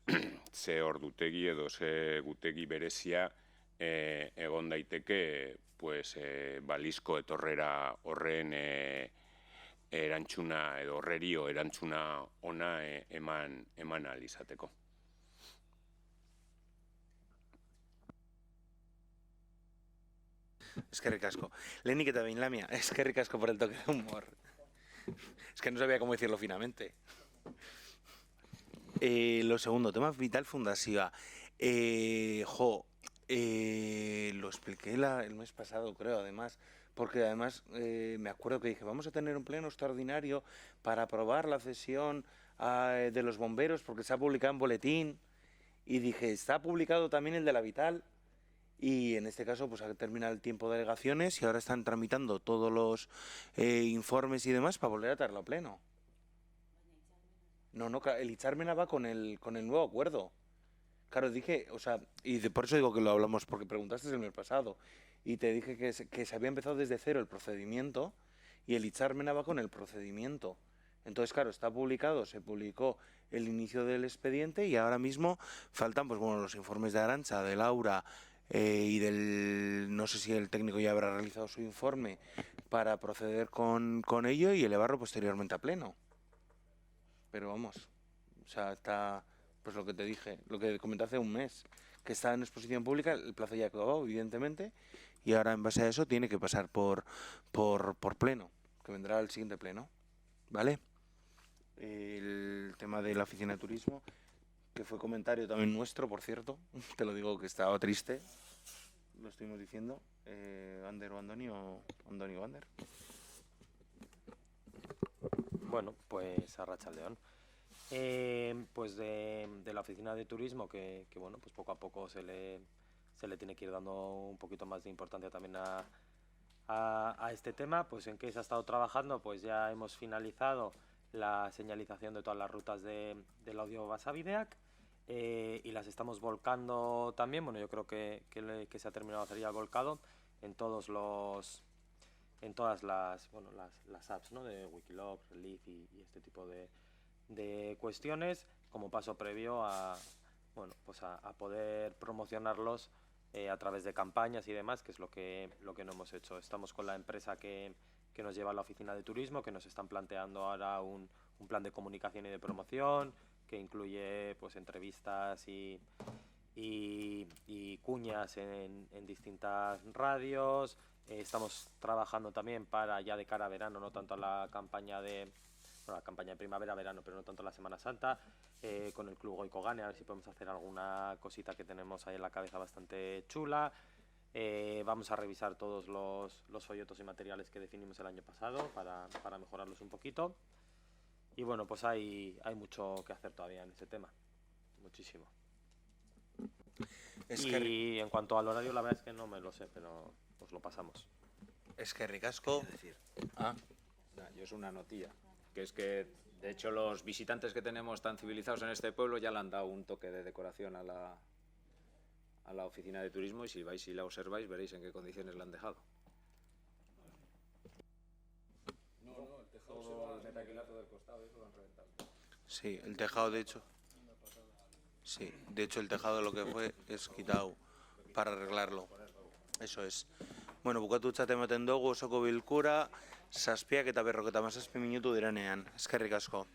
Speaker 14: ze ordutegi edo ze gutegi berezia egon daiteke pues balizko etorrera horren erantzuna edo horrerio erantzuna ona eman ahal izateko.
Speaker 1: Eskerrik asko. Lehenik eta behin, Lamia, eskerrik asko por el toque de humor. Es que no sabía cómo decirlo finamente. Lo segundo, tema Vital Fundazioa. Lo expliqué el mes pasado, creo, además, porque además me acuerdo que dije, vamos a tener un pleno extraordinario para aprobar la cesión de los bomberos, porque se ha publicado en boletín, y dije, está publicado también el de la Vital, y en este caso pues ha terminado el tiempo de alegaciones y ahora están tramitando todos los informes y demás para volver a traerlo a pleno. No, el Hitzarmena va con el nuevo acuerdo. Claro, dije, o sea, por eso digo que lo hablamos, porque preguntaste el mes pasado, y te dije que se había empezado desde cero el procedimiento, y el Hitzarmena va con el procedimiento. Entonces, claro, está publicado, se publicó el inicio del expediente, y ahora mismo faltan, pues bueno, los informes de Arantxa, de Laura, y no sé si el técnico ya habrá realizado su informe para proceder con ello y elevarlo posteriormente a pleno. Pero vamos, o sea, está, pues lo que te dije, lo que comenté hace un mes, que está en exposición pública, el plazo ya ha acabado, evidentemente, y ahora en base a eso tiene que pasar por pleno, que vendrá el siguiente pleno, ¿vale? El tema de la oficina de turismo, que fue comentario también nuestro, por cierto, te lo digo que estaba triste, lo estuvimos diciendo, Ander o Andoni o Andoni o Ander.
Speaker 15: Bueno, pues Arratsaldeon. Pues de la oficina de turismo, que bueno, pues poco a poco se le tiene que ir dando un poquito más de importancia también a este tema. Pues en qué se ha estado trabajando, pues ya hemos finalizado la señalización de todas las rutas del audio Basabideak, y las estamos volcando también. Bueno, yo creo que se ha terminado de hacer ya el volcado en todas las apps, ¿no? De Wikiloc, Relief y este tipo de cuestiones, como paso previo a poder promocionarlos a través de campañas y demás, que es lo que no hemos hecho. Estamos con la empresa que nos lleva a la oficina de turismo, que nos están planteando ahora un plan de comunicación y de promoción, que incluye pues entrevistas y cuñas en distintas radios. Estamos trabajando también para ya de cara a verano, no tanto a la campaña de primavera-verano, pero no tanto a la Semana Santa, con el Club Goikogane, a ver si podemos hacer alguna cosita que tenemos ahí en la cabeza bastante chula. Vamos a revisar todos los folletos y materiales que definimos el año pasado para mejorarlos un poquito. Y bueno, pues hay mucho que hacer todavía en ese tema, muchísimo. Y en cuanto al horario, la verdad es que no me lo sé, pero os lo pasamos.
Speaker 1: Es que ricasco.
Speaker 11: Yo es una notilla, que es que de hecho los visitantes que tenemos tan civilizados en este pueblo ya le han dado un toque de decoración a la oficina de turismo, y si vais y la observáis veréis en qué condiciones la han dejado. El tejado, el metaquilato del costado, eso lo han reventado.
Speaker 1: Sí, el tejado de hecho. Sí, de hecho el tejado lo que fue es quitado para arreglarlo. Eso es. Bueno, bukatu txatematen dugu osoko bilkura, 7 eta 50 minutu diranean. Eskerrik asko.